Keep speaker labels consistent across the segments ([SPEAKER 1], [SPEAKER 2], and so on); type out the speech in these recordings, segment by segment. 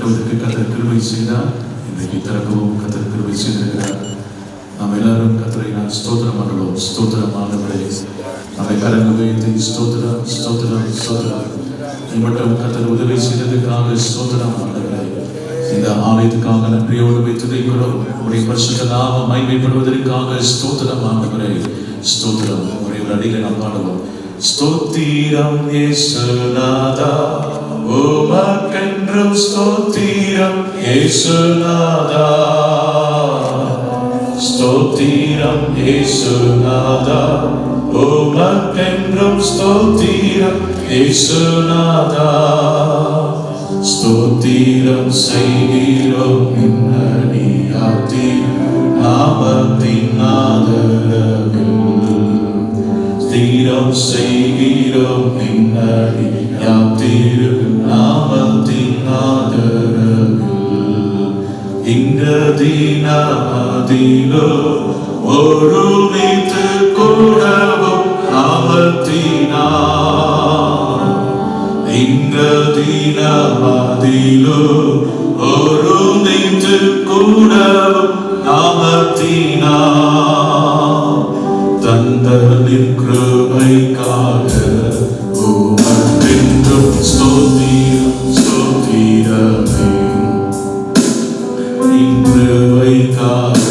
[SPEAKER 1] திறப்பதற்கு கர்த்தர் கிருபை செய்தார். இன்றைக்கு திறக்கவும் கர்த்தர் கிருபை செய்திருக்கிறார். நாம் எல்லாரும் கர்த்தரை நான் ஸ்தோத்திரம் பண்ணுவோம். ஸ்தோத்திரம் ஆண்டவரே, நம்மை கரங்கள் வைத்து ஸ்தோத்திரம் ஸ்தோத்திரம் ஸ்தோத்திரம். மட்டும் கர்த்தர் உதவி செய்ததுக்காக ஸ்தோத்திரம் ஆண்டவரே. இந்த ஆலயத்துக்காக நன்றியோடு துதிக்கிறோம். உடைய பரிசுத்த நாமம் மகிமைப்படுவதற்காக ஸ்தோத்திரம் ஆண்டவரே. ஸ்தோத்திரம். ஒரே ஒரு அடியில நாம் பாடுவோம். ஸ்தோத்திரம் இயேசுநாதா, உமக்கென்றும் ஸ்தோத்திரம் இயேசுநாதா. ஸ்தோத்திரம் இயேசுநாதா, உமக்கென்றும் ஸ்தோத்திரம் இயேசுநாதா. ஸ்தோத்திரம் செய்கிறோம் இன்னடியாத்தின் நாமத்தின் ஆதரவில். ஸ்தோத்திரம் செய்கிறோம் இன்னடியாத்தின் நாமத்தின் ஆதரவில். இந்த தினமதிலோ ஒருமித்து கூடவும் நாமத்தினார். இந்த தினமதிலோ ஒருமித்து கூடவும் நாமத்தினார். தந்த கிருபைக்காக உமக்கென்றும் ஸ்தோத்திரம் ஸ்தோத்திரமே. கிருபைக்காக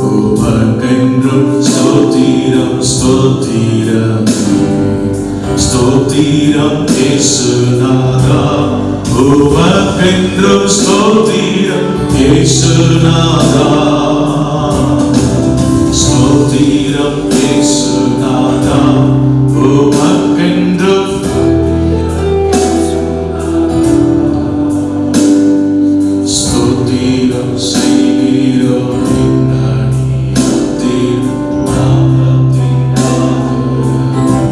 [SPEAKER 1] உமக்கென்றும் ஸ்தோத்திரம் ஸ்தோத்திரமே. ஸ்தோத்திரம் இயேசுநாதா, உமக்கென்றும் ஸ்தோத்திரம் இயேசுநாதா. ஸ்தோத்திரம் இயேசுநாதா, உமக்கென்றும் ஸ்தோத்திரம் செய்கிறோம் இன்னடியாத்தின் நாமத்தின் ஆதரவில்.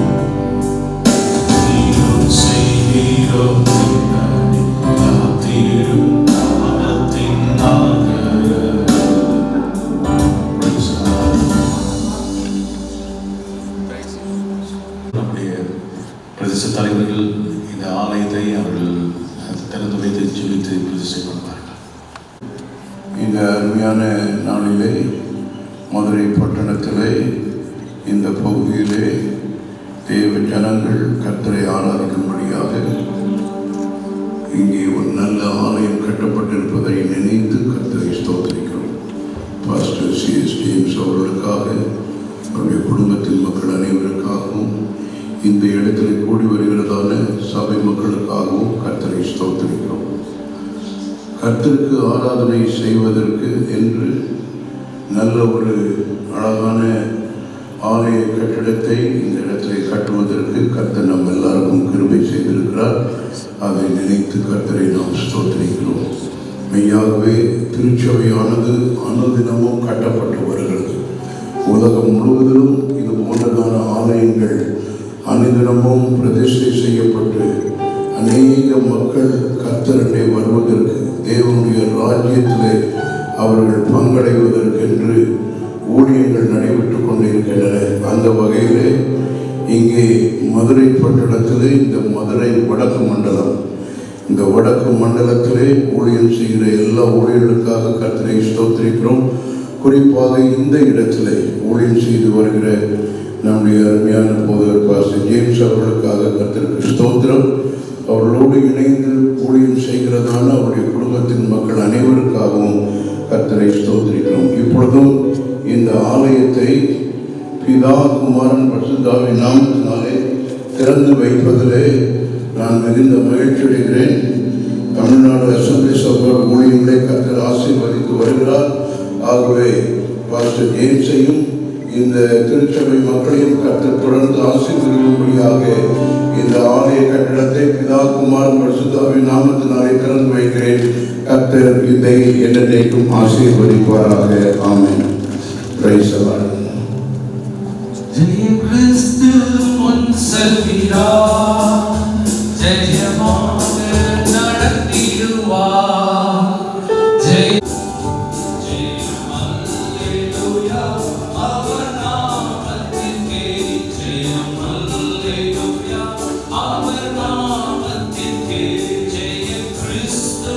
[SPEAKER 1] ஸ்தோத்திரம் செய்கிறோம் இன்னடியாத்தின் நாமத்தின் ஆதரவில். நம்முடைய பிரதேச தலைவர்கள் இந்த ஆலயத்தை அவர்கள் திறந்து வைத்து ஜெபித்து பிரதிஷ்டை பண்ணுவார்கள்.
[SPEAKER 2] இந்த அருமையான நாளிலே மதுரை பட்டணத்திலே இந்த பகுதியிலே தேவ ஜனங்கள் கர்த்தரை ஆராதிக்கும்படியாக இங்கே ஒரு நல்ல ஆலயம் கட்டப்பட்டிருப்பதை நினைத்து கர்த்தரை ஸ்தோத்திரிக்கிறோம். Pastor C.S. ஜேம்ஸ் அவர்களுக்காக, அவருடைய குடும்பத்தின் மக்கள் அனைவருக்காகவும், இந்த இடத்துல கூடி வருகிறதான சபை மக்களுக்காகவும் கர்த்தரை ஸ்தோத்திரிக்கிறோம். கர்த்தருக்கு ஆராதனை செய்வதற்கு என்று நல்ல ஒரு அழகான ஆலய கட்டிடத்தை இந்த இடத்துல கட்டுவதற்கு கர்த்தர் நம் எல்லாருக்கும் கிருபை செய்திருக்கிறார். அதை நினைத்து கர்த்தரை நாம் ஸ்தோத்திரிக்கிறோம். மெய்யாகவே திருச்சபையானது அனுதினமும் கட்டப்பட்டு வருகிறது. உலகம் முழுவதிலும் இது போன்றதான ஆலயங்கள் அனுதினமும் பிரதிஷ்டை செய்யப்பட்டு அநேக மக்கள் கர்த்தரண்டை வருவதற்கு, தேவனுடைய ராஜ்யத்திலே அவர்கள் பங்கடைவதற்கென்று ஊழியங்கள் நடைபெற்று கொண்டிருக்கின்றன. அந்த வகையிலே இங்கே மதுரை பட்டணத்திலே இந்த மதுரை வடக்கு மண்டலம், இந்த வடக்கு மண்டலத்திலே ஊழியம் செய்கிற எல்லா ஊழியர்களுக்காக கர்த்தரை ஸ்தோத்திரிக்கிறோம். குறிப்பாக இந்த இடத்திலே ஊழியம் செய்து வருகிற நம்முடைய அருமையான போதகர் பாஸ்டர் ஜேம்ஸ் அவர்களுக்காக கர்த்தருக்கு ஸ்தோத்திரம். அவர்களோடு இணைந்து ஊழியம் செய்கிறதான அவருடைய குடும்பத்தின் மக்கள் அனைவருக்காகவும் கர்த்தரை ஸ்தோத்திரிக்கிறோம். இப்பொழுதும் இந்த ஆலயத்தை பிதா குமாரன் பரிசுத்தாவின் நாமத்தினாலே திறந்து வைப்பதிலே நான் மிகுந்த மகிழ்ச்சி அடைகிறேன். தமிழ்நாடு அசம்பிளிஸ் ஆஃப் காட் ஊழியங்களை கர்த்தர் ஆசீர்வதித்து வருகிறார். ஆகவே பாஸ்டர் ஜேம்ஸையும் இந்த திருச்சபை மக்களையும் கர்த்தர் தொடர்ந்து ஆசீர்வதிக்கும்படியாக இந்த ஆலய கட்டிடத்தை பிதா குமாரன் பரிசுத்தாவின் நாமத்தினாலே திறந்து வைக்கிறேன். கர்த்தர் இதை என்றைக்கும் ஆசீர்வதிப்பாராக. ஆமென். Praise the lord.
[SPEAKER 3] ஜெய கிறிஸ்து முன் செல்கிறார், ஜெயமாக நடத்திடுவார். ஜெய ஜெயம் அல்லேலூயா, அவர் நாமத்திற்கே ஜெயம் அல்லேலூயா, அவர் நாமத்திற்கே ஜெய கிறிஸ்து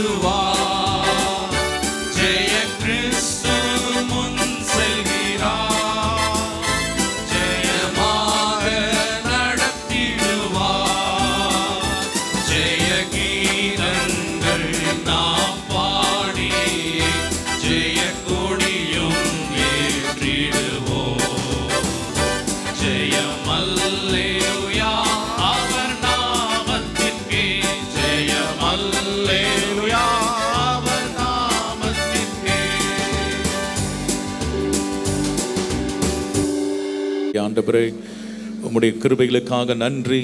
[SPEAKER 3] நடத்திடுவார். ஜெய கிறிஸ்து முன் செல்கிறார். ஜெயமாக நடத்திடுவார். ஜெய கீதங்கள் நாம் பாடி ஜெய கொடியும் ஏற்றிடுவோம். ஜெயம் அல்லேலூயா அவர் நாமத்திற்கே. ஜெயம் அல்லேலூயா அவர் நாமத்திற்கே.
[SPEAKER 1] ஆண்டவரே, உம்முடைய கிருபைகளுக்காக நன்றி.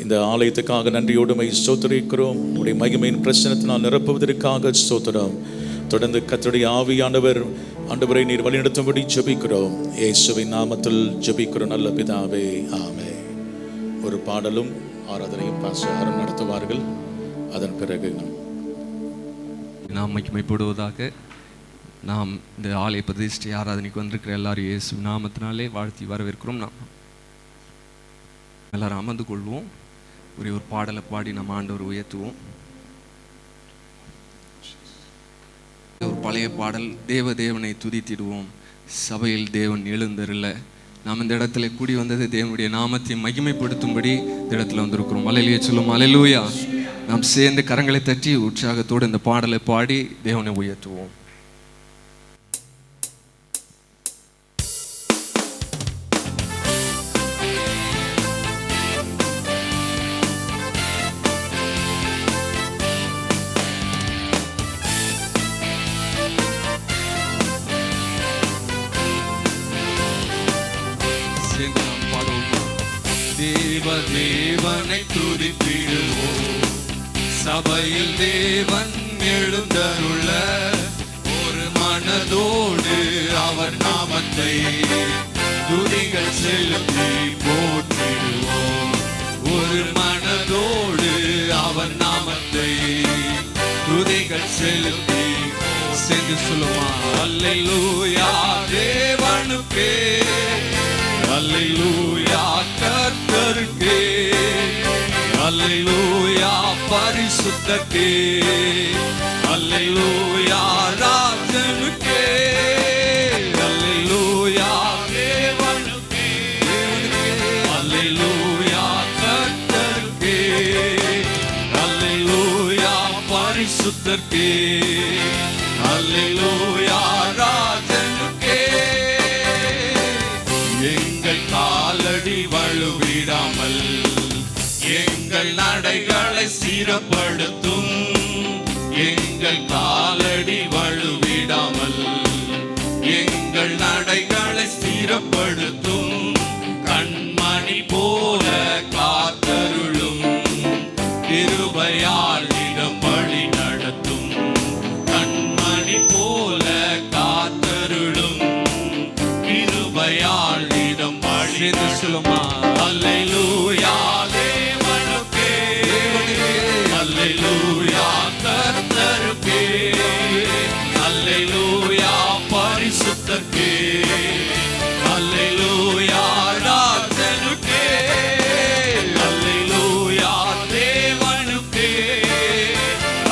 [SPEAKER 1] இந்த ஆலயத்துக்காக நன்றியோடு மை ஸ்தோத்திரிக்கிறோம். உம்முடைய மகிமையின் பிரச்சனத்தினால் நிரப்புவதற்காக ஸ்தோத்திரம். தொடர்ந்து கர்த்தருடைய ஆவியானவர் ஆண்டவரை நீர் வழிநடத்தும்படி ஜெபிக்கிறோம். இயேசுவின் நாமத்தில் ஜெபிக்கிறோம் நல்ல பிதாவே, ஆமென். ஒரு பாடலும் ஆராதனையும் பாஸ்டர் நடத்துவார்கள். அதன் பிறகு
[SPEAKER 4] நாம் மகிமைப்படுவதாக. நாம் இந்த ஆலய பிரதிஷ்டை ஆராதனைக்கு வந்திருக்கிற எல்லாரும் இயேசு நாமத்தினாலே வாழ்த்தி வரவேற்கிறோம். நாம் எல்லாரும் அமர்ந்து கொள்வோம். ஒரு பாடலை பாடி நம்ம ஆண்டவர் உயர்த்துவோம். ஒரு பழைய பாடல், தேவனை துதித்திடுவோம், சபையில் தேவன் எழுந்தருள. நாம் இந்த இடத்துல கூடி வந்தது தேவனுடைய நாமத்தை மகிமைப்படுத்தும்படி இந்த இடத்துல வந்திருக்கிறோம். அல்லேலூயா சொல்லுவோம். அல்லேலூயா. நாம் சேர்ந்து கரங்களை தட்டி உற்சாகத்தோடு இந்த பாடலை பாடி தேவனை உயர்த்துவோம்.
[SPEAKER 3] தேவனை துதித்திடுவோம், சபையில் தேவன் எழுந்தருள. ஒரு மனதோடு அவர் நாமத்தை துதிகள் செலுத்தி போற்றிடுவோம். ஒரு மனதோடு அவர் நாமத்தை துதிகள் செலுத்தி சென்று சொல்லுமா. அல்லேலூயா தேவனுக்கே, அல்லேலூயா கர்த்தருக்கே, அல்லேலூயா பரிசுத்தருக்கே, அல்லேலூயா ராஜனுக்கே, அல்லேலூயா தேவனுக்கே, அல்லேலூயா கர்த்தருக்கே, அல்லேலூயா பரிசுத்தருக்கே, அல்லேலூயா ராஜனுக்கே. எங்கள் காலடி வழுவிடாமல் எங்கள் நடைகளை சீரப்படுத்தும். எங்கள் காலடி வழுவிடாமல் எங்கள் நடைகளை சீரப்படுத்தும். கண்மணி போல காத்தருளும், கிருபையால் இடம் வழி நடத்தும். கண்மணி போல காத்தருளும், கிருபையால் இடம் வழி சொல்லுமா. அல்லேலூயா தேவனுக்கே, அல்லேலூயா கர்த்தருக்கே, அல்லேலூயா பரிசுத்தருக்கே, அல்லேலூயா ராஜனுக்கே, அல்லேலூயா தேவனுக்கே,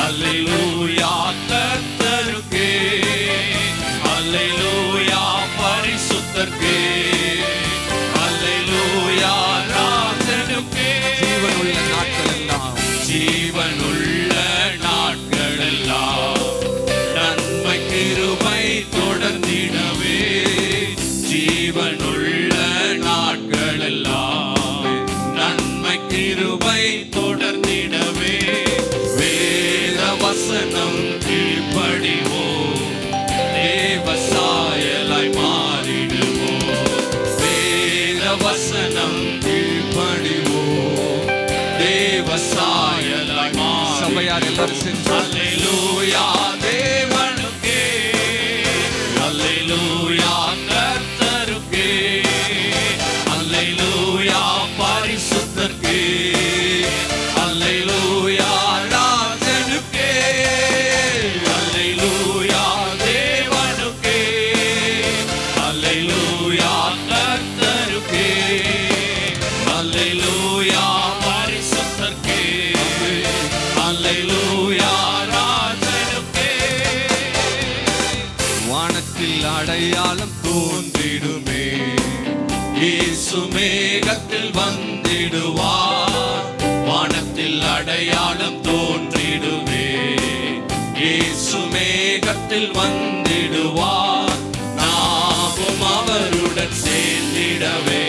[SPEAKER 3] அல்லேலூயா கர்த்தருக்கே, அல்லேலூயா பரிசுத்தருக்கே, அல்லேலூயா ராஜனுக்கே.
[SPEAKER 4] ஜீவனுள்ள நாட்களெல்லாம்,
[SPEAKER 3] ஜீவனுள்ள நாட்களெல்லாம் நன்மை கிருபை தொடர்ந்திடவே. ஜீவனுள்ள நாட்களெல்லாம் நன்மை கிருபை தொடர்ந்திடவே. வேத வசனம் கீழ்ப்படிவோம், தேவ சாயலாய் மாறிடுவோம். வேத வசனம் கீழ்ப்படிவோம், தேவ சாயலாய்
[SPEAKER 4] சபையார் எல்லாரும் சென்று
[SPEAKER 3] அல்லேலூயா தேவனுக்கே, அல்லேலூயா கர்த்தருக்கே, அல்லேலூயா பரிசுத்தருக்கே, அல்லேலூயா ராஜனுக்கே, அல்லேலூயா தேவனுக்கே, அல்லேலூயா கர்த்தருக்கே, அல்லேலூயா பரிசுத்தருக்கே, அல்லேலூயா ராஜனுக்கே. மேகத்தில் வந்திடுவார், வானத்தில் அடையாளம் தோன்றிடுவே. இயேசு மேகத்தில் வந்திடுவார், நாமும் அவருடன் சேர்ந்திடவே.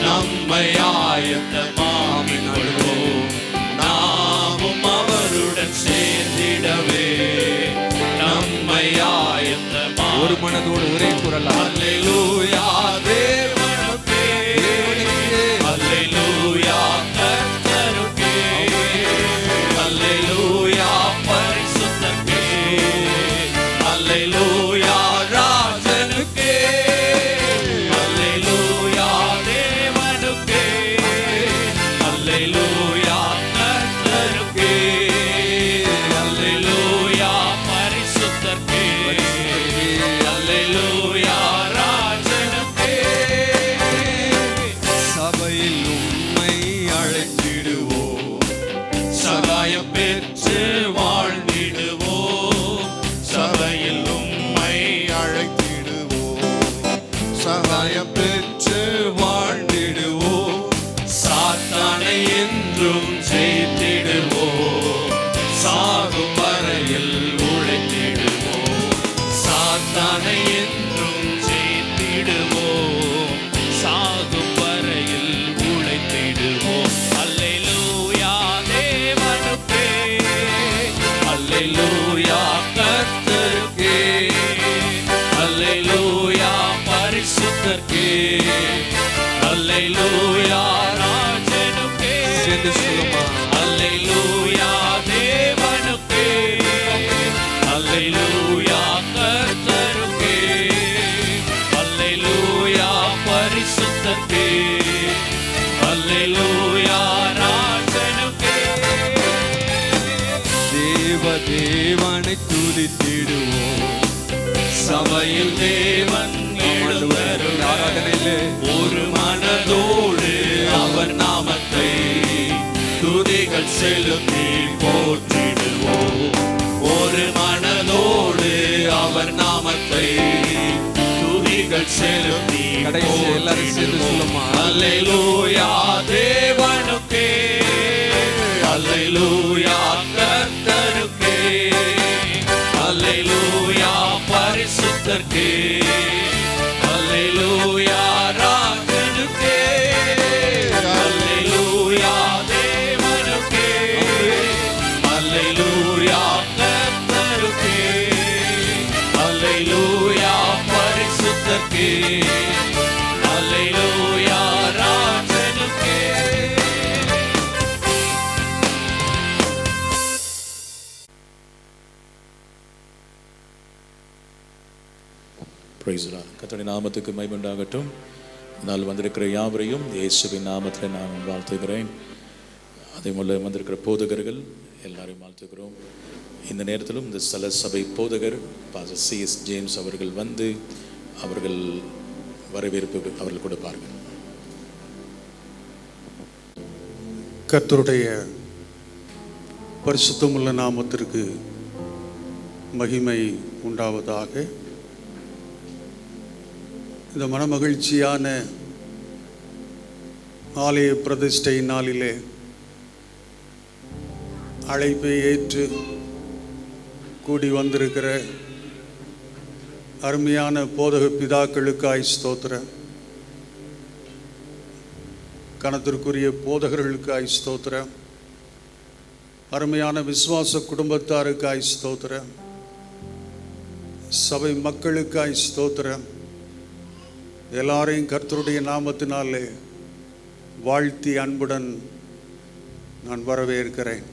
[SPEAKER 3] நம்மை ஆயத்தமாக்கிக் கொள்வோம், நாமும் அவருடன் சேர்ந்திடவே. நம்மை ஆயத்தமா
[SPEAKER 4] ஒரு மனதோடு ஒரே குரல்
[SPEAKER 3] அல்லேலூயா தேவனுக்கே, அல்லேலூயா கர்த்தருக்கே, அல்லேலூயா பரிசுத்தருக்கே, அல்லேலூயா ராஜனுக்கே, அல்லேலூயா தேவனுக்கே, அல்லேலூயா கர்த்தருக்கே, அல்லேலூயா பரிசுத்தருக்கே, அல்லேலூயா ராஜனுக்கே. சபையில் உம்மை அழைத்திடுவோம், சகாயம் பெற்று வாழ்ந்திடுவோம். சபையில் உம்மை அழைத்திடுவோம், சகாயம் பெற்று வாழ்ந்திடுவோம். சாத்தானை என்றும் ஜெயித்திடுவோம், சாகும் வரையில் உழைத்திடுவோம். சாத்தானை என்றும் ஜெயித்திடுவோம், சாகும் வரையில் உழைத்திடுவோம். அல்லேலூயா தேவனுக்கே, அல்லேலூயா கர்த்தருக்கே, அல்லேலூயா பரிசுத்தருக்கே, அல்லேலூயா ராஜனுக்கே.
[SPEAKER 4] சேர்ந்து சொல்லுமா,
[SPEAKER 3] அல்லேலூயா தேவனுக்கே, அல்லேலூயா கர்த்தருக்கே, அல்லேலூயா பரிசுத்தருக்கே, அல்லேலூயா ராஜனுக்கே. தேவனை துதித்திடுவோம், சபையில் தேவன் எழுந்தருள.
[SPEAKER 4] ஆராதனையிலே
[SPEAKER 3] ஒரு மனதோடு அவர் நாமத்தை துதிகள் செலுத்தி போற்றிடுவோம். ஒரு மனதோடு அவர் நாமத்தை துதிகள் செலுத்தி
[SPEAKER 4] கடைசி எல்லாரும் சேர்ந்து சொல்லுமா,
[SPEAKER 3] அல்லேலூயா தேவனுக்கே, அல்லேலூயா கர்த்தருக்கே, அல்லேலூயா பரிசுத்தருக்கே, அல்லேலூயா ராஜனுக்கே, அல்லேலூயா தேவனுக்கே, அல்லேலூயா கர்த்தருக்கே, அல்லேலூயா பரிசுத்தருக்கே, அல்லேலூயா ராஜனுக்கே.
[SPEAKER 1] Praise the Lord. கர்த்தருடைய நாமத்துக்கு மகிமை உண்டாகட்டும். நாள் வந்திருக்கிற யாவரையும் இயேசுவின் நாமத்தில் நான் வாழ்த்துகிறேன். அதே போல வந்திருக்கிற போதகர்கள் எல்லாரையும் வாழ்த்துகிறோம். இந்த நேரத்திலும் இந்த ஸ்தல சபை போதகர் பாஸ்டர் C.S. ஜேம்ஸ் அவர்கள் வந்து அவர்கள் வரவேற்பு அவர்கள் கொடுப்பார்கள்.
[SPEAKER 5] கர்த்தருடைய பரிசுத்தமுள்ள நாமத்திற்கு மகிமை உண்டாவதாக. இந்த மனமகிழ்ச்சியான ஆலய பிரதிஷ்டை நாளிலே அழைப்பை ஏற்று கூடி வந்திருக்கிற அருமையான போதக பிதாக்களுக்காய் ஸ்தோத்திரம், கணத்திற்குரிய போதகர்களுக்காய் ஸ்தோத்திரம், அருமையான விசுவாச குடும்பத்தாருக்காய் ஸ்தோத்திரம், சபை மக்களுக்காய் ஸ்தோத்திரம். எல்லாரையும் கர்த்தருடைய நாமத்தினாலே வாழ்த்தி அன்புடன் நான் வரவேற்கிறேன்.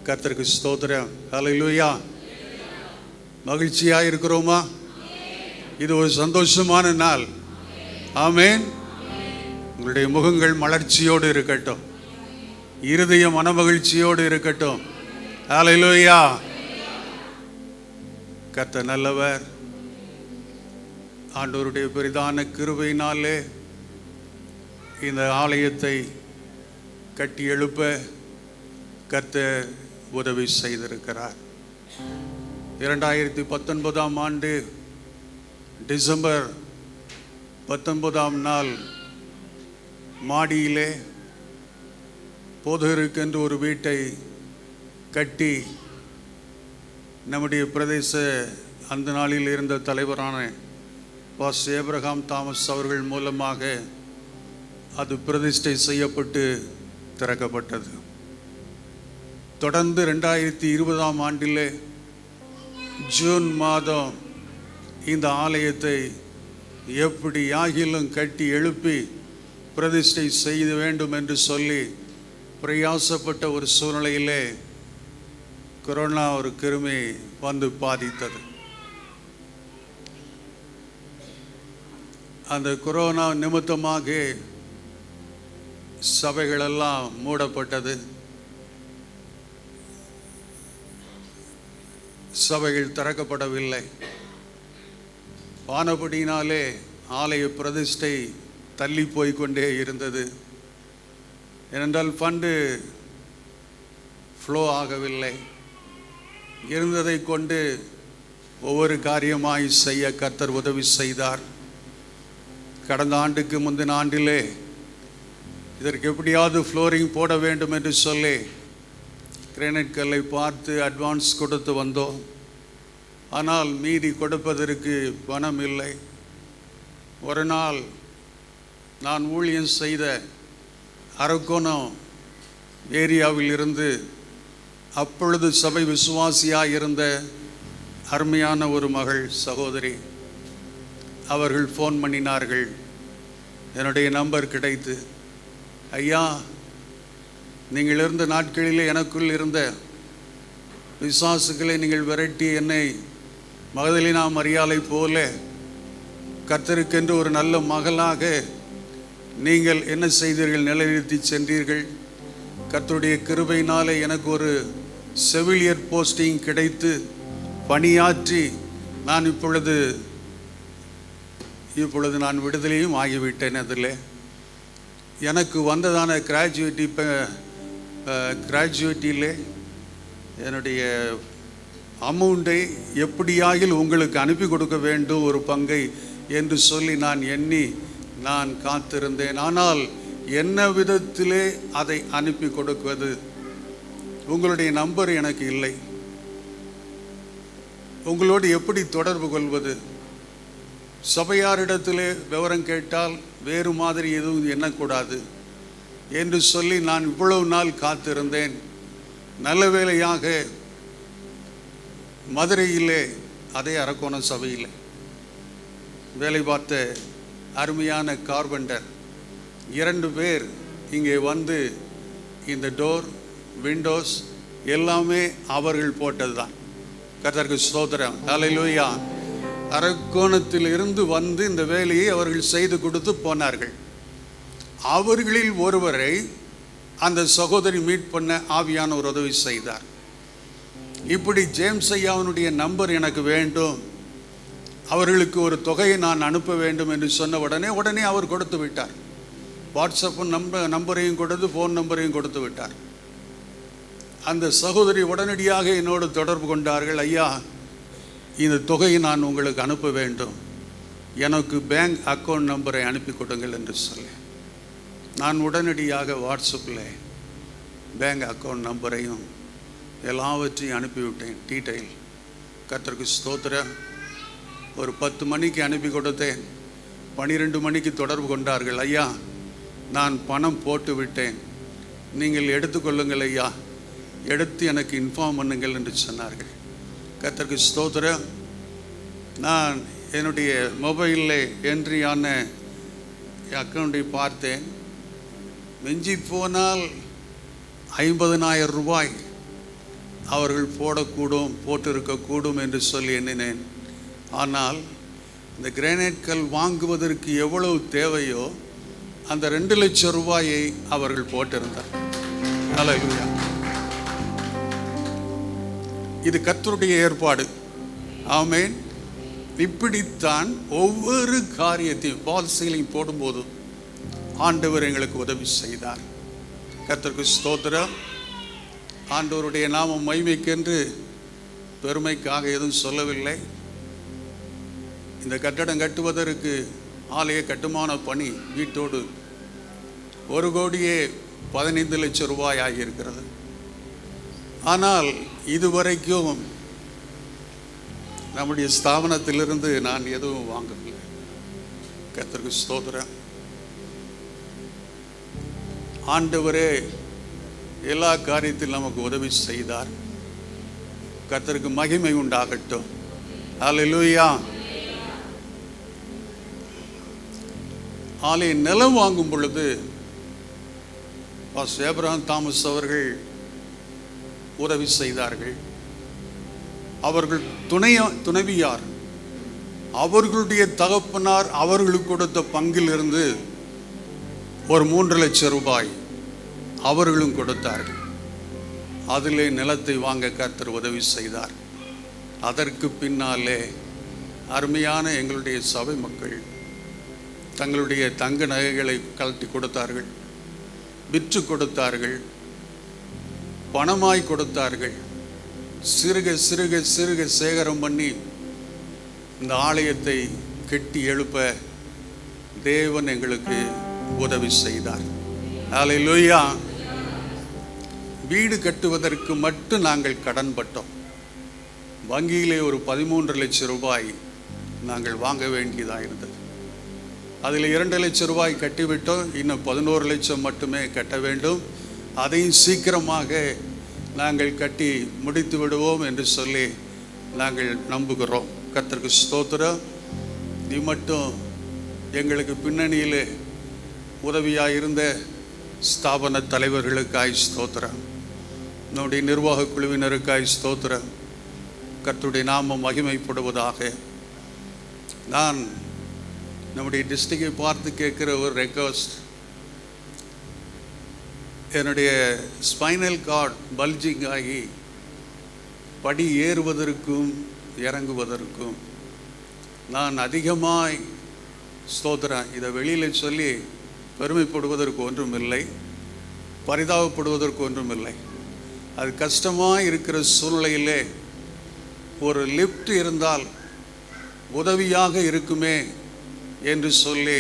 [SPEAKER 5] கர்த்தருக்கு ஸ்தோத்திரம். ஹல்லேலூயா. மகிழ்ச்சியாக இருக்கிறோமா? இது ஒரு சந்தோஷமான நாள். ஆமென். உங்களுடைய முகங்கள் மலர்ச்சியோடு இருக்கட்டும், இருதய மனமகிழ்ச்சியோடு இருக்கட்டும். ஹல்லேலூயா. கர்த்தர் நல்லவர். ஆண்டவருடைய பெரிதான கிருபையினாலே இந்த ஆலயத்தை கட்டி எழுப்ப கர்த்தர் உதவி செய்திருக்கிறார். 2019 ஆண்டு டிசம்பர் 19 நாள் மாடியிலே போதகருக்கென்று ஒரு வீட்டை கட்டி நம்முடைய பிரதேச அந்த நாளில் இருந்த தலைவரான பாஸ்டர் ஏப்ரஹாம் தாமஸ் அவர்கள் மூலமாக அது பிரதிஷ்டை செய்யப்பட்டு திறக்கப்பட்டது. தொடர்ந்து 2020ஆம் ஆண்டிலே ஜூன் மாதம் இந்த ஆலயத்தை எப்படி யாகிலும் கட்டி எழுப்பி பிரதிஷ்டை செய்ய வேண்டும் என்று சொல்லி பிரயாசப்பட்ட ஒரு சூழ்நிலையிலே கொரோனா ஒரு கிருமி வந்து பாதித்தது. அந்த கொரோனா நிமித்தமாக சபைகளெல்லாம் மூடப்பட்டது. சபைகள் திறக்கப்படவில்லை. வானபடியினாலே ஆலய பிரதிஷ்டை தள்ளி போய்கொண்டே இருந்தது. ஏனென்றால் ஃபண்டு ஃப்ளோ ஆகவில்லை. இருந்ததை கொண்டு ஒவ்வொரு காரியமாய் செய்ய கர்த்தர் உதவி செய்தார். கடந்த ஆண்டுக்கு முந்தின ஆண்டிலே இதற்கு எப்படியாவது ஃப்ளோரிங் போட வேண்டும் என்று சொல்லி கிரானைட் கல்லை பார்த்து அட்வான்ஸ் கொடுத்து வந்தோம். ஆனால் மீதி கொடுப்பதற்கு பணம் இல்லை. ஒரு நாள் நான் ஊழியம் செய்த அரக்கோணம் ஏரியாவில் இருந்து அப்பொழுது சபை விசுவாசியாக இருந்த அருமையான ஒரு மகள் சகோதரி அவர்கள் ஃபோன் பண்ணினார்கள். என்னுடைய நம்பர் கிடைத்து, ஐயா, நீங்கள் இருந்த நாட்களிலே எனக்குள் இருந்த பிசாசுகளை நீங்கள் விரட்டி என்னை மகதலினா மரியாளை போல கர்த்தருக்கென்று ஒரு நல்ல மகளாக நீங்கள் என்ன செய்தீர்கள், நிலைநிறுத்தி சென்றீர்கள். கர்த்தருடைய கிருபையினாலே எனக்கு ஒரு செவிலியர் போஸ்டிங் கிடைத்து பணியாற்றி நான் இப்பொழுது நான் விடுதலையும் ஆகிவிட்டேன். அதில் எனக்கு வந்ததான கிராஜுவேட்டியில் என்னுடைய அமௌண்ட்டை எப்படியாகில் உங்களுக்கு அனுப்பி கொடுக்க வேண்டும் ஒரு பங்கை என்று சொல்லி நான் எண்ணி நான் காத்திருந்தேன். ஆனால் என்ன விதத்திலே அதை அனுப்பி கொடுக்குவது? உங்களுடைய நம்பர் எனக்கு இல்லை. உங்களோடு எப்படி தொடர்பு கொள்வது? சபையாரிடத்திலே விவரம் கேட்டால் வேறு மாதிரி எதுவும் எண்ணக்கூடாது என்று சொல்லி நான் இவ்வளவு நாள் காத்திருந்தேன். நல்ல வேளையாக மதுரையிலே அதே அரக்கோணம் சபையில் வேலை பார்த்த அருமையான கார்பெண்டர் 2 பேர் இங்கே வந்து இந்த டோர் விண்டோஸ் எல்லாமே அவர்கள் போட்டது தான். கர்த்தருக்கு ஸ்தோத்திரம், ஹல்லேலூயா. அரக்கோணத்தில் இருந்து வந்து இந்த வேலையை அவர்கள் செய்து கொடுத்து போனார்கள். அவர்களில் ஒருவரை அந்த சகோதரி மீட் பண்ண ஆவியான ஒரு உதவி செய்தார். இப்படி ஜேம்ஸ் ஐயாவினுடைய நம்பர் எனக்கு வேண்டும், அவர்களுக்கு ஒரு தொகையை நான் அனுப்ப வேண்டும் என்று சொன்ன உடனே அவர் கொடுத்து விட்டார். வாட்ஸ்அப் நம்பரையும் கொடுத்து ஃபோன் நம்பரையும் கொடுத்து விட்டார். அந்த சகோதரி உடனடியாக என்னோடு தொடர்பு கொண்டார்கள். ஐயா, இந்த தொகையை நான் உங்களுக்கு அனுப்ப வேண்டும், எனக்கு பேங்க் அக்கௌண்ட் நம்பரை அனுப்பி கொடுங்கள் என்று சொல்லி நான் உடனடியாக வாட்ஸ்அப்பில் பேங்க் அக்கௌண்ட் நம்பரையும் எல்லாவற்றையும் அனுப்பிவிட்டேன். டீட்டெயில். கர்த்தருக்கு ஸ்தோத்திரம். ஒரு 10 மணிக்கு அனுப்பி கொடுத்தேன். 12 மணிக்கு தொடர்பு கொண்டார்கள். ஐயா, நான் பணம் போட்டு விட்டேன், நீங்கள் எடுத்துக்கொள்ளுங்கள் ஐயா, எடுத்து எனக்கு இன்ஃபார்ம் பண்ணுங்கள் என்று சொன்னார்கள். கர்த்தருக்கு ஸ்தோத்திரம். நான் என்னுடைய மொபைலில் என்ட்ரியான அக்கௌண்ட்டை பார்த்தேன். மிஞ்சி போனால் 50,000 ரூபாய் அவர்கள் போட்டிருக்கக்கூடும் என்று சொல்லி எண்ணினேன். ஆனால் இந்த கிரானைட் கல் வாங்குவதற்கு எவ்வளவு தேவையோ அந்த 2 லட்சம் ரூபாயை அவர்கள் போட்டிருந்தார். ஹல்லேலூயா. இது கர்த்தருடைய ஏற்பாடு. ஆமென். இப்படித்தான் ஒவ்வொரு காரியத்தையும் வால் சீலிங் போடும்போது ஆண்டவர் எங்களுக்கு உதவி செய்தார். கர்த்தருக்கு ஸ்தோத்திரம். ஆண்டவருடைய நாமம் மகிமைக்கென்று பெருமைக்காக எதுவும் சொல்லவில்லை. இந்த கட்டடம் கட்டுவதற்கு ஆலய கட்டுமான பணி வீட்டோடு ₹1,15,00,000 ஆகியிருக்கிறது. ஆனால் இதுவரைக்கும் நம்முடைய ஸ்தாபனத்திலிருந்து நான் எதுவும் வாங்கவில்லை. கர்த்தருக்கு ஸ்தோத்திரம். ஆண்டவரே எல்லா காரியத்திலும் நமக்கு உதவி செய்தார். கர்த்தருக்கு மகிமை உண்டாகட்டும். அல்லேலூயா. ஆலய நிலம் வாங்கும் பொழுது பாஸ்டர் ஏப்ரஹாம் தாமஸ் அவர்கள் உதவி செய்தார்கள். அவர்கள் துணைவியார், அவர்களுடைய தகப்பனார் அவர்களுக்கு கொடுத்த பங்கிலிருந்து ஒரு ₹3,00,000 அவர்களும் கொடுத்தார்கள். அதிலே நிலத்தை வாங்க கர்த்தர் உதவி செய்தார். அதற்கு பின்னாலே அருமையான எங்களுடைய சபை மக்கள் தங்களுடைய தங்க நகைகளை கழட்டி கொடுத்தார்கள், விற்று கொடுத்தார்கள், பணமாய் கொடுத்தார்கள். சிறுக சிறுக சிறுக சேகரம் பண்ணி இந்த ஆலயத்தை கட்டி எழுப்ப தேவன் எங்களுக்கு உதவி செய்தார். அல்லேலூயா. வீடு கட்டுவதற்கு மட்டும் நாங்கள் கடன்பட்டோம். வங்கியிலே ஒரு ₹13,00,000 நாங்கள் வாங்க வேண்டியதாக இருந்தது. அதில் ₹2,00,000 கட்டிவிட்டோம். இன்னும் $11,00,000 மட்டுமே கட்ட வேண்டும். அதையும் சீக்கிரமாக நாங்கள் கட்டி முடித்து விடுவோம் என்று சொல்லி நாங்கள் நம்புகிறோம். கர்த்தருக்கு ஸ்தோத்திரம். இது மட்டும் எங்களுக்கு பின்னணியில் உதவியாக இருந்த ஸ்தாபன தலைவர்களுக்காய் ஸ்தோத்திரம். நம்முடைய நிர்வாக குழுவினருக்காய் ஸ்தோத்திரம். கர்த்தருடைய நாமம் மகிமைப்படுவதாக. நான் நம்முடைய டிஸ்ட்ரிக்டை பார்த்து கேட்குற ஒரு ரெக்வஸ்ட், என்னுடைய ஸ்பைனல் கார்டு பல்ஜிங் ஆகி படி ஏறுவதற்கும் இறங்குவதற்கும் நான் அதிகமாய் ஸ்தோத்திரம். இதை வெளியில் சொல்லி பெருமைப்படுவதற்கு ஒன்றும் இல்லை, பரிதாபப்படுவதற்கு ஒன்றும் இல்லை. அது கஷ்டமாக இருக்கிற சூழ்நிலையிலே ஒரு லிஃப்ட் இருந்தால் உதவியாக இருக்குமே என்று சொல்லி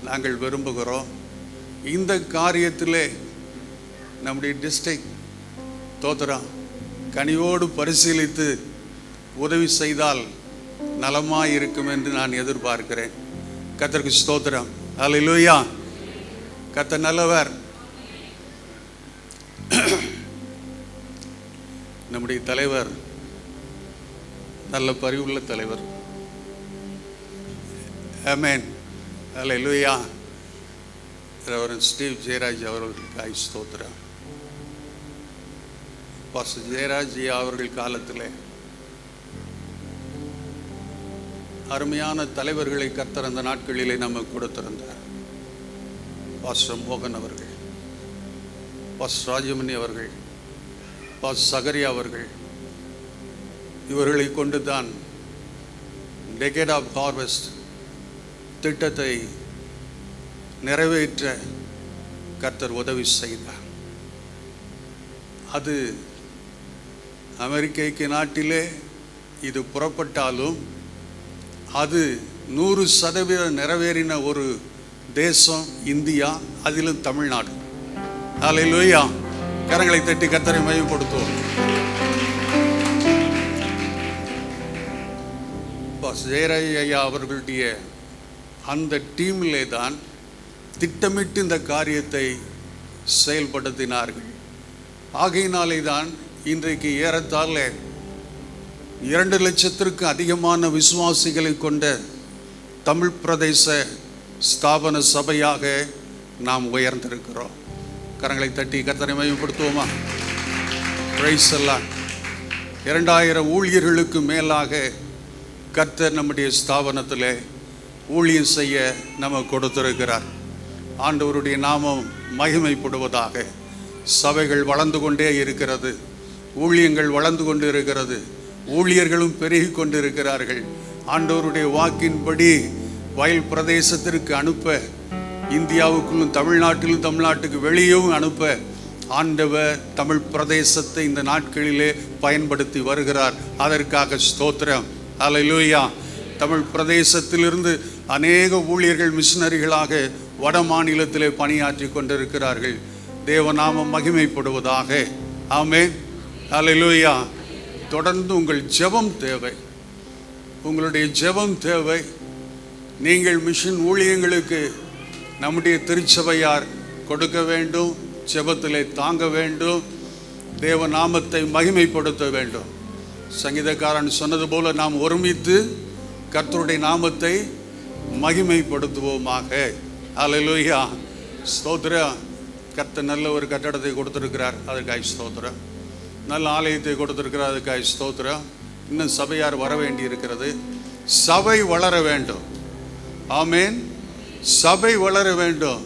[SPEAKER 5] நாங்கள் விரும்புகிறோம். இந்த காரியத்திலே நம்முடைய டிஸ்ட்ரிக்ட் தோத்திரம் கனிவோடு பரிசீலித்து உதவி செய்தால் நலமாய் இருக்கும் என்று நான் எதிர்பார்க்கிறேன். கர்த்தருக்கு ஸ்தோத்திரம். அல்லேலூயா. கர்த்தர் நல்லவர். நம்முடைய தலைவர் நல்ல பரிவுள்ள தலைவர். ஆமென். அல்லேலூயா. ரெவரண்ட் ஸ்டீவ் ஜெயராஜ் அவர்களுக்கு ஸ்தோத்திரம். பாஸ்டர் ஜெயராஜ் அவர்கள் காலத்தில் அருமையான தலைவர்களை கர்த்தர் அந்த நாட்களிலே நமக்கு கொடுத்திருந்தார். பாஸ்டர் மோகன் அவர்கள், பாஸ்டர் ராஜமணி அவர்கள், பாஸ்டர் சகரியா அவர்கள், இவர்களை கொண்டு தான் டெகேட் ஆஃப் ஹார்வெஸ்ட் திட்டத்தை நிறைவேற்ற கர்த்தர் உதவி செய்தார். அது அமெரிக்க நாட்டிலே இது புறப்பட்டாலும் அது 100% நிறைவேறின ஒரு தேசம் இந்தியா, அதிலும் தமிழ்நாடு. அல்லேலூயா. கரங்களை தட்டி கர்த்தரை மகிமைப்படுத்துவோம். ஜெயராஜ் ஐயா அவர்களுடைய அந்த டீமிலே தான் திட்டமிட்டு இந்த காரியத்தை செயல்படுத்தினார்கள். ஆகையினாலே தான் இன்றைக்கு ஏறத்தாழ 2,00,000க்கு அதிகமான விசுவாசிகளை கொண்ட தமிழ் பிரதேச ஸ்தாபன சபையாக நாம் உயர்ந்திருக்கிறோம். கரங்களை தட்டி கர்த்தரை மகிமைப்படுத்துவோமா? பிரைஸ் எல்லாம். 2000 ஊழியர்களுக்கு மேலாக கர்த்தர் நம்முடைய ஸ்தாபனத்தில் ஊழியம் செய்ய நமக்கு கொடுத்திருக்கிறார். ஆண்டவருடைய நாமம் மகிமைப்படுவதாக. சபைகள் வளர்ந்து கொண்டே இருக்கிறது, ஊழியங்கள் வளர்ந்து கொண்டு இருக்கிறது, ஊழியர்களும் பெருகி கொண்டு இருக்கிறார்கள். ஆண்டவருடைய வாக்கின்படி வயல் பிரதேசத்திற்கு அனுப்ப, இந்தியாவுக்குள்ளும் தமிழ்நாட்டிலும் தமிழ்நாட்டுக்கு வெளியும் அனுப்ப ஆண்டவர் தமிழ் பிரதேசத்தை இந்த நாட்களிலே பயன்படுத்தி வருகிறார். அதற்காக ஸ்தோத்திரம். அல்லேலூயா. தமிழ் பிரதேசத்திலிருந்து அநேக ஊழியர்கள் மிஷனரிகளாக வட மாநிலத்திலே பணியாற்றி கொண்டிருக்கிறார்கள். தேவநாமம் மகிமைப்படுவதாக. ஆமென். அல்லேலூயா. தொடர்ந்து உங்கள் ஜெபம் தேவை, உங்களுடைய ஜெபம் தேவை. நீங்கள் மிஷன் ஊழியங்களுக்கு நம்முடைய திருச்சபையார் கொடுக்க வேண்டும், ஜெபத்திலே தாங்க வேண்டும், தேவ நாமத்தை மகிமைப்படுத்த வேண்டும். சங்கீதக்காரன் சொன்னது போல நாம் ஒருமித்து கர்த்தருடைய நாமத்தை மகிமைப்படுத்துவோமாக. அல்லேலூயா. ஸ்தோத்திரம். கர்த்தர் நல்ல ஒரு கட்டடத்தை கொடுத்திருக்கிறார், அதற்காக ஸ்தோத்திரம். நல்ல ஆலயத்தை கொடுத்திருக்கிறார், அதுக்காக ஸ்தோத்திரம். இன்னும் சபையார் வர வேண்டி இருக்கிறது. சபை வளர வேண்டும். ஆமென். சபை வளர வேண்டும்.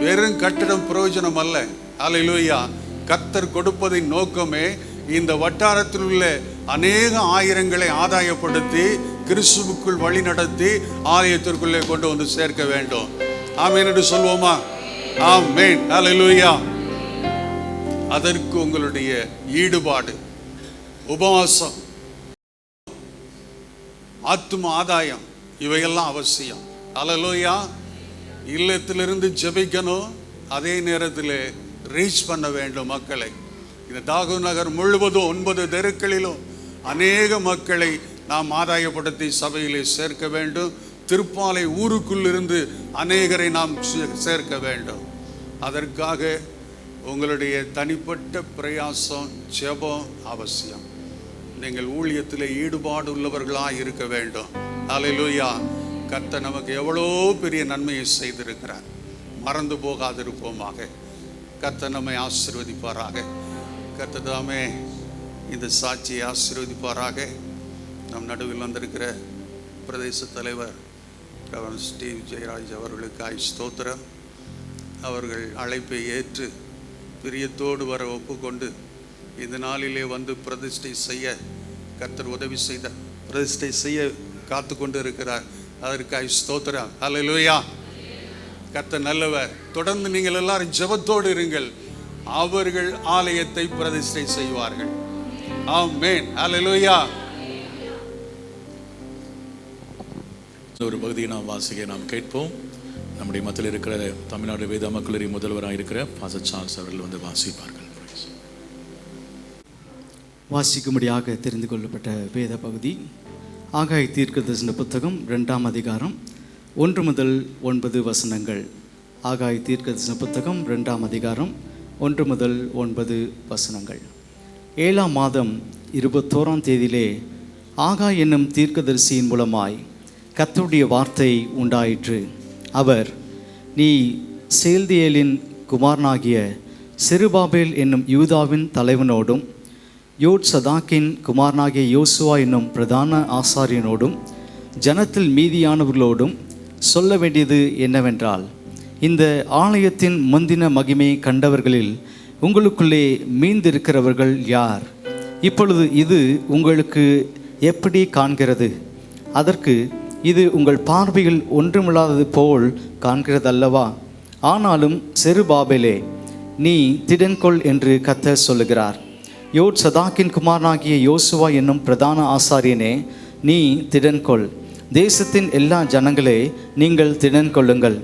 [SPEAKER 5] வெறும் கட்டிடம் பிரயோஜனம் அல்ல. அல்லேலூயா. கர்த்தர் கொடுப்பதின் நோக்கமே இந்த வட்டாரத்தில் உள்ள அநேக ஆயிரங்களை ஆதாயப்படுத்தி கிறிஸ்துவுக்குள் வழி நடத்தி ஆலயத்திற்குள்ளே கொண்டு வந்து சேர்க்க வேண்டும். ஆமென் என்று சொல்வோமா? ஆமென். அல்லேலூயா. அதற்கு உங்களுடைய ஈடுபாடு, உபவாசம், ஆத்தும ஆதாயம், இவையெல்லாம் அவசியம். அல்லேலூயா. இல்லத்திலிருந்து ஜெபிக்கணும், அதே நேரத்தில் ரீச் பண்ண வேண்டும் மக்களை. இந்த தாகூர் நகர் முழுவதும் 9 தெருக்களிலும் அநேக மக்களை நாம் ஆதாயப்படுத்தி சபையிலே சேர்க்க வேண்டும். திருப்பாலை ஊருக்குள்ளிருந்து அநேகரை நாம் சேர்க்க வேண்டும். அதற்காக உங்களுடைய தனிப்பட்ட பிரயாசம், ஜெபம் அவசியம். நீங்கள் ஊழியத்தில் ஈடுபாடு உள்ளவர்களாக இருக்க வேண்டும். அல்லேலூயா. கர்த்தர் நமக்கு எவ்வளோ பெரிய நன்மையை செய்திருக்கிறார், மறந்து போகாதிருப்போமாக. கர்த்தர் நம்மை ஆசீர்வதிப்பாராக. கர்த்தர் தாமே இந்த சாட்சியை ஆசீர்வதிப்பாராக. நம் நடுவில் வந்திருக்கிற பிரதேச தலைவர் ரெவரண்ட் ஸ்டீவ் ஜெயராஜ் அவர்களுக்காய் ஸ்தோத்திரம். அவர்கள் அழைப்பை ஏற்று பிரியத்தோடு வர ஒப்புக்கொண்டு இந்த நாளிலே வந்து பிரதிஷ்டை செய்ய கர்த்தர் உதவி செய்த, பிரதிஷ்டை செய்ய காத்து கொண்டு இருக்கிறார். அதற்காக ஸ்தோத்திரம். அல்லேலூயா. கர்த்தர் நல்லவர். தொடர்ந்து நீங்கள் எல்லாரும் ஜெபத்தோடு இருங்கள். அவர்கள் ஆலயத்தை பிரதிஷ்டை செய்வார்கள். ஆமென். அல்லேலூயா.
[SPEAKER 1] ஒரு பகுதியை நாம் வாசிக்க நாம் கேட்போம். நம்முடைய மத்தியில் இருக்கிற தமிழ்நாடு வேத மக்களரி முதல்வராக இருக்கிற பாஸ்டர் சார்ல்ஸ் அவர்கள் வந்து வாசிப்பார்கள்.
[SPEAKER 6] வாசிக்கும்படியாக தெரிந்து கொள்ளப்பட்ட வேத பகுதி ஆகாய தீர்க்கதரிசன புத்தகம் 2ஆம் அதிகாரம் 1 முதல் 9 வசனங்கள். ஆகாய தீர்க்கதரிசன புத்தகம் 2ஆம் அதிகாரம் 1 முதல் 9 வசனங்கள். 7ஆம் மாதம் 21ஆம் தேதியிலே ஆகாய் என்னும் தீர்க்கதரிசியின் மூலமாய் கர்த்தருடைய வார்த்தை உண்டாயிற்று. அவர், நீ சேல்தியேலின் குமாரனாகிய செருபாபேல் என்னும் யூதாவின் தலைவனோடும் யோட்சதாக்கின் குமாரனாகிய யோசுவா என்னும் பிரதான ஆசாரியனோடும் ஜனத்தில் மீதியானவர்களோடும் சொல்ல வேண்டியது என்னவென்றால், இந்த ஆலயத்தின் முந்தின மகிமை கண்டவர்களில் உங்களுக்குள்ளே மீந்திருக்கிறவர்கள் யார்? இப்பொழுது இது உங்களுக்கு எப்படி காண்கிறது? அதற்கு, இது உங்கள் பார்வையில் ஒன்றுமில்லாதது போல் காண்கிறதல்லவா? ஆனாலும் செருபாபேலே, நீ திடன்கொள் என்று கர்த்தர் சொல்லுகிறார். யோட்சதாக்கின் குமாரனாகிய யோசுவா என்னும் பிரதான ஆசாரியனே, நீ திடன்கொள். தேசத்தின் எல்லா ஜனங்களே, நீங்கள் திடன்கொள்ளுங்கள்,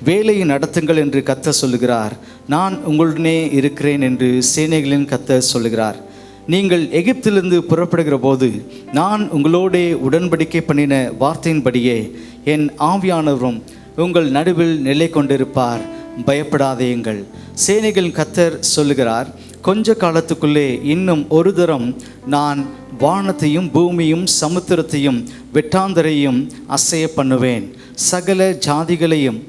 [SPEAKER 6] வேலையை நடத்துங்கள் என்று கர்த்தர் சொல்லுகிறார். நான் உங்களுடனே இருக்கிறேன் என்று சேனைகளின் கர்த்தர் சொல்லுகிறார். நீங்கள் எகிப்திலிருந்து புறப்படுகிற போது நான் உங்களோடே உடன்படிக்கை பண்ணின வார்த்தையின்படியே என் ஆவியானவரும் உங்கள் நடுவில் நிலை கொண்டிருப்பார். பயப்படாதேயுங்கள். சேனைகளின் கர்த்தர் சொல்லுகிறார், கொஞ்ச காலத்துக்குள்ளே இன்னும் ஒரு தரம் நான் வானத்தையும் பூமியும் சமுத்திரத்தையும் வெட்டாந்தரையும் அசைய பண்ணுவேன். சகல ஜாதிகளையும்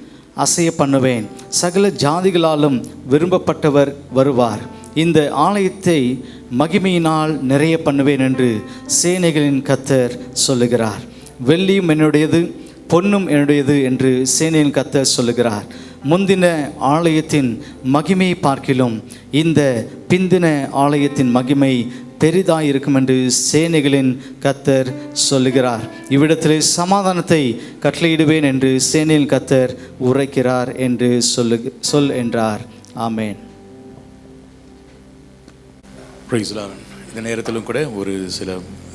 [SPEAKER 6] அசைய பண்ணுவேன். சகல ஜாதிகளாலும் விரும்பப்பட்டவர் வருவார். இந்த ஆலயத்தை மகிமையினால் நிறைய பண்ணுவேன் என்று சேனைகளின் கர்த்தர் சொல்லுகிறார். வெள்ளியும் என்னுடையது, பொன்னும் என்னுடையது என்று சேனையின் கர்த்தர் சொல்லுகிறார். முந்தின ஆலயத்தின் மகிமை பார்க்கிலும் இந்த பிந்தின ஆலயத்தின் மகிமை பெரிதாயிருக்கும் என்று சேனைகளின் கர்த்தர் சொல்லுகிறார். இவ்விடத்திலே சமாதானத்தை கட்டளையிடுவேன் என்று சேனையின் கர்த்தர் உரைக்கிறார் என்று சொல் என்றார். ஆமேன்.
[SPEAKER 1] இந்த நேரத்திலும் கூட ஒரு சில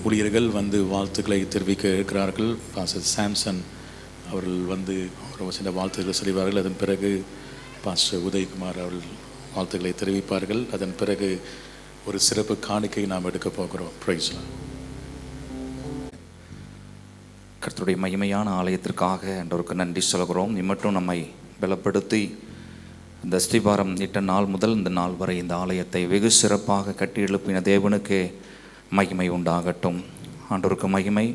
[SPEAKER 1] ஊழியர்கள் வந்து வாழ்த்துக்களை தெரிவிக்க இருக்கிறார்கள். பாஸ்டர் சாம்சன் அவர்கள் வந்து ஒரு சின்ன வாழ்த்துக்களை சொல்வார்கள். அதன் பிறகு பாஸ்டர் உதயகுமார் அவர்கள் வாழ்த்துக்களை தெரிவிப்பார்கள். அதன் பிறகு ஒரு சிறப்பு காணிக்கை நாம் எடுக்க போகிறோம். Praise Lord.
[SPEAKER 7] கர்த்தருடைய மகிமையான ஆலயத்திற்காக ஆண்டவருக்கு நன்றி சொல்கிறோம். இம்மட்டும் நம்மை பலப்படுத்தி இந்த அஸ்திபாரம் இட்ட நாள் முதல் இந்த நாள் வரை இந்த ஆலயத்தை வெகு சிறப்பாக கட்டி எழுப்பின தேவனுக்கு மகிமை உண்டாகட்டும். ஆண்டவருக்கு மகிமை.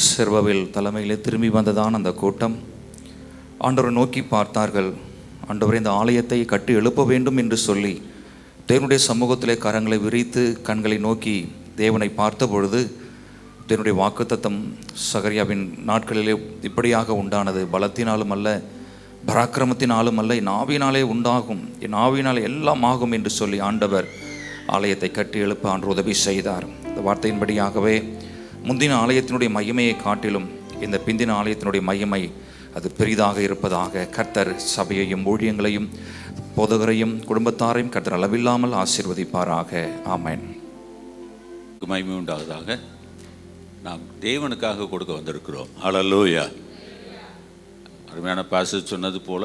[SPEAKER 7] செர்வவில் தலைமையில் திரும்பி வந்ததான் அந்த கூட்டம் ஆண்டவரை நோக்கி பார்த்தார்கள். ஆண்டவரை இந்த ஆலயத்தை கட்டி எழுப்ப வேண்டும் என்று சொல்லி தேவனுடைய சமூகத்திலே கரங்களை விரித்து கண்களை நோக்கி தேவனை பார்த்த பொழுது தேவனுடைய வாக்குத்தத்தம் சகரியாவின் நாட்களிலே இப்படியாக உண்டானது. பலத்தினாலும் அல்ல, பராக்கிரமத்தினாலும் அல்ல, என் ஆவியினாலே உண்டாகும், என் ஆவியினாலே எல்லாம் ஆகும் என்று சொல்லி ஆண்டவர் ஆலயத்தை கட்டி எழுப்ப ஆண்டு உதவி செய்தார். இந்த வார்த்தையின்படியாகவே முந்தின ஆலயத்தினுடைய மகிமையை காட்டிலும் இந்த பிந்தின ஆலயத்தினுடைய மகிமை அது பெரிதாக இருப்பதாக கர்த்தர் சபையையும் ஊழியங்களையும் போதகரையும் குடும்பத்தாரையும் கர்த்தர் அளவில்லாமல் ஆசீர்வதிப்பாராக. ஆமென்.
[SPEAKER 8] மகிமை உண்டாவதாக. நாம் தேவனுக்காக கொடுக்க வந்திருக்கிறோம். ஹல்லேலூயா. அருமையான பாஸ்டர் சொன்னது போல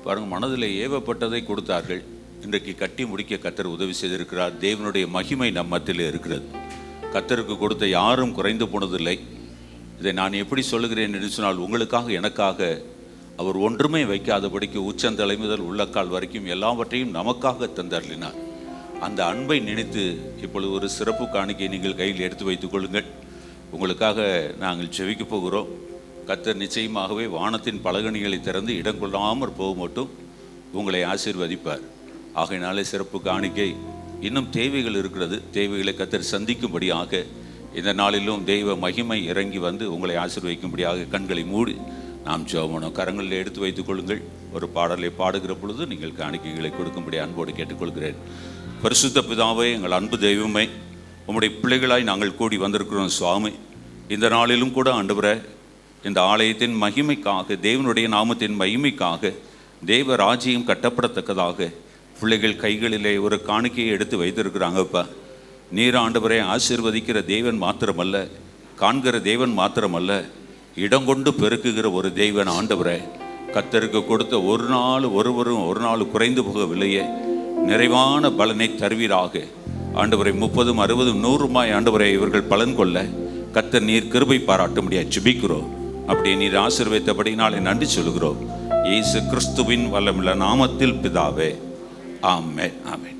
[SPEAKER 8] பாருங்கள், மனதில் ஏவப்பட்டதை கொடுத்தார்கள். இன்றைக்கு கட்டி முடிக்க கர்த்தர் உதவி செய்திருக்கிறார். தேவனுடைய மகிமை நம் மத்தியில் இருக்கிறது. கர்த்தருக்கு கொடுத்த யாரும் குறைந்து போனதில்லை. இதை நான் எப்படி சொல்லுகிறேன் என்று சொன்னால், உங்களுக்காக எனக்காக அவர் ஒன்றுமே வைக்காதபடிக்கு உச்சந்தலை முதல் உள்ளக்கால் வரைக்கும் எல்லாவற்றையும் நமக்காக தந்தருளினார். அந்த அன்பை நினைத்து இப்பொழுது ஒரு சிறப்பு காணிக்கை நீங்கள் கையில் எடுத்து வைத்துக் கொள்ளுங்கள். உங்களுக்காக நாங்கள் செவிக்க போகிறோம். கர்த்தர் நிச்சயமாகவே வானத்தின் பலகணிகளை திறந்து இடம் கொள்ளாமற் போக மட்டும் உங்களை ஆசீர்வதிப்பார். ஆகையினாலே சிறப்பு காணிக்கை. இன்னும் தேவைகள் இருக்கிறது. தேவைகளை கர்த்தர் சந்திக்கும்படியாக இந்த நாளிலும் தெய்வ மகிமை இறங்கி வந்து உங்களை ஆசீர்வதிக்கும்படியாக கண்களை மூடி நாம் ஜெபம் கரங்களில் எடுத்து வைத்துக் கொள்ளுங்கள். ஒரு பாடலை பாடுகிற பொழுது நீங்கள் காணிக்கைகளை கொடுக்கும்படி அன்போடு கேட்டுக்கொள்கிறேன். பரிசுத்த பிதாவே, எங்கள் அன்பு தெய்வமே, உம்முடைய பிள்ளைகளாய் நாங்கள் கூடி வந்திருக்கிறோம் சுவாமி. இந்த நாளிலும் கூட ஆண்டவரே, இந்த ஆலயத்தின் மகிமைக்காக, தேவனுடைய நாமத்தின் மகிமைக்காக, தேவ ராஜ்யம் கட்டப்படத்தக்கதாக பிள்ளைகள் கைகளிலே ஒரு காணிக்கையை எடுத்து வைத்திருக்கிறாங்கப்பா. நீர் ஆண்டவரை ஆசீர்வதிக்கிற தேவன் மாத்திரமல்ல, காண்கிற தேவன் மாத்திரமல்ல, இடங்கொண்டு பெருக்குகிற ஒரு தேவன் ஆண்டவரை. கர்த்தருக்கு கொடுத்த ஒரு நாள் குறைந்து போகவில்லையே, நிறைவான பலனை தருவீராக ஆண்டவரை. 30, 60, 100 ஆண்டவரை இவர்கள் பலன் கொள்ள கர்த்தர் நீர் கிருபை பாராட்ட முடியாது ஜெபிக்கிறோம். அப்படியே நீர் ஆசீர்வதித்தபடி நாளை நன்றி சொல்கிறோம். இயேசு கிறிஸ்துவின் வல்லமுள்ள நாமத்தில் பிதாவே, ஆமென், ஆமென்.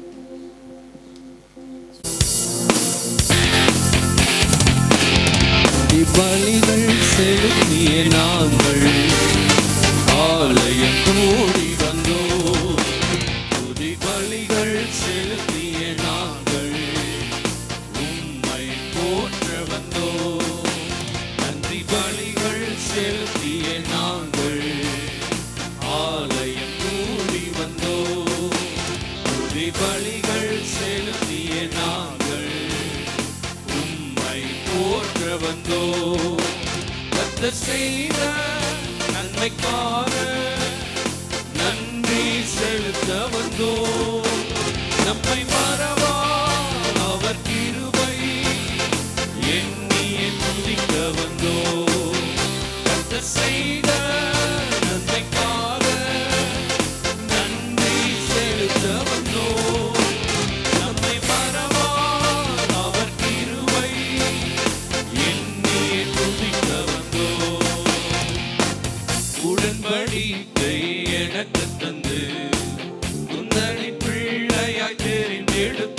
[SPEAKER 3] பலிகள் செலுத்திய நாங்கள் ஆலயம் கூடி வந்தோம். துதி பலிகள் செலுத்திய நாங்கள் உம்மை போற்ற வந்தோம். நன்றி பலிகள் செலுத்திய நாங்கள் ஆலயம் கூடி வந்தோம். துதி பலிகள் செலுத்திய நாங்கள் உம்மை போற்ற வந்தோம். கர்த்தர் செய்த நன்மைக்காக நன்றி செலுத்த வந்தோம். நம்மை மறவா அவர் கிருபை எண்ணியே துதிக்க வந்தோம். கர்த்தர் செய்த நன்மைக்காக நன்றி செலுத்த வந்தோம். நம்மை மறவா அவர் கிருபை எண்ணியே துதிக்க வந்தோம். உடன்படிக்கை எனக்கு தந்து உந்தனை பிள்ளையாய் தெரிந்தெடுத்து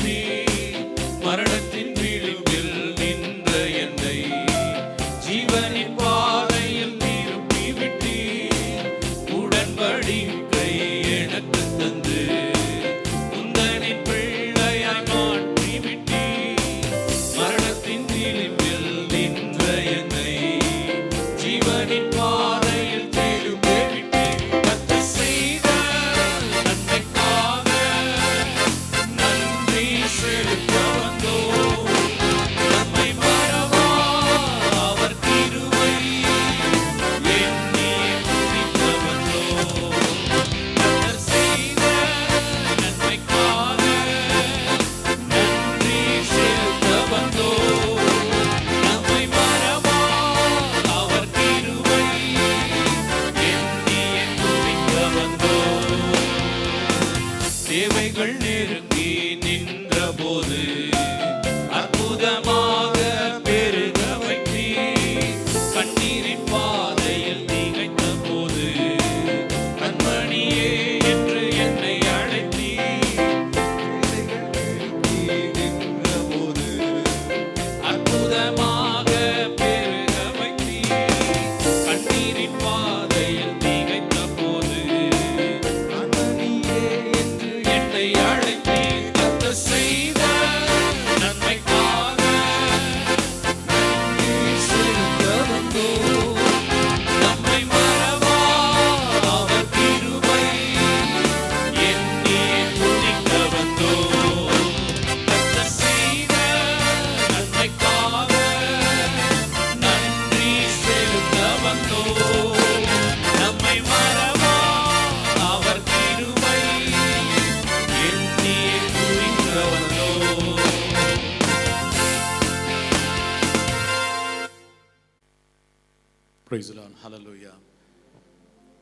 [SPEAKER 1] பிரைஸ் தி லார்ட். ஹல்லேலூயா.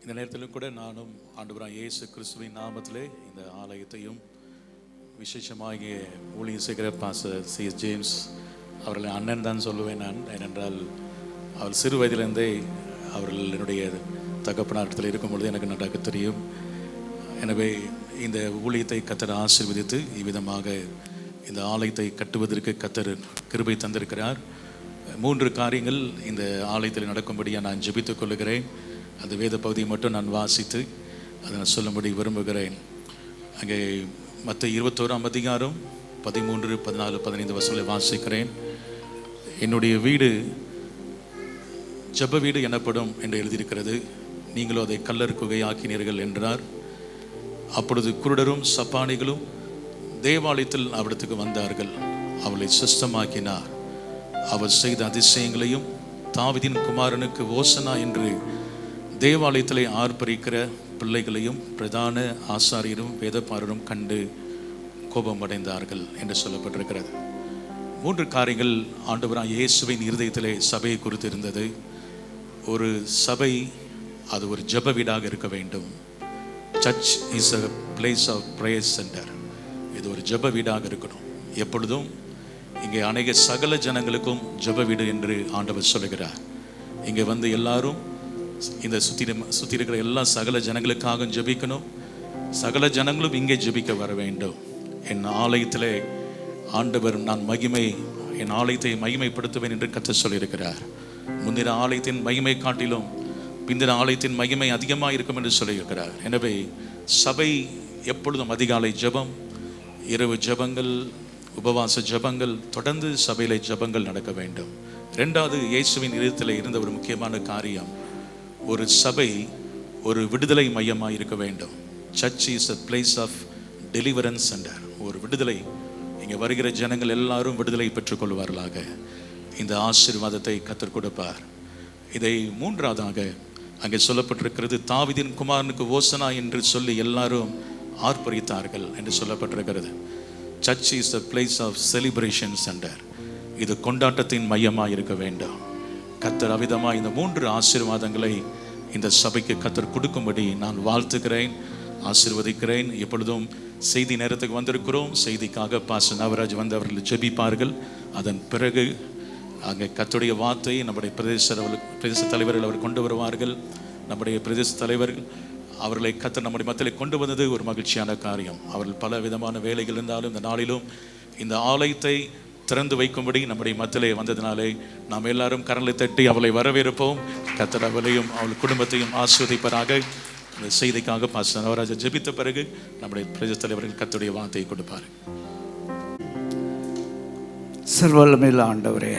[SPEAKER 1] இந்த நேரத்திலும் கூட நானும் ஆண்டவராகிய இயேசு கிறிஸ்துவின் நாமத்திலே இந்த ஆலயத்தையும் விசேஷமாக ஊழியம் செய்கிற பாஸ்டர் C.S. ஜேம்ஸ் அவர்களை அண்ணன் தான் சொல்லுவேன் நான். ஏனென்றால் அவர் சிறு வயதிலிருந்தே அவர்கள் என்னுடைய தகப்பனாரத்தில் இருக்கும் பொழுது எனக்கு நன்றாக தெரியும். எனவே இந்த ஊழியத்தை கர்த்தர் ஆசீர்வதித்து இவ்விதமாக இந்த ஆலயத்தை கட்டுவதற்கு கர்த்தர் கிருபை தந்திருக்கிறார். 3 காரியங்கள் இந்த ஆலயத்தில் நடக்கும்படியாக நான் ஜெபித்துக் கொள்கிறேன். அந்த வேத பகுதியை மட்டும் நான் வாசித்து அதை நான் சொல்லும்படி விரும்புகிறேன். அங்கே மத்திய 21ஆம் அதிகாரம் 13, 14, 15 வசனங்களை வாசிக்கிறேன். என்னுடைய வீடு ஜெப வீடு எனப்படும் என்று எழுதியிருக்கிறது, நீங்களோ அதை கல்லர் குகையாக்கினீர்கள் என்றார். அப்பொழுது குருடரும் சப்பானிகளும் தேவாலயத்தில் அவரிடத்துக்கு வந்தார்கள். அவளை சுத்தமாக்கினார். அவர் செய்த அதிசயங்களையும் தாவீதின் குமாரனுக்கு ஓசனா என்று தேவாலயத்திலே ஆர்ப்பரிக்கிற பிள்ளைகளையும் பிரதான ஆசாரியரும் வேதபாரரும் கண்டு கோபமடைந்தார்கள் என்று சொல்லப்பட்டிருக்கிறது. 3 காரியங்கள் ஆண்டவராகிய இயேசுவின் இருதயத்திலே சபையை குறித்து இருந்தது. ஒரு சபை அது ஒரு ஜெப வீடாக இருக்க வேண்டும். Church is a place of prayer centre. இது ஒரு ஜெப வீடாக இருக்கணும். எப்பொழுதும் இங்கே அநேக சகல ஜனங்களுக்கும் ஜெப வீடு என்று ஆண்டவர் சொல்லுகிறார். இங்கே வந்து எல்லாரும் இந்த சுற்றி இருக்கிற எல்லா சகல ஜனங்களுக்காக ஜெபிக்கணும். சகல ஜனங்களும் இங்கே ஜெபிக்க வர வேண்டும். என் ஆலயத்திலே ஆண்டவர் நான் என் ஆலயத்தை மகிமைப்படுத்துவேன் என்று கர்த்தர் சொல்லியிருக்கிறார். முந்தின ஆலயத்தின் மகிமை காட்டிலும் பிந்தின ஆலயத்தின் மகிமை அதிகமாக இருக்கும் என்று சொல்லியிருக்கிறார். எனவே சபை எப்பொழுதும் அதிகாலை ஜெபம், இரவு ஜெபங்கள், உபவாச ஜெபங்கள், தொடர்ந்து சபையிலே ஜெபங்கள் நடக்க வேண்டும். 2வது, இயேசுவின் இதயத்தில் இருந்த ஒரு முக்கியமான காரியம், ஒரு சபை ஒரு விடுதலை மையமாக இருக்க வேண்டும். Church is a place of deliverance centre. ஒரு விடுதலை, இங்கே வருகிற ஜனங்கள் எல்லாரும் விடுதலை பெற்றுக்கொள்வார்களாக. இந்த ஆசீர்வாதத்தை கர்த்தர் கொடுப்பார். இதை 3வதாக அங்கே சொல்லப்பட்டிருக்கிறது, தாவீதின் குமாரனுக்கு ஓசனா என்று சொல்லி எல்லாரும் ஆர்ப்பரித்தார்கள் என்று சொல்லப்பட்டிருக்கிறது. Church is a place of celebration centre. இது கொண்டாட்டத்தின் மையமாக இருக்க வேண்டும். கர்த்தர் அவிதமாக இந்த 3 ஆசீர்வாதங்களை இந்த சபைக்கு கர்த்தர் கொடுக்கும்படி நான் வாழ்த்துகிறேன், ஆசீர்வதிக்கிறேன். எப்பொழுதும் செய்தி நேரத்துக்கு வந்திருக்கிறோம். செய்திக்காக பாஸ்டர் நவராஜ் வந்து அவர்கள் ஜெபிப்பார்கள். அதன் பிறகு அங்கே கர்த்தருடைய வார்த்தையை நம்முடைய பிரதேச தலைவர்கள் அவர் கொண்டு வருவார்கள். நம்முடைய பிரதேச தலைவர்கள் அவர்களை கர்த்தர் நம்முடைய மத்தியிலே கொண்டு வந்தது ஒரு மகிழ்ச்சியான காரியம். அவர்கள் பல விதமான வேலைகள் இருந்தாலும் இந்த நாளிலும் இந்த ஆலயத்தை திறந்து வைக்கும்படி நம்முடைய மத்தியிலே வந்ததினாலே நாம் எல்லாரும் கரங்களை தட்டி அவளை வரவேற்போம். கர்த்தர் அவளையும் அவள் குடும்பத்தையும் ஆசீர்வதிப்பதாக. இந்த செய்திக்காக பாஸ்டர் நவராஜ் ஜெபித்த பிறகு நம்முடைய பிரதேச தலைவர்கள் கர்த்தருடைய வார்த்தையை கொடுப்பார்.
[SPEAKER 9] சர்வவல்லமையுள்ள ஆண்டவரே,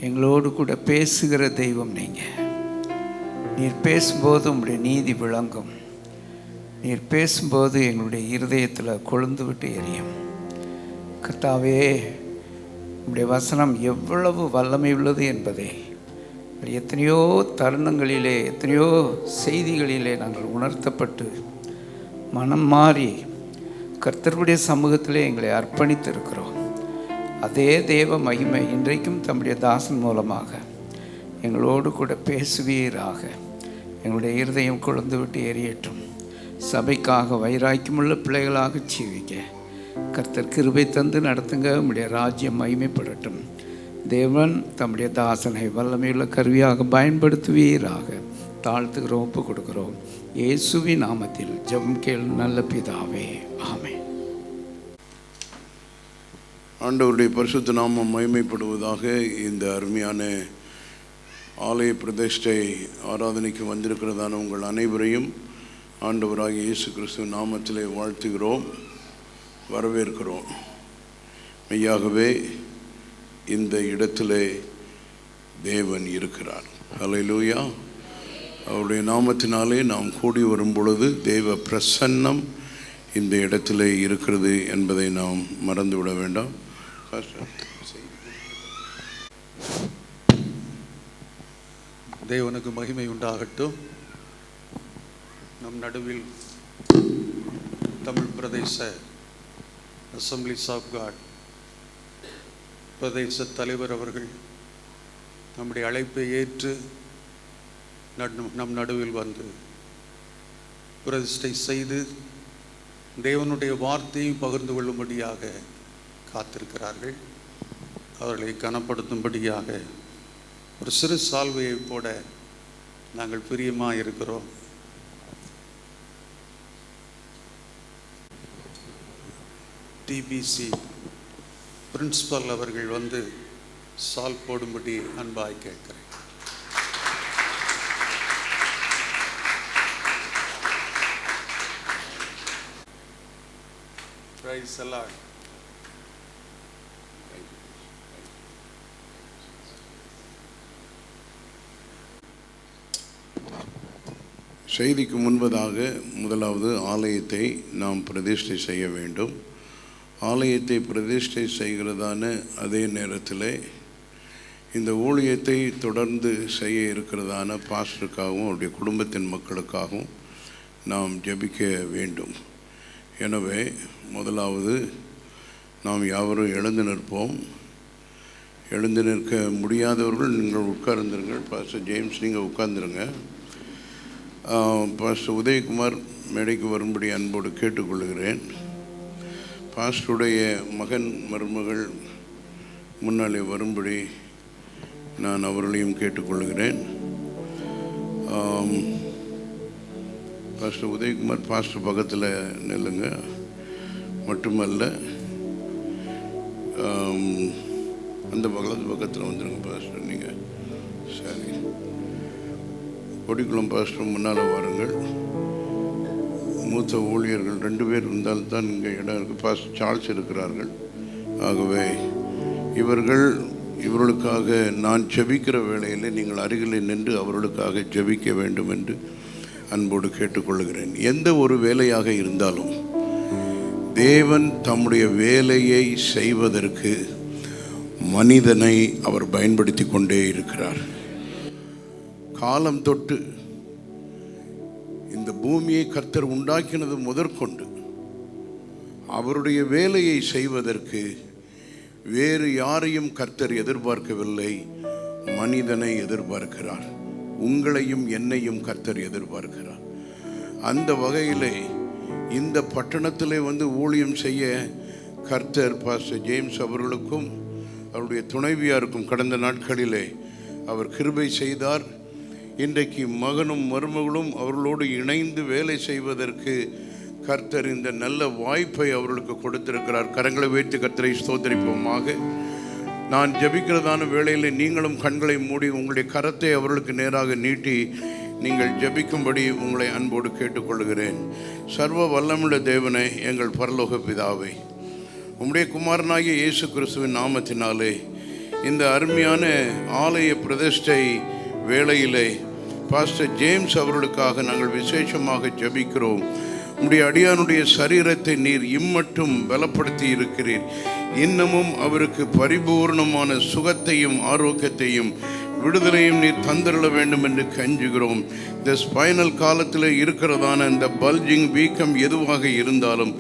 [SPEAKER 9] எங்களோடு கூட பேசுகிற தெய்வம் நீர் பேசும்போது உங்களுடைய நீதி விளங்கும். நீர் பேசும்போது எங்களுடைய இருதயத்தில் கொழுந்து விட்டு எரியும். கர்த்தாவே, உங்களுடைய வசனம் எவ்வளவு வல்லமை உள்ளது என்பதை எத்தனையோ தருணங்களிலே, எத்தனையோ செய்திகளிலே நாங்கள் உணர்த்தப்பட்டு மனம் மாறி கர்த்தருடைய சமூகத்திலே எங்களை அர்ப்பணித்திருக்கிறோம். அதே தேவ மகிமை இன்றைக்கும் தம்முடைய தாசன் மூலமாக எங்களோடு கூட பேசுவீராக. எங்களுடைய இருதயம் கொழுந்து விட்டு எரியட்டும். சபைக்காக வைராக்கியமுள்ள பிள்ளைகளாக ஜீவிக்க கர்த்தர் கிருபை தந்து நடத்துங்க. உம்முடைய ராஜ்யம் மகிமைப்படட்டும். தேவன் தம்முடைய தாசனை வல்லமையுள்ள கருவியாக பயன்படுத்துவீராக. தாழ்த்துகிறோம், ஒப்பு கொடுக்கிறோம். இயேசுவின் நாமத்தில் ஜெபம் கேள் நல்ல பிதாவே, ஆமென்.
[SPEAKER 2] ஆண்டவருடைய பரிசுத்த நாமம் மகிமைப்படுவதாக. இந்த அருமையான ஆலய பிரதிஷ்டை ஆராதனைக்கு வந்திருக்கிறதான உங்கள் அனைவரையும் ஆண்டவராகிய இயேசு கிறிஸ்துவ நாமத்திலே வாழ்த்துகிறோம், வரவேற்கிறோம். மெய்யாகவே இந்த இடத்திலே தேவன் இருக்கிறார். ஹல்லேலூயா. அவருடைய நாமத்தினாலே நாம் கூடி வரும் பொழுது தேவ பிரசன்னம் இந்த இடத்திலே இருக்கிறது என்பதை நாம் மறந்துவிட வேண்டாம்.
[SPEAKER 5] தேவனுக்கு மகிமை உண்டாகட்டும். நம் நடுவில் தமிழ் பிரதேச அசம்பிளிஸ் ஆஃப் காட் பிரதேச தலைவர் அவர்கள் நம்முடைய அழைப்பை ஏற்று நம் நடுவில் வந்து பிரதிஷ்டை செய்து தேவனுடைய வார்த்தையும் பகிர்ந்து கொள்ளும்படியாக காத்திருக்கிறார்கள். அவர்களை கனப்படுத்தும்படியாக ஒரு சிறு சால்வையை போட நாங்கள் பிரியமாக இருக்கிறோம். டிபிசி பிரின்சிபல் அவர்கள் வந்து சால் போடும்படி அன்பாய் கேட்கிறேன். Praise the Lord.
[SPEAKER 2] செய்திக்கு முன்பதாக முதலாவது ஆலயத்தை நாம் பிரதிஷ்டை செய்ய வேண்டும். ஆலயத்தை பிரதிஷ்டை செய்கிறதான அதே நேரத்தில் இந்த ஊழியத்தை தொடர்ந்து செய்ய இருக்கிறதான பாஸ்டருக்காகவும் அவருடைய குடும்பத்தின் மக்களுக்காகவும் நாம் ஜெபிக்க வேண்டும். எனவே முதலாவது நாம் யாவரும் எழுந்து நிற்போம். எழுந்து நிற்க முடியாதவர்கள் நீங்கள் உட்கார்ந்துருங்கள். பாஸ்டர் ஜேம்ஸ் நீங்கள் உட்கார்ந்துருங்க. பாஸ்டர் உதயகுமார் மேடைக்கு வரும்படி அன்போடு கேட்டுக்கொள்கிறேன். பாஸ்டருடைய மகன் மருமகள் முன்னாலே வரும்படி நான் அவர்களையும் கேட்டுக்கொள்கிறேன். பாஸ்டர் உதயகுமார் பாஸ்டர் பக்கத்தில் நில்லுங்க. மட்டுமல்ல அந்த பக்கத்தில் வந்துடுங்க பாஸ்டர். நீங்கள் சரி, கொடிக்குளம் பாஸ்டர் முன்னால் வாருங்கள். மூத்த ஊழியர்கள் 2 பேர் இருந்தால்தான் இங்கே இடம் இருக்குது. பாஸ்டர் சார்ல்ஸ் இருக்கிறார்கள். ஆகவே இவர்களுக்காக நான் ஜெபிக்கிற வேளையில் நீங்கள் அருகில் நின்று அவர்களுக்காக ஜெபிக்க வேண்டும் என்று அன்போடு கேட்டுக்கொள்கிறேன். எந்த ஒரு வேலையாக இருந்தாலும் தேவன் தம்முடைய வேலையை செய்வதற்கு மனிதனை அவர் பயன்படுத்தி கொண்டே இருக்கிறார். காலம் தொட்டு இந்த பூமியை கர்த்தர் உண்டாக்கினது முதற்கொண்டு அவருடைய வேலையை செய்வதற்கு வேறு யாரையும் கர்த்தர் எதிர்பார்க்கவில்லை, மனிதனை எதிர்பார்க்கிறார். உங்களையும் என்னையும் கர்த்தர் எதிர்பார்க்கிறார். அந்த வகையிலே இந்த பட்டணத்திலே வந்து ஊழியம் செய்ய கர்த்தர் பாஸ்டர் ஜேம்ஸ் அவர்களுக்கும் அவருடைய துணைவியாருக்கும் கடந்த நாட்களிலே அவர் கிருபை செய்தார். இன்றைக்கு மகனும் மருமகளும் அவர்களோடு இணைந்து வேலை செய்வதற்கு கர்த்தர் இந்த நல்ல வாய்ப்பை அவர்களுக்கு கொடுத்திருக்கிறார். கரங்களை வைத்து கர்த்தரை ஸ்தோத்திரிப்போமாக. நான் ஜெபிக்கிறதான வேளையில் நீங்களும் கண்களை மூடி உங்களுடைய கரத்தை அவர்களுக்கு நேராக நீட்டி நீங்கள் ஜெபிக்கும்படி உங்களை அன்போடு கேட்டுக்கொள்கிறேன். சர்வ வல்லமுள்ள தேவனே, எங்கள் பரலோக பிதாவே, உம்முடைய குமாரனாகிய இயேசு கிறிஸ்துவின் நாமத்தினாலே இந்த அருமையான ஆலய பிரதிஷ்டை வேளையிலே பாஸ்டர் ஜேம்ஸ் அவர்களுக்காக நாங்கள் விசேஷமாக ஜெபிக்கிறோம். உம்முடைய அடியானுடைய சரீரத்தை நீர் இம்மட்டும் பலப்படுத்தி இருக்கிறீர். இன்னமும் அவருக்கு பரிபூர்ணமான சுகத்தையும் ஆரோக்கியத்தையும் விடுதலையும் நீர் தந்திரள வேண்டும் என்று கெஞ்சுகிறோம். இந்த ஸ்பைனல் காலத்தில் இருக்கிறதான இந்த பல்ஜிங் வீக்கம் எதுவாக இருந்தாலும்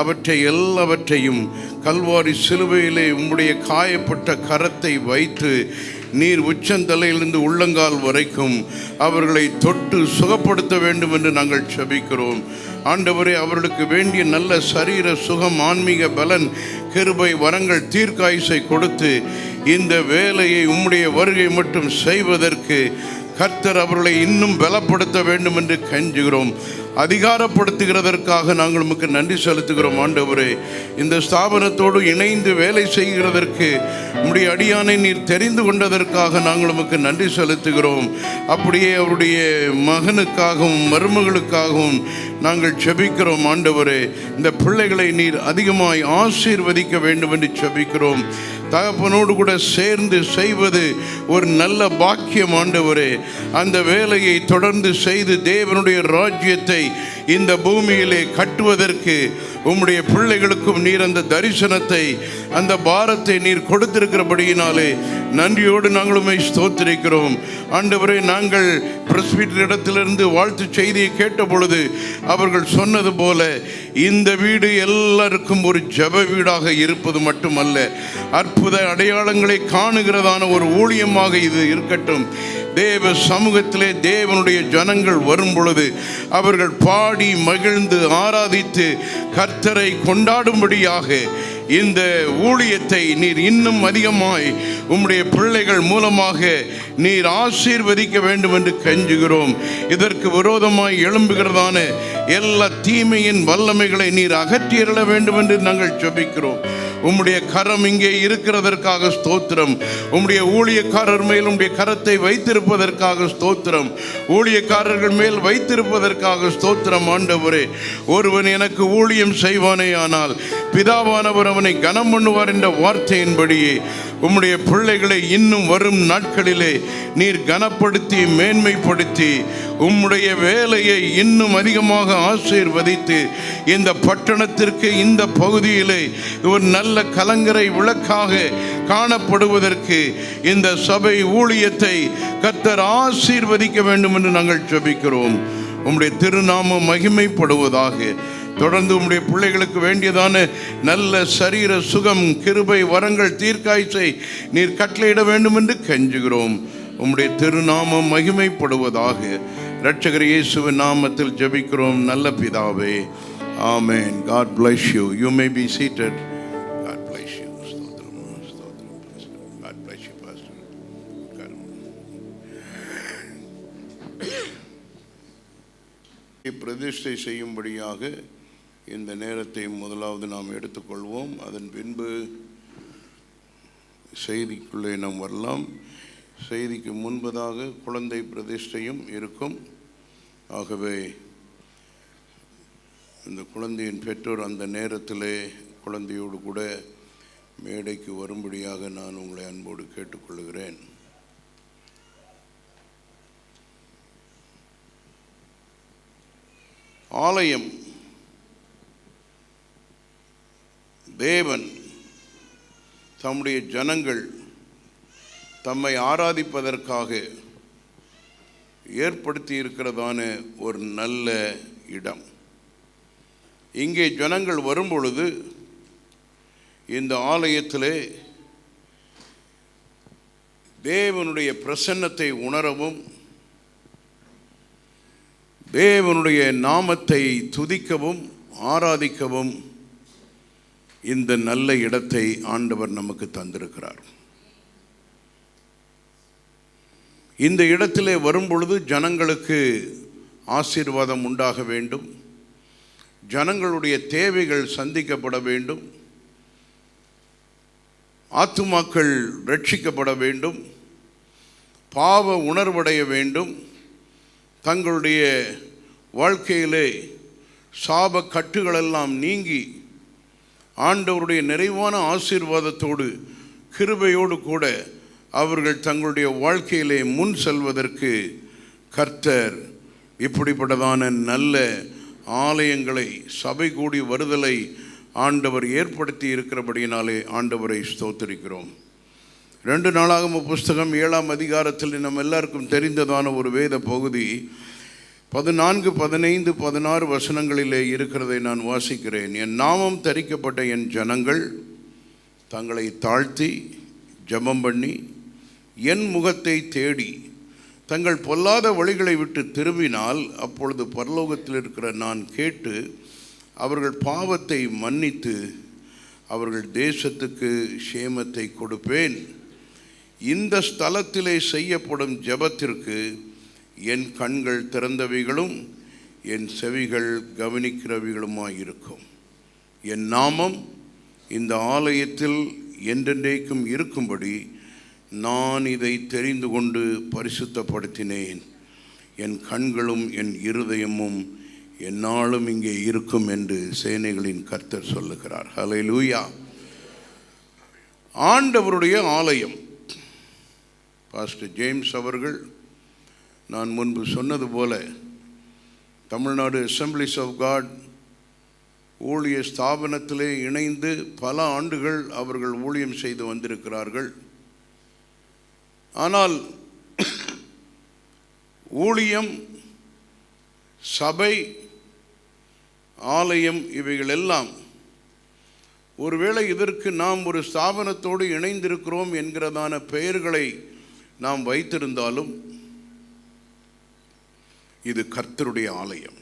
[SPEAKER 2] அவற்றை எல்லாவற்றையும் கல்வாரி சிலுவையிலே உம்முடைய காயப்பட்ட கரத்தை வைத்து நீர் உச்சந்தலையிலிருந்து உள்ளங்கால் வரைக்கும் அவர்களை தொட்டு சுகப்படுத்த வேண்டும் என்று நாங்கள் ஜெபிக்கிறோம். ஆண்டவரே, அவர்களுக்கு வேண்டிய நல்ல சரீர சுகம், ஆன்மீக பலன், கிருபை, வரங்கள், தீர்க்காயுசை கொடுத்து இந்த வேலையை உம்முடைய வருகை மட்டும் செய்வதற்கு கர்த்தர் அவர்களை இன்னும் பலப்படுத்த வேண்டும் என்று கெஞ்சுகிறோம். அதிகாரப்படுத்துகிறதற்காக நாங்கள் உமக்கு நன்றி செலுத்துகிறோம். ஆண்டவரே, இந்த ஸ்தாபனத்தோடு இணைந்து வேலை செய்கிறதற்கு உம்முடைய அடியானை நீர் தெரிந்து கொண்டதற்காக நாங்கள் உமக்கு நன்றி செலுத்துகிறோம். அப்படியே அவருடைய மகனுக்காகவும் மருமகளுக்காகவும் நாங்கள் ஜெபிக்கிறோம். ஆண்டவரே, இந்த பிள்ளைகளை நீர் அதிகமாய் ஆசீர்வதிக்க வேண்டும் என்று ஜெபிக்கிறோம். தகப்பனோடு கூட சேர்ந்து செய்வது ஒரு நல்ல பாக்கியம். ஆண்டவரே, அந்த வேலையை தொடர்ந்து செய்து தேவனுடைய ராஜ்யத்தை இந்த பூமியிலே கட்டுவதற்கு உம்முடைய பிள்ளைகளுக்கும் நீர் அந்த தரிசனத்தை, அந்த பாரத்தை நீர் கொடுத்திருக்கிறபடியினாலே நன்றியோடு நாங்கள் உம்மை ஸ்தோத்திரிக்கிறோம். ஆண்டவரே, நாங்கள் பிரஸ்பிட்டரிடத்திலிருந்து வாழ்த்து செய்தியை கேட்ட பொழுது அவர்கள் சொன்னது போல இந்த வீடு எல்லாருக்கும் ஒரு ஜெப வீடாக இருப்பது மட்டுமல்ல, அற்புத அடையாளங்களை காணுகிறதான ஒரு ஊழியமாக இது இருக்கட்டும். தேவ சமூகத்திலே தேவனுடைய ஜனங்கள் வரும் பொழுது அவர்கள் பாடி மகிழ்ந்து ஆராதித்து கர்த்தரை கொண்டாடும்படியாக இந்த ஊழியத்தை நீர் இன்னும் அதிகமாய் உம்முடைய பிள்ளைகள் மூலமாக நீர் ஆசீர்வதிக்க வேண்டும் என்று கெஞ்சுகிறோம். இதற்கு விரோதமாய் எழும்புகிறதான எல்லா தீமையின் வல்லமைகளை நீர் அகற்றியருள வேண்டும் என்று நாங்கள் ஜெபிக்கிறோம். உம்முடைய கரம் இங்கே இருக்கிறதற்காக ஸ்தோத்திரம். உம்முடைய ஊழியக்காரர் மேல் உம்முடைய கரத்தை வைத்திருப்பதற்காக ஸ்தோத்திரம். ஊழியக்காரர்கள் மேல் வைத்திருப்பதற்காக ஸ்தோத்திரம். ஆண்டவரே, ஒருவன் எனக்கு ஊழியம் செய்வானே ஆனால் பிதாவானவர் அவனை கனம் பண்ணுவார் என்ற வார்த்தையின்படியே உம்முடைய பிள்ளைகளை இன்னும் வரும் நாட்களிலே நீர் கனப்படுத்தி மேன்மைப்படுத்தி உம்முடைய வேலையை இன்னும் அதிகமாக ஆசீர்வதித்து இந்த பட்டணத்திற்கு இந்த பகுதியிலே ஒரு நல்ல கலங்கரை விளக்காக காணப்படுவதற்கு இந்த சபை ஊழியத்தை கர்த்தர் ஆசீர்வதிக்க வேண்டும் என்று நாங்கள் ஜெபிக்கிறோம். உம்முடைய திருநாமம் மகிமைப்படுவதாக. தொடர்ந்து உம்முடைய பிள்ளைகளுக்கு வேண்டியதான நல்ல சரீர சுகம், கிருபை, வரங்கள், தீர்க்காய்ச்சை நீர் கட்டளையிட வேண்டும் என்று கெஞ்சுகிறோம். உம்முடைய திருநாமம் மகிமைப்படுவதாக. இரட்சகர் இயேசுவின் நாமத்தில் ஜெபிக்கிறோம் நல்ல பிதாவே. ஆமென். God bless you. You may be seated. God bless you. ஸ்தோத்திரம், ஸ்தோத்திரம் pastor. God bless you pastor. பிரதிஷ்டை செய்யும்படியாக இந்த நேரத்தை முதலாவது நாம் எடுத்துக்கொள்வோம். அதன் பின்பு செய்திக்குள்ளே நாம் வரலாம். செய்திக்கு முன்பதாக குழந்தை பிரதிஷ்டையும் இருக்கும். ஆகவே இந்த குழந்தையின் பெற்றோர் அந்த நேரத்திலே குழந்தையோடு கூட மேடைக்கு வரும்படியாக நான் உங்களை அன்போடு கேட்டுக்கொள்கிறேன். ஆலயம் தேவன் தம்முடைய ஜனங்கள் தம்மை ஆராதிப்பதற்காக ஏற்படுத்தி இருக்கிறதான ஒரு நல்ல இடம். இங்கே ஜனங்கள் வரும்பொழுது இந்த ஆலயத்திலே தேவனுடைய பிரசன்னத்தை உணரவும் தேவனுடைய நாமத்தை துதிக்கவும் ஆராதிக்கவும் இந்த நல்ல இடத்தை ஆண்டவர் நமக்கு தந்திருக்கிறார். இந்த இடத்திலே வரும்பொழுது ஜனங்களுக்கு ஆசீர்வாதம் உண்டாக வேண்டும், ஜனங்களுடைய தேவைகள் சந்திக்கப்பட வேண்டும், ஆத்துமாக்கள் ரட்சிக்கப்பட வேண்டும், பாவ உணர்வடைய வேண்டும், தங்களுடைய வாழ்க்கையிலே சாப கட்டுகளெல்லாம் நீங்கி ஆண்டவருடைய நிறைவான ஆசீர்வாதத்தோடு கிருபையோடு கூட அவர்கள் தங்களுடைய வாழ்க்கையிலே முன் செல்வதற்கு கர்த்தர் இப்படிப்பட்டதான நல்ல ஆலயங்களை, சபை கூடி வருதலை ஆண்டவர் ஏற்படுத்தி இருக்கிறபடியினாலே ஆண்டவரை ஸ்தோத்திரிக்கிறோம். 2 நாளாகம புஸ்தகம் 7ஆம் அதிகாரத்தில் நம்ம எல்லாருக்கும் தெரிந்ததான ஒரு வேத பகுதி 14, 15, 16 வசனங்களிலே இருக்கிறதை நான் வாசிக்கிறேன். என் நாமம் தரிக்கப்பட்ட என் ஜனங்கள் தங்களை தாழ்த்தி ஜெபம் பண்ணி என் முகத்தை தேடி தங்கள் பொல்லாத வழிகளை விட்டு திரும்பினால் அப்பொழுது பரலோகத்தில் இருக்கிற நான் கேட்டு அவர்கள் பாவத்தை மன்னித்து அவர்கள் தேசத்துக்கு சேமத்தை கொடுப்பேன். இந்த ஸ்தலத்திலே செய்யப்படும் ஜெபத்திற்கு என் கண்கள் திறந்தவைகளும் என் செவிகள் கவனிக்கிறவைகளுமாயிருக்கும். என் நாமம் இந்த ஆலயத்தில் என்றென்றைக்கும் இருக்கும்படி நான் இதை தெரிந்து கொண்டு பரிசுத்தப்படுத்தினேன். என் கண்களும் என் இருதயமும் எந்நாளும் இங்கே இருக்கும் என்று சேனைகளின் கர்த்தர் சொல்லுகிறார். ஹல்லேலூயா. ஆண்டவருடைய ஆலயம். பாஸ்டர் ஜேம்ஸ் அவர்கள் நான் முன்பு சொன்னது போல தமிழ்நாடு அசம்பிளிஸ் ஆஃப் காட் ஊழிய ஸ்தாபனத்திலே இணைந்து பல ஆண்டுகள் அவர்கள் ஊழியம் செய்து வந்திருக்கிறார்கள். ஆனால் ஊழியம், சபை, ஆலயம் இவைகளெல்லாம் ஒருவேளை இதற்கு நாம் ஒரு ஸ்தாபனத்தோடு இணைந்திருக்கிறோம் என்கிறதான பெயர்களை நாம் வைத்திருந்தாலும் இது கர்த்தருடைய ஆலயம்.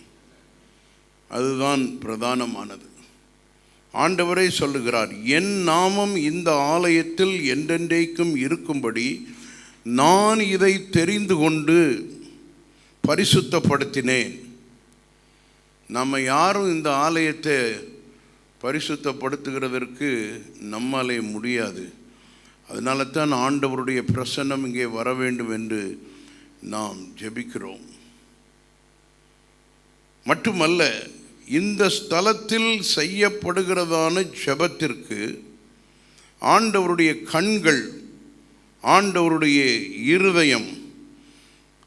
[SPEAKER 2] அதுதான் பிரதானமானது. ஆண்டவரே சொல்லுகிறார், என் நாமம் இந்த ஆலயத்தில் என்றென்றைக்கும் இருக்கும்படி நான் இதை தெரிந்து கொண்டு பரிசுத்தப்படுத்தினேன். நம்ம யாரும் இந்த ஆலயத்தை பரிசுத்தப்படுத்துகிறதற்கு நம்மாலே முடியாது. அதனால தான் ஆண்டவருடைய பிரசன்னம் இங்கே வர வேண்டும் என்று நாம் ஜெபிக்கிறோம். மட்டுமல்ல, இந்த ஸ்தலத்தில் செய்யப்படுகிறதான ஜெபத்திற்கு ஆண்டவருடைய கண்கள், ஆண்டவருடைய இருதயம்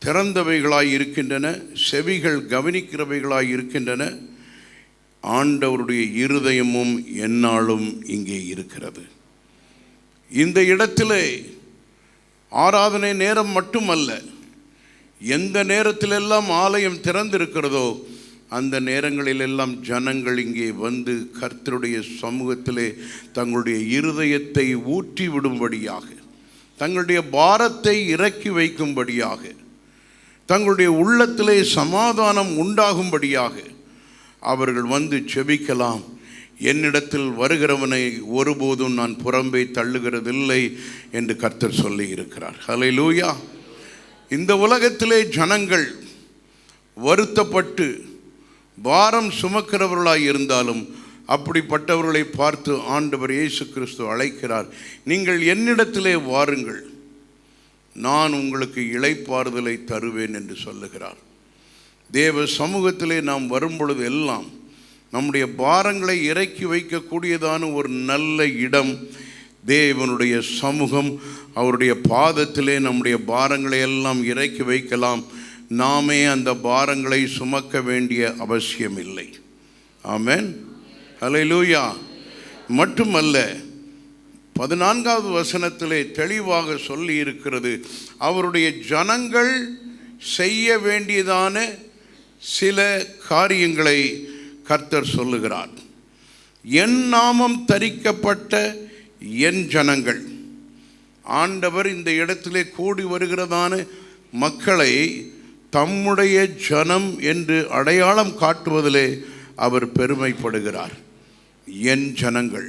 [SPEAKER 2] திறந்தவைகளாய் இருக்கின்றன, செவிகள் கவனிக்கிறவைகளாய் இருக்கின்றன. ஆண்டவருடைய இருதயமும் எந்நாளும் இங்கே இருக்கிறது. இந்த இடத்திலே ஆராதனை நேரம் மட்டுமல்ல, எந்த நேரத்திலெல்லாம் ஆலயம் திறந்திருக்கிறதோ அந்த நேரங்களிலெல்லாம் ஜனங்கள் இங்கே வந்து கர்த்தருடைய சமூகத்திலே தங்களுடைய இருதயத்தை ஊற்றி விடும்படியாக, தங்களுடைய பாரத்தை இறக்கி வைக்கும்படியாக, தங்களுடைய உள்ளத்திலே சமாதானம் உண்டாகும்படியாக அவர்கள் வந்து செபிக்கலாம். என்னிடத்தில் வருகிறவனை ஒருபோதும் நான் புறம்பே தள்ளுகிறதில்லை என்று கர்த்தர் சொல்லி இருக்கிறார். ஹல்லேலூயா. இந்த உலகத்திலே ஜனங்கள் வருத்தப்பட்டு பாரம் சுமக்கிறவர்களாய் இருந்தாலும் அப்படிப்பட்டவர்களை பார்த்து ஆண்டவர் இயேசு கிறிஸ்து அழைக்கிறார், நீங்கள் என்னிடத்திலே வாருங்கள், நான் உங்களுக்கு இளைப்பாறுதலை தருவேன் என்று சொல்லுகிறார். தேவ சமூகத்திலே நாம் வரும்பொழுது எல்லாம் நம்முடைய பாரங்களை இறக்கி வைக்கக்கூடியதான ஒரு நல்ல இடம் தேவனுடைய சமூகம். அவருடைய பாதத்திலே நம்முடைய பாரங்களை எல்லாம் இறக்கி வைக்கலாம். நாமே அந்த பாரங்களை சுமக்க வேண்டிய அவசியம் இல்லை. ஆமென், ஹல்லேலூயா. மட்டுமல்ல, 14வது வசனத்திலே தெளிவாக சொல்லி இருக்கிறது, அவருடைய ஜனங்கள் செய்ய வேண்டியதான சில காரியங்களை கர்த்தர் சொல்லுகிறார். என் நாமம் தரிக்கப்பட்ட என் ஜனங்கள். ஆண்டவர் இந்த இடத்திலே கூடி வருகிறதான மக்களை தம்முடைய ஜனம் என்று அடையாளம் காட்டுவதிலே அவர் பெருமைப்படுகிறார். என் ஜனங்கள்,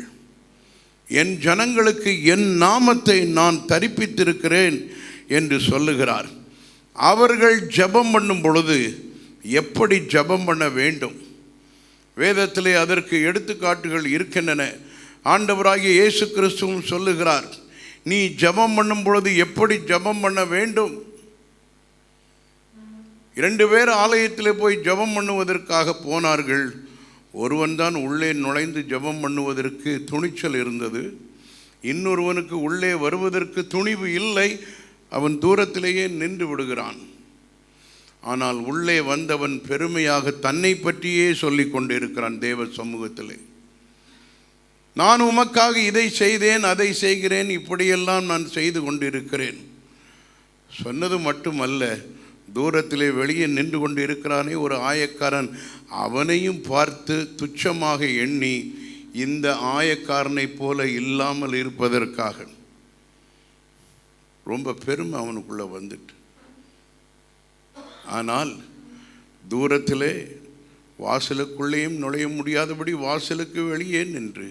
[SPEAKER 2] என் ஜனங்களுக்கு என் நாமத்தை நான் தரிப்பித்திருக்கிறேன் என்று சொல்லுகிறார். அவர்கள் ஜெபம் பண்ணும் பொழுது எப்படி ஜெபம் பண்ண வேண்டும்? வேதத்திலே அதற்கு எடுத்துக்காட்டுகள் இருக்கின்றன. ஆண்டவராகிய இயேசு கிறிஸ்துவும் சொல்லுகிறார், நீ ஜெபம் பண்ணும் பொழுது எப்படி ஜெபம் பண்ண வேண்டும்? 2 பேர் ஆலயத்திலே போய் ஜெபம் பண்ணுவதற்காக போனார்கள். ஒருவன் தான் உள்ளே நுழைந்து ஜெபம் பண்ணுவதற்கு துணிச்சல் இருந்தது. இன்னொருவனுக்கு உள்ளே வருவதற்கு துணிவு இல்லை. அவன் தூரத்திலேயே நின்று விடுகிறான். ஆனால் உள்ளே வந்தவன் பெருமையாக தன்னை பற்றியே சொல்லிக் கொண்டிருக்கிறான் தேவ சமூகத்திலே. நான் உமக்காக இதை செய்தேன், அதை செய்கிறேன், இப்படியெல்லாம் நான் செய்து கொண்டிருக்கிறேன். சொன்னது மட்டுமல்ல, தூரத்திலே வெளியே நின்று கொண்டு இருக்கிறானே ஒரு ஆயக்காரன், அவனையும் பார்த்து துச்சமாக எண்ணி இந்த ஆயக்காரனை போல இல்லாமல் இருப்பதற்காக ரொம்ப பெருமை அவனுக்குள்ள வந்துட்டு. ஆனால் தூரத்திலே வாசலுக்குள்ளேயும் நுழைய முடியாதபடி வாசலுக்கு வெளியே நின்று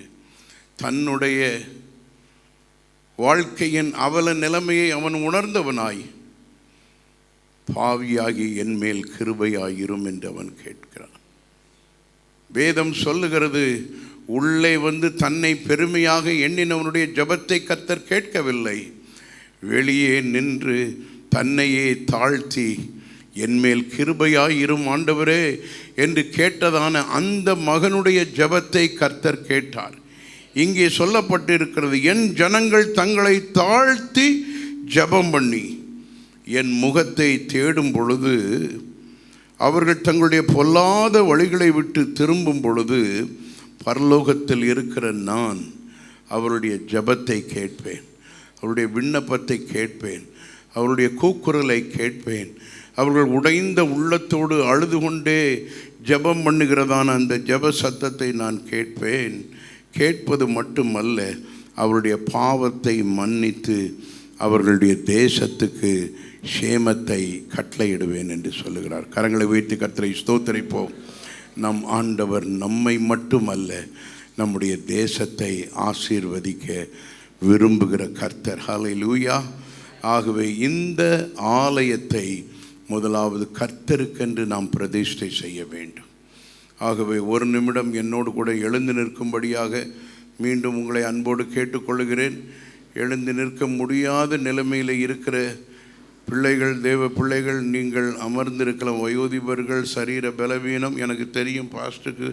[SPEAKER 2] தன்னுடைய வாழ்க்கையின் அவல நிலைமையை அவன் உணர்ந்தவனாய், பாவியாகி என் மேல் கிருபையாயிரும் என்று அவன் கேட்கிறான். வேதம் சொல்லுகிறது, உள்ளே வந்து தன்னை பெருமையாக எண்ணினவனுடைய ஜெபத்தை கர்த்தர் கேட்கவில்லை. வெளியே நின்று தன்னையே தாழ்த்தி என்மேல் கிருபையாயிரும் ஆண்டவரே என்று கேட்டதான அந்த மகனுடைய ஜெபத்தை கர்த்தர் கேட்டார். இங்கே சொல்லப்பட்டிருக்கிறது, என் ஜனங்கள் தங்களை தாழ்த்தி ஜெபம் பண்ணி என் முகத்தை தேடும் பொழுது, அவர்கள் தங்களுடைய பொல்லாத வழிகளை விட்டு திரும்பும் பொழுது, பரலோகத்தில் இருக்கிற நான் அவருடைய ஜெபத்தை கேட்பேன், அவருடைய விண்ணப்பத்தை கேட்பேன், அவருடைய கூக்குரலை கேட்பேன். அவர்கள் உடைந்த உள்ளத்தோடு அழுது கொண்டே ஜெபம் பண்ணுகிறதான அந்த ஜெப சத்தத்தை நான் கேட்பேன். கேட்பது மட்டுமல்ல, அவருடைய பாவத்தை மன்னித்து அவர்களுடைய தேசத்துக்கு சேமத்தை கட்டளையிடுவேன் என்று சொல்லுகிறார். கரங்களை உயர்த்தி கர்த்தரை ஸ்தோத்திரிப்போம். நம் ஆண்டவர் நம்மை மட்டுமல்ல, நம்முடைய தேசத்தை ஆசீர்வதிக்க விரும்புகிற கர்த்தர். ஹல்லேலூயா. ஆகவே இந்த ஆலயத்தை முதலாவது கர்த்தருக்கென்று நாம் பிரதிஷ்டை செய்ய வேண்டும். ஆகவே ஒரு நிமிடம் என்னோடு கூட எழுந்து நிற்கும்படியாக மீண்டும் உங்களை அன்போடு கேட்டுக்கொள்கிறேன். எழுந்து நிற்க முடியாத நிலைமையில் இருக்கிற பிள்ளைகள், தேவ பிள்ளைகள், நீங்கள் அமர்ந்திருக்கலாம். வயோதிபர்கள், சரீர பலவீனம், எனக்கு தெரியும் பாஸ்டருக்கு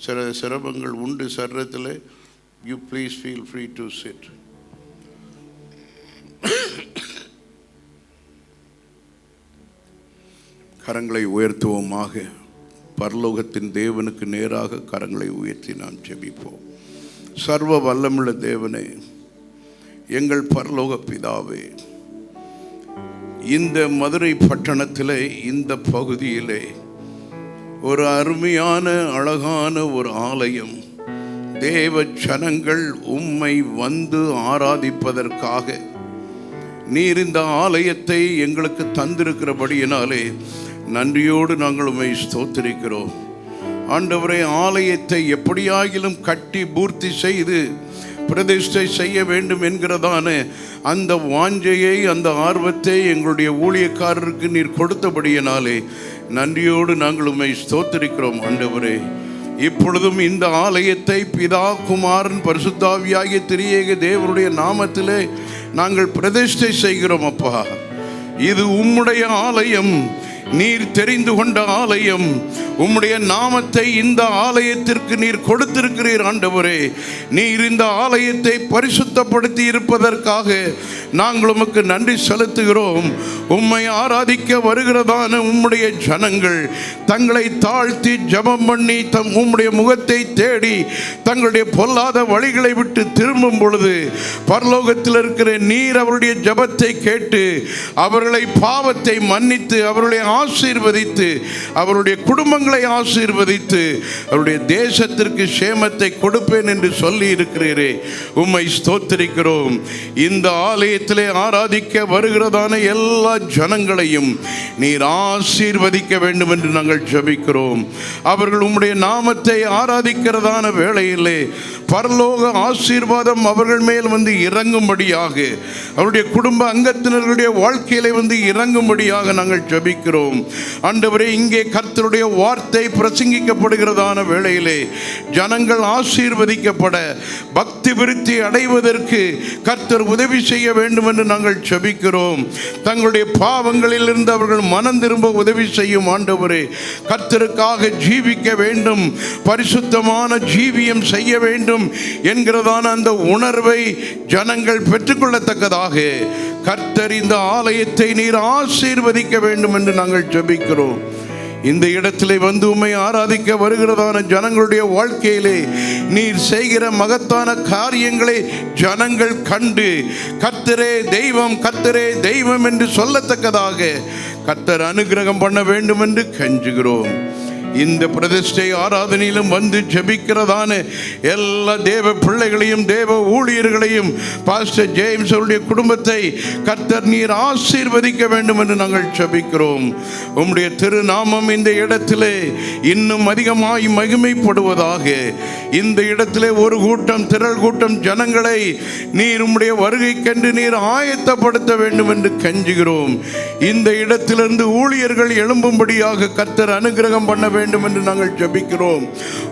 [SPEAKER 2] சில சிரமங்கள் உண்டு சரீரத்தில். You please feel free to sit. கரங்களை உயர்த்துவோமாக. பரலோகத்தின் தேவனுக்கு நேராக கரங்களை உயர்த்தி நாம் ஜெபிப்போம். சர்வ வல்லமுள்ள தேவனே, எங்கள் பரலோக பிதாவே, இந்த மதுரை பட்டணத்திலே, இந்த பகுதியிலே ஒரு அருமையான அழகான ஒரு ஆலயம், தேவ ஜனங்கள் உம்மை வந்து ஆராதிப்பதற்காக நீர் இந்த ஆலயத்தை எங்களுக்கு தந்திருக்கிறபடியினாலே நன்றியோடு நாங்கள் உம்மை ஸ்தோத்திரிக்கிறோம். ஆண்டவரே, ஆலயத்தை எப்படியாகிலும் கட்டி பூர்த்தி செய்து பிரதிஷ்டை செய்ய வேண்டும் என்கிறதான அந்த வாஞ்சையை, அந்த ஆர்வத்தை எங்களுடைய ஊழியக்காரருக்கு நீர் கொடுத்தபடியினாலே நன்றியோடு நாங்கள் உம்மை ஸ்தோத்திரிக்கிறோம். ஆண்டவரே, இப்பொழுதும் இந்த ஆலயத்தை பிதா, குமாரன், பரிசுத்தாவியாகிய திரியேக தேவனுடைய நாமத்திலே நாங்கள் பிரதிஷ்டை செய்கிறோம். அப்பா, இது உம்முடைய ஆலயம், நீர் தெரிந்து கொண்ட ஆலயம். உம்முடைய நாமத்தை இந்த ஆலயத்திற்கு நீர் கொடுத்திருக்கிறீர். ஆண்டவரே, நீர் இந்த ஆலயத்தை பரிசுத்தப்படுத்தி இருப்பதற்காக நாங்கள் உமக்கு நன்றி செலுத்துகிறோம். உம்மை ஆராதிக்க வருகிறதான உம்முடைய ஜனங்கள் தங்களை தாழ்த்தி ஜெபம் பண்ணி உம்முடைய முகத்தை தேடி தங்களுடைய பொல்லாத வழிகளை விட்டு திரும்பும் பொழுது பரலோகத்தில் இருக்கிற நீர் அவருடைய ஜெபத்தை கேட்டு அவர்களை பாவத்தை மன்னித்து அவர்களை ஆசீர்வதித்து அவருடைய குடும்பங்களை ஆசீர்வதித்து அவருடைய தேசத்திற்கு சேமத்தை கொடுப்பேன் என்று சொல்லி இருக்கிறீரே, உம்மை ஸ்தோத்திரிக்கிறோம். இந்த ஆலயத்திலே ஆராதிக்க வருகிறதான எல்லா ஜனங்களையும் நீர் ஆசீர்வதிக்க வேண்டும் என்று நாங்கள் ஜெபிக்கிறோம். அவர்கள் உம்முடைய நாமத்தை ஆராதிக்கிறதான வேளையிலே பரலோக ஆசீர்வாதம் அவர்கள் மேல் வந்து இறங்கும்படியாக, அவருடைய குடும்ப அங்கத்தினர்களுடைய வாழ்க்கையிலே வந்து இறங்கும்படியாக நாங்கள் ஜெபிக்கிறோம். ஆண்டவரே, இங்கே கர்த்தருடைய வார்த்தை பிரசங்கிக்கப்படுகிறதான வேளையிலே ஜனங்கள் ஆசீர்வதிக்கப்பட, பக்தி விருத்தி அடைவதற்கு கர்த்தர் உதவி செய்ய வேண்டும் என்று நாங்கள் ஜெபிக்கிறோம். தங்களுடைய பாவங்களில் இருந்து அவர்கள் மனம் திரும்ப உதவி செய்யும். ஆண்டவரே, கர்த்தருக்காக ஜீவிக்க வேண்டும், பரிசுத்தமான ஜீவியம் செய்ய வேண்டும் என்கிறதான அந்த உணர்வை ஜனங்கள் பெற்றுக்கொள்ளத்தக்கதாக கர்த்தர் இந்த ஆலயத்தை நீர் ஆசீர்வதிக்க வேண்டும் என்று நாங்கள் ஜெபிக்கிறோம். இந்த இடத்திலே வந்து உம்மை ஆராதிக்க வருகிறதான ஜனங்களுடைய வாழ்க்கையிலே நீர் செய்கிற மகத்தான காரியங்களை ஜனங்கள் கண்டு கர்த்தரே தெய்வம், கர்த்தரே தெய்வம் என்று சொல்லத்தக்கதாக கர்த்தர் அனுக்கிரகம் பண்ண வேண்டும் என்று கெஞ்சுகிறோம். இந்த பிரதிஷ்டை ஆராதனையிலும் வந்து ஜெபிக்கிறதான எல்லா தேவ பிள்ளைகளையும் தேவ ஊழியர்களையும் பாஸ்டர் ஜேம்ஸ் அவருடைய குடும்பத்தை கர்த்தர் நீர் ஆசீர்வதிக்க வேண்டும் என்று நாங்கள் ஜெபிக்கிறோம். உம்முடைய திருநாமம் இந்த இடத்திலே இன்னும் அதிகமாய் மகிமைப்படுவதாக. இந்த இடத்திலே ஒரு கூட்டம், திரள் கூட்டம் ஜனங்களை நீர் உம்முடைய வருகைக்கென்று நீர் ஆயத்தப்படுத்த வேண்டும் என்று கெஞ்சுகிறோம். இந்த இடத்திலிருந்து ஊழியர்கள் எழும்பும்படியாக கர்த்தர் அனுக்கிரகம் பண்ண வேண்டும் என்று நாங்கள் ஜெபிக்கிறோம்.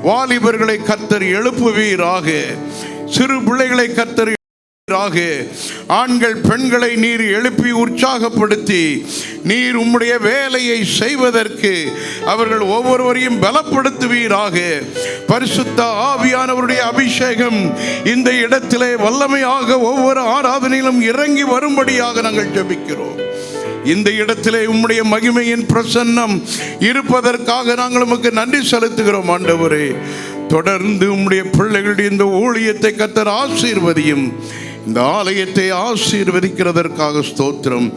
[SPEAKER 2] வாலிபர்களை கர்த்தர் எழுப்புவீராக, சிறு பிள்ளைகளை கர்த்தர் ஆண்கள் பெண்களை நீர் எழுப்பி உற்சாகப்படுத்தி நீர் உம்முடைய வேலையை செய்வதற்கு அவர்கள் ஒவ்வொருவரையும் பலப்படுத்துவீராக. பரிசுத்த ஆவியானவருடைய அபிஷேகம் இந்த இடத்திலே வல்லமையாக ஒவ்வொரு ஆராதனையிலும் இறங்கி வரும்படியாக நாங்கள் ஜெபிக்கிறோம். இந்த இடத்திலே உம்முடைய மகிமையின் பிரசன்னம் இருப்பதற்காக நாங்கள் உமக்கு நன்றி செலுத்துகிறோம். ஆண்டவரே, தொடர்ந்து உம்முடைய பிள்ளைகளுடைய இந்த ஊழியத்தை கர்த்தர் ஆசீர்வதியும். இந்த ஆலயத்தை ஆசீர்வதிக்கிறதற்காக ஸ்தோத்திரம்.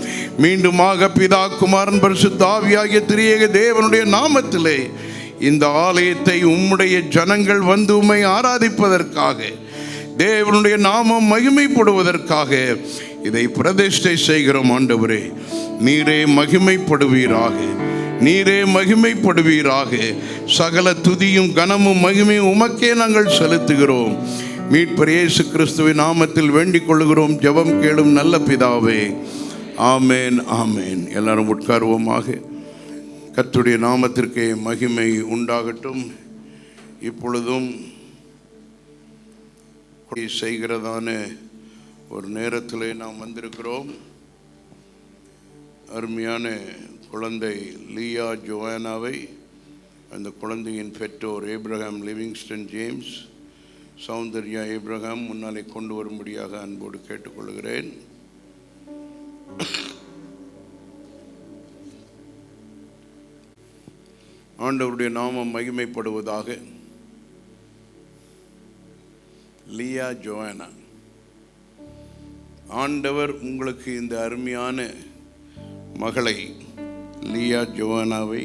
[SPEAKER 2] மீண்டுமாக பிதா, குமாரன், பரிசுத்த ஆவியாகிய திரியேக தேவனுடைய நாமத்திலே இந்த ஆலயத்தை உம்முடைய ஜனங்கள் வந்து உம்மை ஆராதிப்பதற்காக, தேவனுடைய நாமம் மகிமைப்படுவதற்காக இதை பிரதிஷ்டை செய்கிறோம் ஆண்டவரே. நீரே மகிமைப்படுவீராக, நீரே மகிமைப்படுவீராக. சகல துதியும் கனமும் மகிமையும் உமக்கே நாங்கள் செலுத்துகிறோம். மீட்பர் இயேசு கிறிஸ்துவின் நாமத்தில் வேண்டிக் கொள்கிறோம். ஜெபம் கேளும் நல்ல பிதாவே. ஆமேன், ஆமேன். எல்லாரும் உட்காருவோமாக. கர்த்தருடைய நாமத்திற்கே மகிமை உண்டாகட்டும். இப்பொழுதும் செய்கிறதான ஒரு நேரத்தில் நாம் வந்திருக்கிறோம். அருமையான குழந்தை லியா ஜோவானாவை, அந்த குழந்தையின் பெற்றோர் Abraham Livingston James, Soundarya Abraham முன்னாலே கொண்டு வரும்படியாக அன்போடு கேட்டுக்கொள்கிறேன். ஆண்டவருடைய நாமம் மகிமைப்படுவதாக. லியா ஜோவானா, ஆண்டவர் உங்களுக்கு இந்த அருமையான மகளை லியா ஜோவானாவை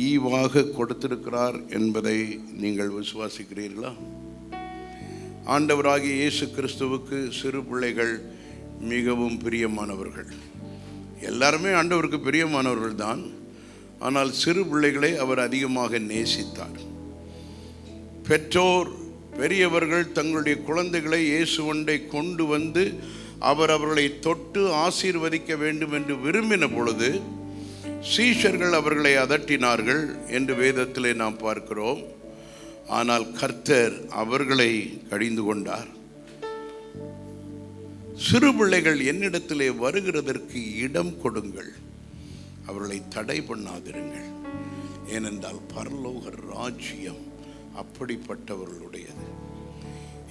[SPEAKER 2] ஈவாக கொடுத்திருக்கிறார் என்பதை நீங்கள் விசுவாசிக்கிறீர்களா? ஆண்டவராகிய இயேசு கிறிஸ்துவுக்கு சிறு பிள்ளைகள் மிகவும் பிரியமானவர்கள். எல்லாருமே ஆண்டவருக்கு பிரியமானவர்கள் தான். ஆனால் சிறு பிள்ளைகளை அவர் அதிகமாக நேசித்தார். பெற்றோர் பெரியவர்கள் தங்களுடைய குழந்தைகளை இயேசுவண்டை கொண்டு வந்து அவர்களை தொட்டு ஆசீர்வதிக்க வேண்டும் என்று விரும்பின பொழுது சீஷர்கள் அவர்களை அதட்டினார்கள் என்று வேதத்திலே நாம் பார்க்கிறோம். ஆனால் கர்த்தர் அவர்களை கடிந்து கொண்டார். சிறு பிள்ளைகள் என்னிடத்திலே வருகிறதற்கு இடம் கொடுங்கள், அவர்களை தடை பண்ணாதிருங்கள். ஏனென்றால் பரலோக ராஜ்யம் அப்படிப்பட்டவர்களுடையது.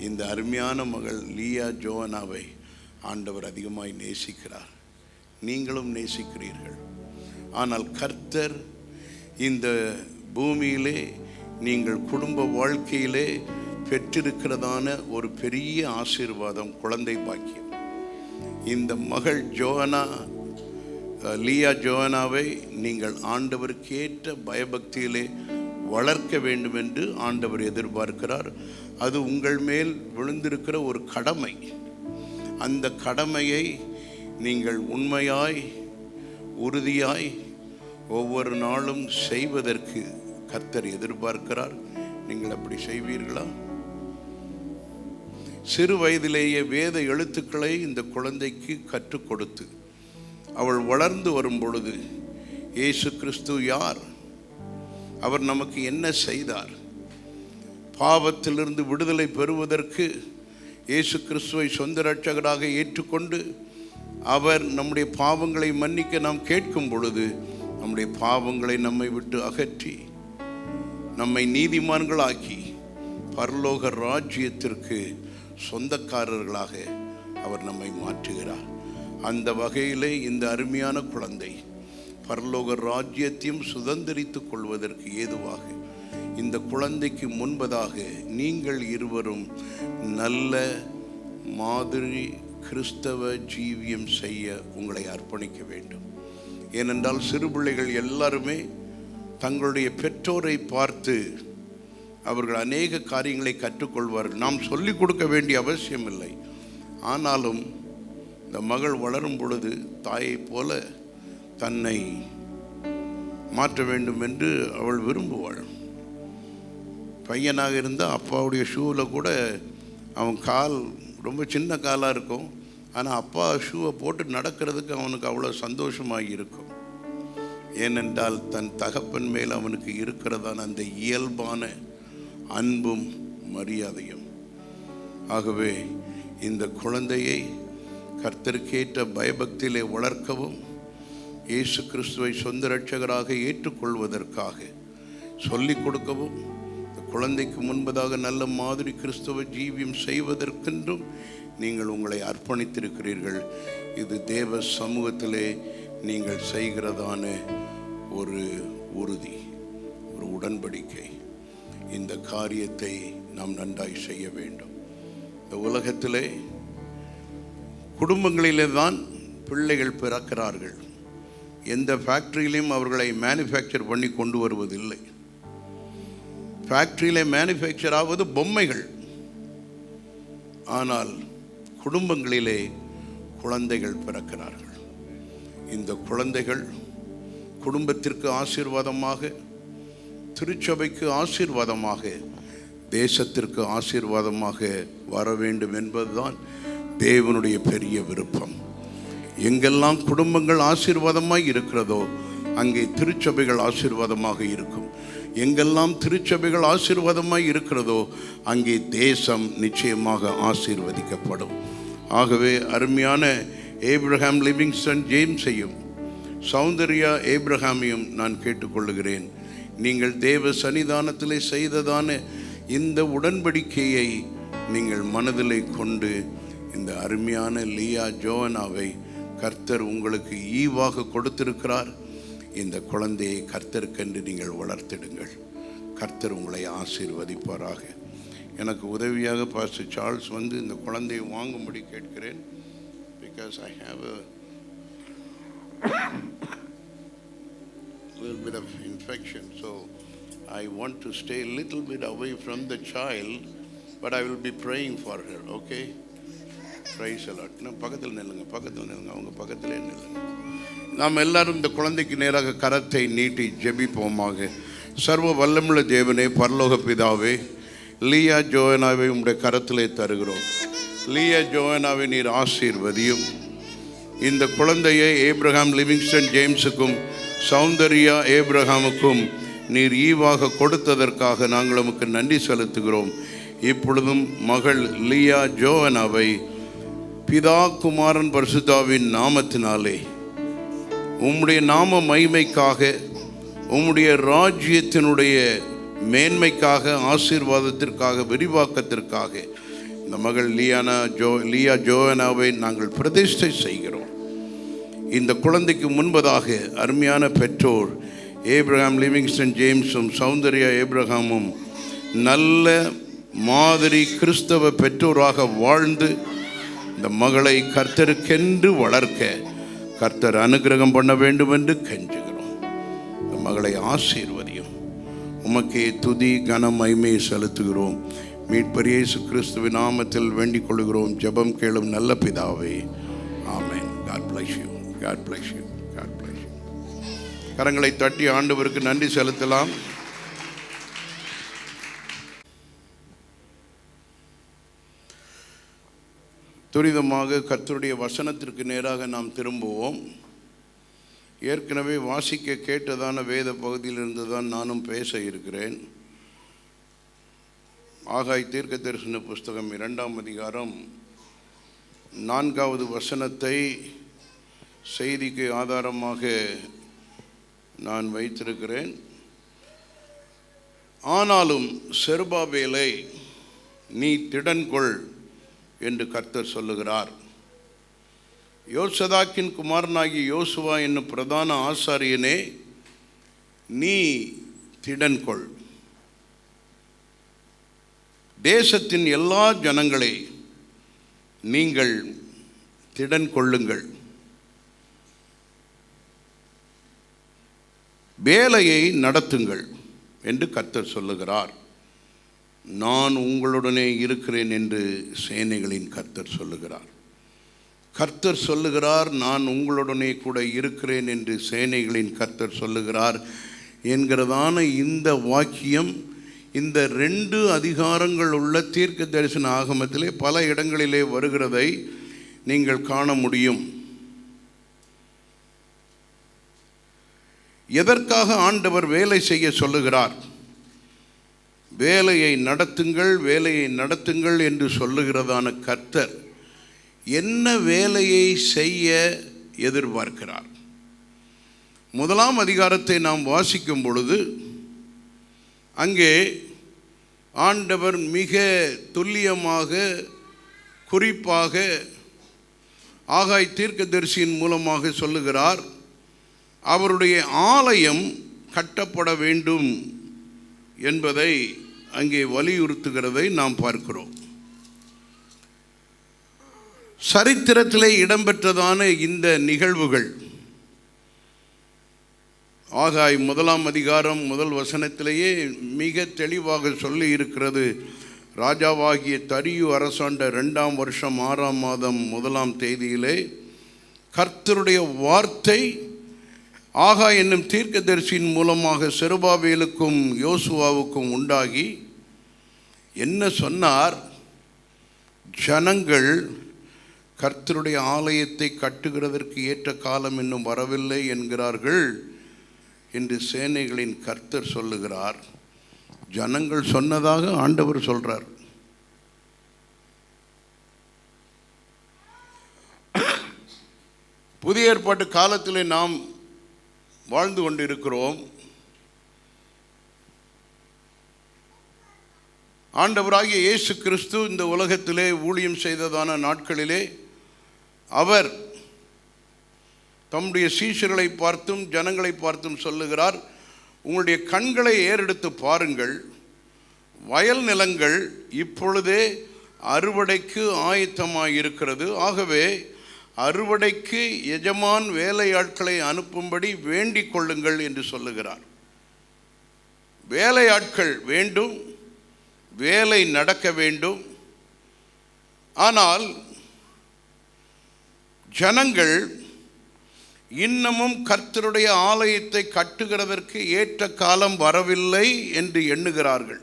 [SPEAKER 2] இந்த அருமையான மகள் லியா ஜோவானாவை ஆண்டவர் அதிகமாய் நேசிக்கிறார். நீங்களும் நேசிக்கிறீர்கள். ஆனால் கர்த்தர் இந்த பூமியிலே நீங்கள் குடும்ப வாழ்க்கையிலே பெற்றிருக்கிறதான ஒரு பெரிய ஆசீர்வாதம் குழந்தை பாக்கியம். இந்த மகள் ஜோவானா, லியா ஜோவானாவை நீங்கள் ஆண்டவருக்கேற்ற பயபக்தியிலே வளர்க்க வேண்டும் என்று ஆண்டவர் எதிர்பார்க்கிறார். அது உங்கள் மேல் விழுந்திருக்கிற ஒரு கடமை. அந்த கடமையை நீங்கள் உண்மையாய் உறுதியாய் ஒவ்வொரு நாளும் செய்வதற்கு கர்த்தர் எதிர்பார்க்கிறார். நீங்கள் அப்படி செய்வீர்களா? சிறு வயதிலேயே வேத எழுத்துக்களை இந்த குழந்தைக்கு கற்றுக் கொடுத்து அவள் வளர்ந்து வரும் பொழுது இயேசு கிறிஸ்து யார், அவர் நமக்கு என்ன செய்தார், பாவத்திலிருந்து விடுதலை பெறுவதற்கு இயேசு கிறிஸ்துவை சொந்த இரட்சகராக ஏற்றுக்கொண்டு அவர் நம்முடைய பாவங்களை மன்னிக்க நாம் கேட்கும் பொழுது நம்முடைய பாவங்களை நம்மை விட்டு அகற்றி நம்மை நீதிமான்களாக்கி பரலோக ராஜ்யத்திற்கு சொந்தக்காரர்களாக அவர் நம்மை மாற்றுகிறார். அந்த வகையிலே இந்த அருமையான குழந்தை பரலோக ராஜ்யத்தையும் சுதந்திரித்துக் கொள்வதற்கு ஏதுவாக இந்த குழந்தைக்கு முன்பதாக நீங்கள் இருவரும் நல்ல மாதிரி கிறிஸ்தவ ஜீவியம் செய்ய உங்களை அர்ப்பணிக்க வேண்டும். ஏனென்றால் சிறு பிள்ளைகள் எல்லாருமே தங்களுடைய பெற்றோரை பார்த்து அவர்கள் அநேக காரியங்களை கற்றுக்கொள்வார்கள். நாம் சொல்லிக் கொடுக்க வேண்டிய அவசியம் இல்லை. ஆனாலும் இந்த மகள் வளரும் பொழுது தாயை போல தன்னை மாற்ற வேண்டும் என்று அவள் விரும்புவாள். பையனாக இருந்தால் அப்பாவுடைய ஷூவில் கூட அவன் கால் ரொம்ப சின்ன காலாக இருக்கும். ஆனால் அப்பா ஷூவை போட்டு நடக்கிறதுக்கு அவனுக்கு அவ்வளோ சந்தோஷமாக இருக்கும். ஏனென்றால் தன் தகப்பன் மேல் அவனுக்கு இருக்கிறதான அந்த இயல்பான அன்பும் மரியாதையும். ஆகவே இந்த குழந்தையை கர்த்தருக்கேற்ற பயபக்தியிலே வளர்க்கவும் இயேசு கிறிஸ்துவை சொந்த இரட்சகராக ஏற்றுக்கொள்வதற்காக சொல்லிக் கொடுக்கவும் குழந்தைக்கு முன்பதாக நல்ல மாதிரி கிறிஸ்துவ ஜீவியம் செய்வதற்கென்றும் நீங்கள் உங்களை அர்ப்பணித்திருக்கிறீர்கள். இது தேவ சமூகத்திலே நீங்கள் செய்கிறதான ஒரு உறுதி, ஒரு உடன்படிக்கை. இந்த காரியத்தை நாம் நன்றாய் செய்ய வேண்டும். இந்த உலகத்திலே குடும்பங்களிலே தான் பிள்ளைகள் பிறக்கிறார்கள். எந்த ஃபேக்ட்ரியிலையும் அவர்களை மேனுஃபேக்சர் பண்ணி கொண்டு வருவதில்லை. ஃபேக்ட்ரியிலே மேனுஃபேக்சர் ஆவது பொம்மைகள். ஆனால் குடும்பங்களிலே குழந்தைகள் பிறக்கிறார்கள். இந்த குழந்தைகள் குடும்பத்திற்கு ஆசீர்வாதமாக, திருச்சபைக்கு ஆசீர்வாதமாக, தேசத்திற்கு ஆசீர்வாதமாக வர வேண்டும் என்பதுதான் தேவனுடைய பெரிய விருப்பம். எங்கெல்லாம் குடும்பங்கள் ஆசீர்வாதமாய் இருக்கிறதோ அங்கே திருச்சபைகள் ஆசீர்வாதமாக இருக்கும். எங்கெல்லாம் திருச்சபைகள் ஆசீர்வாதமாய் இருக்கிறதோ அங்கே தேசம் நிச்சயமாக ஆசீர்வதிக்கப்படும். ஆகவே அருமையான ஏப்ரஹாம் லிவிங்ஸ்டன் ஜேம்ஸையும் சௌந்தர்யா ஏப்ரஹாமையும் நான் கேட்டுக்கொள்ளுகிறேன். நீங்கள் தேவ சன்னிதானத்திலே செய்ததான இந்த உடன்படிக்கையை நீங்கள் மனதிலே கொண்டு இந்த அருமையான லியா ஜோவனாவை கர்த்தர் உங்களுக்கு ஈவாக கொடுத்திருக்கிறார். இந்த குழந்தையை கர்த்தருக்கென்று நீங்கள் வளர்த்திடுங்கள். கர்த்தர் உங்களை ஆசீர்வதிப்பாராக. எனக்கு உதவியாக பாஸ்டர் சார்ல்ஸ் வந்து இந்த குழந்தையை வாங்கும்படி கேட்கிறேன். Because I have a little bit of infection, so I want to stay a little bit away from the child, but I will be praying for her. Okay? Praise the Lord. பக்கத்தில் நில்லுங்க, அவங்க பக்கத்திலே நில்லுங்க. நாம் எல்லாரும் இந்த குழந்தைக்கு நேராக கரத்தை நீட்டி ஜெபிப்போமாக. சர்வ வல்லமுள்ள தேவனே, பரலோக பிதாவே, லியா ஜோவனாவை உம்முடைய கரத்திலே தருகிறோம். லியா ஜோவனாவை நீர் ஆசீர்வதியும். இந்த குழந்தையை ஏப்ரஹாம் லிவிங்ஸ்டன் ஜேம்ஸுக்கும் சௌந்தர்யா ஏப்ரஹாமுக்கும் நீர் ஈவாக கொடுத்ததற்காக நாங்கள் உமக்கு நன்றி செலுத்துகிறோம். இப்பொழுதும் மகள் லியா ஜோவனாவை பிதா குமாரன் பரிசுத்தாவின் நாமத்தினாலே உம்முடைய நாம மகிமைக்காக, உம்முடைய ராஜ்யத்தினுடைய மேன்மைக்காக, ஆசீர்வாதத்திற்காக, விரிவாக்கத்திற்காக இந்த மகள் லியா ஜோவனாவை நாங்கள் பிரதிஷ்டை செய்கிறோம். இந்த குழந்தைக்கு முன்பதாக அருமையான பெற்றோர் ஏப்ரஹாம் லிவிங்ஸ்டன் ஜேம்ஸும் சௌந்தர்யா ஏப்ரஹாமும் நல்ல மாதிரி கிறிஸ்தவ பெற்றோராக வாழ்ந்து இந்த மகளை கர்த்தருக்கென்று வளர்க்க கர்த்தர் அனுக்கிரகம் பண்ண வேண்டும் என்று கெஞ்சுகிறோம். இந்த மகளை ஆசீர்வதியும். உமக்கே துதி கன மகிமையை செலுத்துகிறோம். மீட்பர் இயேசு கிறிஸ்துவின் நாமத்தில் வேண்டிக் கொள்கிறோம். ஜெபம் கேளும் நல்ல பிதாவே, ஆமென். God bless you. God bless you. God bless you. கரங்களை தட்டி ஆண்டவருக்கு நன்றி செலுத்தலாம். துரிதமாக கர்த்தருடைய வசனத்திற்கு நேராக நாம் திரும்புவோம். ஏற்கனவே வாசிக்க கேட்டதான வேத பகுதியிலிருந்து தான் நானும் பேச இருக்கிறேன். ஆகாய் தீர்க்க தரிசன புஸ்தகம் 2ஆம் அதிகாரம் 4வது வசனத்தை செய்திக்கு ஆதாரமாக நான் வைத்திருக்கிறேன். ஆனாலும் செருபாபேலை நீ திடன்கொள் என்று கர்த்தர் சொல்லுகிறார். யோசதாக்கின் குமாரனாகிய யோசுவா என்னும் பிரதான ஆசாரியனே, நீ திடன்கொள். தேசத்தின் எல்லா ஜனங்களே, நீங்கள் திடன் கொள்ளுங்கள். வேலையை நடத்துங்கள் என்று கர்த்தர் சொல்லுகிறார். நான் உங்களுடனே இருக்கிறேன் என்று சேனைகளின் கர்த்தர் சொல்லுகிறார். கர்த்தர் சொல்லுகிறார், நான் உங்களுடனே கூட இருக்கிறேன் என்று சேனைகளின் கர்த்தர் சொல்லுகிறார் என்கிறதான இந்த வாக்கியம் இந்த 2 அதிகாரங்கள் உள்ள தீர்க்க தரிசன ஆகமத்திலே பல இடங்களிலே வருகிறதை நீங்கள் காண முடியும். எதற்காக ஆண்டவர் வேலை செய்ய சொல்லுகிறார்? வேலையை நடத்துங்கள், வேலையை நடத்துங்கள் என்று சொல்லுகிறதான கர்த்தர் என்ன வேலையை செய்ய எதிர்பார்க்கிறார்? 1ஆம் அதிகாரத்தை நாம் வாசிக்கும் பொழுது அங்கே ஆண்டவர் மிக துல்லியமாக குறிப்பாக ஆகாய் தீர்க்கதரிசியின் மூலமாக சொல்லுகிறார், அவருடைய ஆலயம் கட்டப்பட வேண்டும் என்பதை அங்கே வலியுறுத்துகிறதை நாம் பார்க்கிறோம். சரித்திரத்திலே இடம்பெற்றதான இந்த நிகழ்வுகள் ஆகாய் 1ஆம் அதிகாரம் 1 வசனத்திலேயே மிக தெளிவாக சொல்லி இருக்கிறது. ராஜாவாகிய தரியு அரசாண்ட 2ஆம் வருஷம் 6ஆம் மாதம் 1ஆம் தேதியிலே கர்த்தருடைய வார்த்தை ஆகா என்னும் தீர்க்கதரிசியின் மூலமாக செருபாபேலுக்கும் யோசுவாவுக்கும் உண்டாகி என்ன சொன்னார்? ஜனங்கள் கர்த்தருடைய ஆலயத்தை கட்டுகிறதற்கு ஏற்ற காலம் இன்னும் வரவில்லை என்கிறார்கள் என்று சேனைகளின் கர்த்தர் சொல்லுகிறார். ஜனங்கள் சொன்னதாக ஆண்டவர் சொல்றார். புதிய ஏற்பாட்டு காலத்திலே நாம் வாழ்ந்து கொண்டிருக்கிறோம். ஆண்டவராகிய இயேசு கிறிஸ்து இந்த உலகத்திலே ஊழியம் செய்ததான நாட்களிலே அவர் தம்முடைய சீஷர்களை பார்த்தும் ஜனங்களை பார்த்தும் சொல்லுகிறார், உங்களுடைய கண்களை ஏறெடுத்து பாருங்கள், வயல் நிலங்கள் இப்பொழுதே அறுவடைக்கு ஆயத்தமாக இருக்கிறது. ஆகவே அறுவடைக்கு எஜமான் வேலையாட்களை அனுப்பும்படி வேண்டிக் கொள்ளுங்கள் என்று சொல்லுகிறார். வேலையாட்கள் வேண்டும், வேலை நடக்க வேண்டும். ஆனால் ஜனங்கள் இன்னமும் கர்த்தருடைய ஆலயத்தை கட்டுகிறதற்கு ஏற்ற காலம் வரவில்லை என்று எண்ணுகிறார்கள்.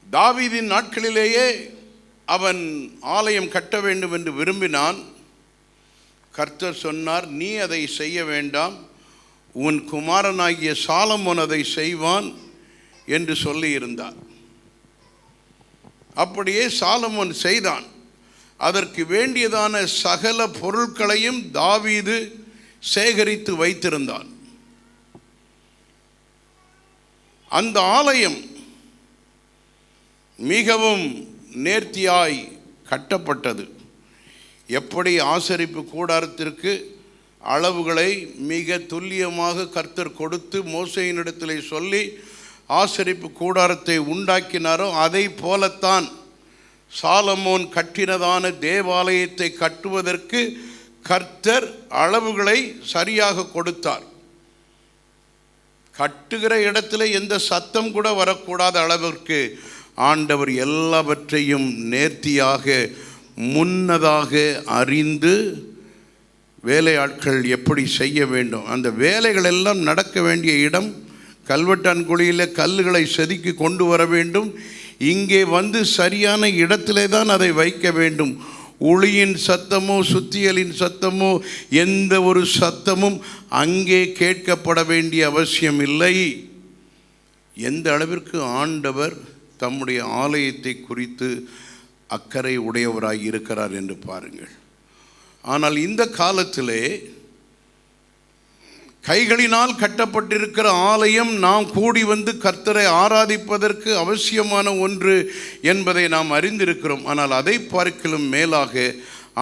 [SPEAKER 2] தாவீதின் நாட்களிலேயே அவன் ஆலயம் கட்ட வேண்டும் என்று விரும்பினான். கர்த்தர் சொன்னார், நீ அதை செய்ய வேண்டாம், உன் குமாரனாகிய சாலமோன் அதை செய்வான் என்று சொல்லியிருந்தார். அப்படியே சாலமோன் செய்தான். அதற்கு வேண்டியதான சகல பொருட்களையும் தாவீது சேகரித்து வைத்திருந்தான். அந்த ஆலயம் மிகவும் நேர்த்தியாய் கட்டப்பட்டது. எப்படி ஆசரிப்பு கூடாரத்திற்கு அளவுகளை மிக துல்லியமாக கர்த்தர் கொடுத்து மோசேயினிடத்திலே சொல்லி ஆசரிப்பு கூடாரத்தை உண்டாக்கினாரோ அதை போலத்தான் சாலமோன் கட்டினதான தேவாலயத்தை கட்டுவதற்கு கர்த்தர் அளவுகளை சரியாக கொடுத்தார். கட்டுகிற இடத்துல எந்த சத்தம் கூட வரக்கூடாத அளவிற்கு ஆண்டவர் எல்லாவற்றையும் நேர்த்தியாக முன்னதாக அறிந்து வேலையாட்கள் எப்படி செய்ய வேண்டும், அந்த வேலைகள் எல்லாம் நடக்க வேண்டிய இடம் கல்வெட்டான்குழியில் கல்லுகளை செதுக்கி கொண்டு வர வேண்டும். இங்கே வந்து சரியான இடத்திலே தான் அதை வைக்க வேண்டும். ஒளியின் சத்தமோ சுத்தியலின் சத்தமோ எந்த ஒரு சத்தமும் அங்கே கேட்கப்பட வேண்டிய அவசியம் இல்லை. எந்த அளவிற்கு ஆண்டவர் தம்முடைய ஆலயத்தை குறித்து அக்கறை உடையவராய் இருக்கிறார் என்று பாருங்கள். ஆனால் இந்த காலத்திலே கைகளினால் கட்டப்பட்டிருக்கிற ஆலயம் நாம் கூடி வந்து கர்த்தரை ஆராதிப்பதற்கு அவசியமான ஒன்று என்பதை நாம் அறிந்திருக்கிறோம். ஆனால் அதை பார்க்கிலும் மேலாக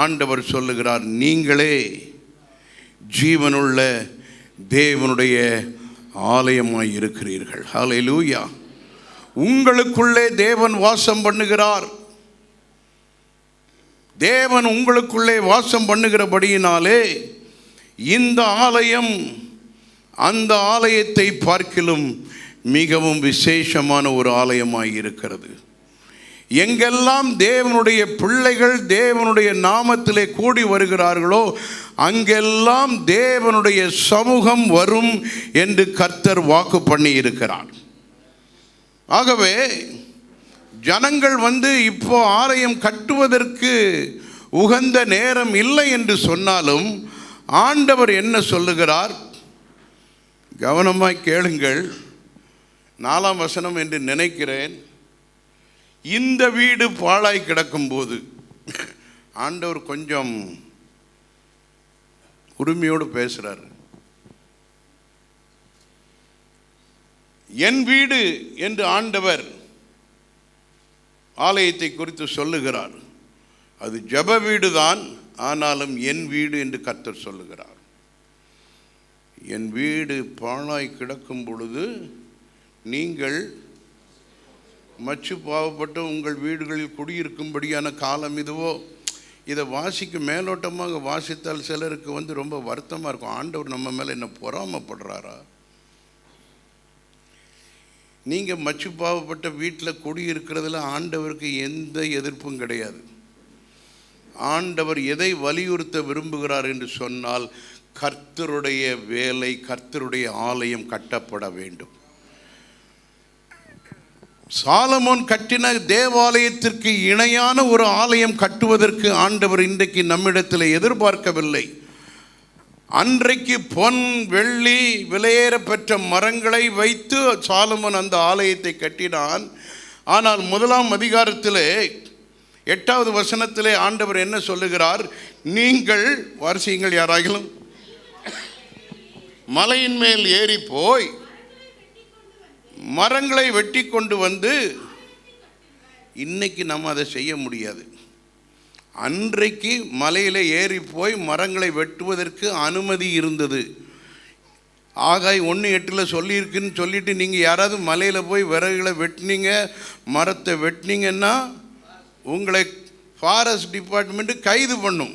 [SPEAKER 2] ஆண்டவர் சொல்லுகிறார், நீங்களே ஜீவனுள்ள தேவனுடைய ஆலயமாய் இருக்கிறீர்கள். ஹல்லேலூயா. உங்களுக்குள்ளே தேவன் வாசம் பண்ணுகிறார். தேவன் உங்களுக்குள்ளே வாசம் பண்ணுகிறபடியினாலே இந்த ஆலயம் அந்த ஆலயத்தை பார்க்கிலும் மிகவும் விசேஷமான ஒரு ஆலயமாய் இருக்கிறது. எங்கெல்லாம் தேவனுடைய பிள்ளைகள் தேவனுடைய நாமத்திலே கூடி வருகிறார்களோ அங்கெல்லாம் தேவனுடைய சமூகம் வரும் என்று கர்த்தர் வாக்கு பண்ணி இருக்கிறார். ஆகவே ஜனங்கள் வந்து இப்போ ஆலயம் கட்டுவதற்கு உகந்த நேரம் இல்லை என்று சொன்னாலும் ஆண்டவர் என்ன சொல்லுகிறார்? கவனமாய் கேளுங்கள். 4ஆம் வசனம் என்று நினைக்கிறேன். இந்த வீடு பாழாய் கிடக்கும்போது ஆண்டவர் கொஞ்சம் உரிமையோடு பேசுகிறார். என் வீடு என்று ஆண்டவர் ஆலயத்தை குறித்து சொல்லுகிறார். அது ஜெப வீடு தான், ஆனாலும் என் வீடு என்று கர்த்தர் சொல்லுகிறார். என் வீடு பாழாய் கிடக்கும் பொழுது நீங்கள் மச்சு பாவப்பட்டு உங்கள் வீடுகளில் குடியிருக்கும்படியான காலம் இதுவோ. இதை வாசிக்க மேலோட்டமாக வாசித்தால் சிலருக்கு வந்து ரொம்ப வருத்தமாக இருக்கும். ஆண்டவர் நம்ம மேலே என்ன பொறாமப்படுறாரா? நீங்கள் மச்சு பாவப்பட்ட வீட்டில் குடியிருக்கிறதுல ஆண்டவருக்கு எந்த எதிர்ப்பும் கிடையாது. ஆண்டவர் எதை வலியுறுத்த விரும்புகிறார் என்று சொன்னால், கர்த்தருடைய வேலை, கர்த்தருடைய ஆலயம் கட்டப்பட வேண்டும். சாலமோன் கட்டின தேவாலயத்திற்கு இணையான ஒரு ஆலயம் கட்டுவதற்கு ஆண்டவர் இன்றைக்கு நம்மிடத்தில் எதிர்பார்க்கவில்லை. அன்றைக்கு பொன் வெள்ளி விலையேற பெற்ற மரங்களை வைத்து சாலமோன் அந்த ஆலயத்தை கட்டினான். ஆனால் 1ஆம் அதிகாரத்திலே 8வது வசனத்திலே ஆண்டவர் என்ன சொல்லுகிறார்? நீங்கள் வாசியுங்கள் யாராகிலும், மலையின் மேல் ஏறி போய் மரங்களை வெட்டி கொண்டு வந்து. இன்னைக்கு நம்ம அதை செய்ய முடியாது. அன்றைக்கு மலையில் ஏறி போய் மரங்களை வெட்டுவதற்கு அனுமதி இருந்தது. ஆகாய் 1:8 சொல்லியிருக்குன்னு சொல்லிட்டு நீங்கள் யாராவது மலையில் போய் விறகுகளை வெட்டினீங்க, மரத்தை வெட்டினீங்கன்னா உங்களை ஃபாரஸ்ட் டிபார்ட்மெண்ட்டு கைது பண்ணும்.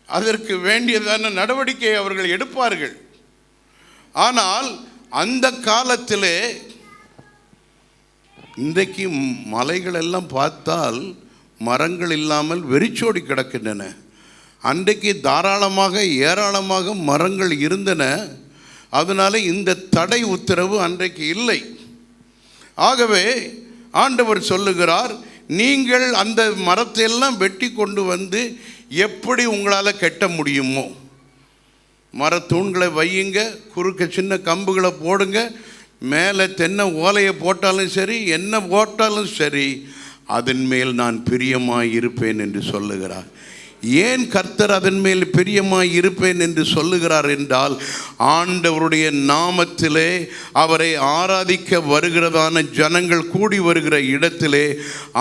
[SPEAKER 2] அதற்கு வேண்டியதான நடவடிக்கை அவர்கள் எடுப்பார்கள். ஆனால் அந்த காலத்திலே, இன்றைக்கு மலைகள் எல்லாம் பார்த்தால் மரங்கள் இல்லாமல் வெறிச்சோடி கிடக்கின்றன. அன்றைக்கு தாராளமாக ஏராளமாக மரங்கள் இருந்தன. அதனால் இந்த தடை உத்தரவு அன்றைக்கு இல்லை. ஆகவே ஆண்டவர் சொல்லுகிறார், நீங்கள் அந்த மரத்தை எல்லாம் வெட்டி கொண்டு வந்து எப்படி உங்களால் கட்ட முடியுமோ மரத்தூண்களை வையுங்க, குறுக்க சின்ன கம்புகளை போடுங்க, மேலே தென்னை ஓலையை போட்டாலும் சரி, என்ன போட்டாலும் சரி, அதன் மேல் நான் பிரியமாய் இருப்பேன் என்று சொல்லுகிறார். ஏன் கர்த்தர் அதன் மேல் பிரியமாய் இருப்பேன் என்று சொல்லுகிறார் என்றால், ஆண்டவருடைய நாமத்திலே அவரை ஆராதிக்க வருகிறதான ஜனங்கள் கூடி வருகிற இடத்திலே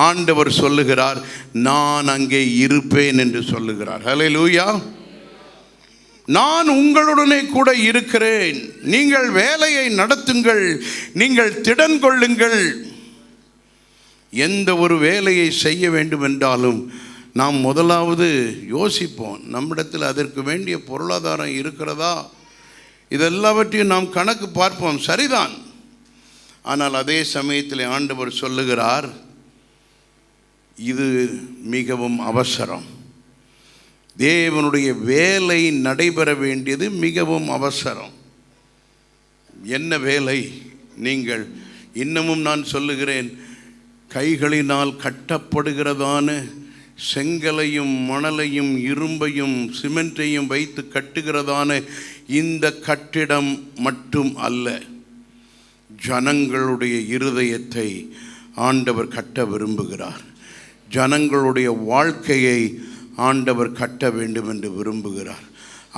[SPEAKER 2] ஆண்டவர் சொல்லுகிறார், நான் அங்கே இருப்பேன் என்று சொல்லுகிறார். ஹல்லேலூயா. நான் உங்களுடனே கூட இருக்கிறேன், நீங்கள் வேலையை நடத்துங்கள், நீங்கள் திடன் கொள்ளுங்கள். எந்த ஒரு வேலையை செய்ய வேண்டும் என்றாலும் நாம் முதலாவது யோசிப்போம், நம்மிடத்தில் அதற்கு வேண்டிய பொருளாதாரம் இருக்கிறதா, இதெல்லாவற்றையும் நாம் கணக்கு பார்ப்போம். சரிதான். ஆனால் அதே சமயத்தில் ஆண்டவர் சொல்லுகிறார், இது மிகவும் அவசரம். தேவனுடைய வேலை நடைபெற வேண்டியது மிகவும் அவசரம். என்ன வேலை? நீங்கள் இன்னமும் நான் சொல்லுகிறேன், கைகளினால் கட்டப்படுகிறதான செங்கலையும் மணலையும் இரும்பையும் சிமெண்ட்டையும் வைத்து கட்டுகிறதான இந்த கட்டிடம் மட்டும் அல்ல, ஜனங்களுடைய இருதயத்தை ஆண்டவர் கட்ட விரும்புகிறார். ஜனங்களுடைய வாழ்க்கையை ஆண்டவர் கட்ட வேண்டும் என்று விரும்புகிறார்.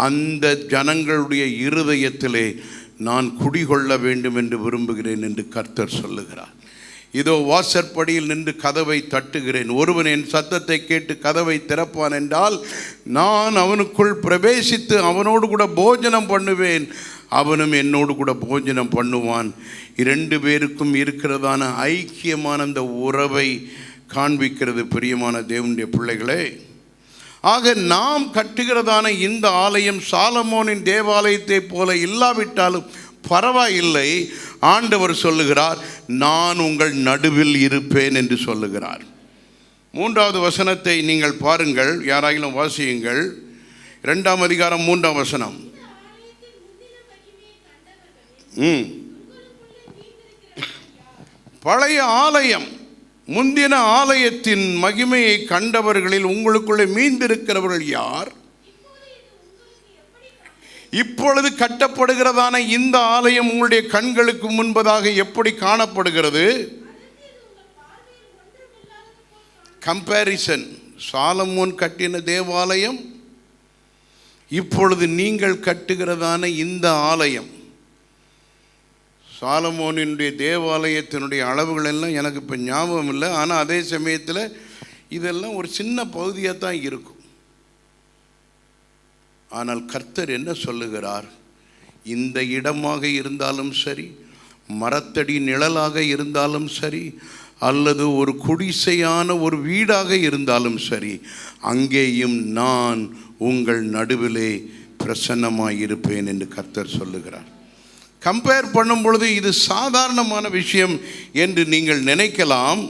[SPEAKER 2] அந்த ஜனங்களுடைய இருதயத்திலே நான் குடிகொள்ள வேண்டும் என்று விரும்புகிறேன் என்று கர்த்தர் சொல்லுகிறார். இதோ வாசற்படியில் நின்று கதவை தட்டுகிறேன், ஒருவன் என் சத்தத்தை கேட்டு கதவை திறப்பான் என்றால் நான் அவனுக்குள் பிரவேசித்து அவனோடு கூட போஜனம் பண்ணுவேன், அவனும் என்னோடு கூட போஜனம் பண்ணுவான். 2 பேருக்கும் இருக்கிறதான ஐக்கியமான அந்த உறவை காண்பிக்கிறது பிரியமான தேவனுடைய பிள்ளைகளே. ஆக நாம் கட்டுகிறதான இந்த ஆலயம் சாலமோனின் தேவாலயத்தை போல இல்லாவிட்டாலும் பரவாயில்லை. ஆண்டவர் சொல்லுகிறார், நான் உங்கள் நடுவில் இருப்பேன் என்று சொல்லுகிறார். 3வது வசனத்தை நீங்கள் பாருங்கள், யாராயிலும் வாசியுங்கள். 2ஆம் அதிகாரம் 3ஆம் வசனம். பழைய ஆலயம், முந்தின ஆலயத்தின் மகிமையை கண்டவர்களில் உங்களுக்குள்ளே மீந்திருக்கிறவர்கள் யார்? இப்பொழுது கட்டப்படுகிறதான இந்த ஆலயம் உங்களுடைய கண்களுக்கு முன்பதாக எப்படி காணப்படுகிறது? கம்பேரிசன். சாலமோன் கட்டின தேவாலயம், இப்பொழுது நீங்கள் கட்டுகிறதான இந்த ஆலயம். சாலமோனினுடைய தேவாலயத்தினுடைய அளவுகள் எல்லாம் எனக்கு இப்போ ஞாபகம் இல்லை. ஆனால் அதே சமயத்தில் இதெல்லாம் ஒரு சின்ன பகுதியாக தான் இருக்கும். ஆனால் கர்த்தர் என்ன சொல்லுகிறார்? இந்த இடமாக இருந்தாலும் சரி, மரத்தடி நிழலாக இருந்தாலும் சரி, அல்லது ஒரு குடிசையான ஒரு வீடாக இருந்தாலும் சரி, அங்கேயும் நான் உங்கள் நடுவிலே பிரசன்னமாயிருப்பேன் என்று கர்த்தர் சொல்லுகிறார். கம்பேர் பண்ணும் பொழுது இது சாதாரணமான விஷயம் என்று நீங்கள் நினைக்கலாம்.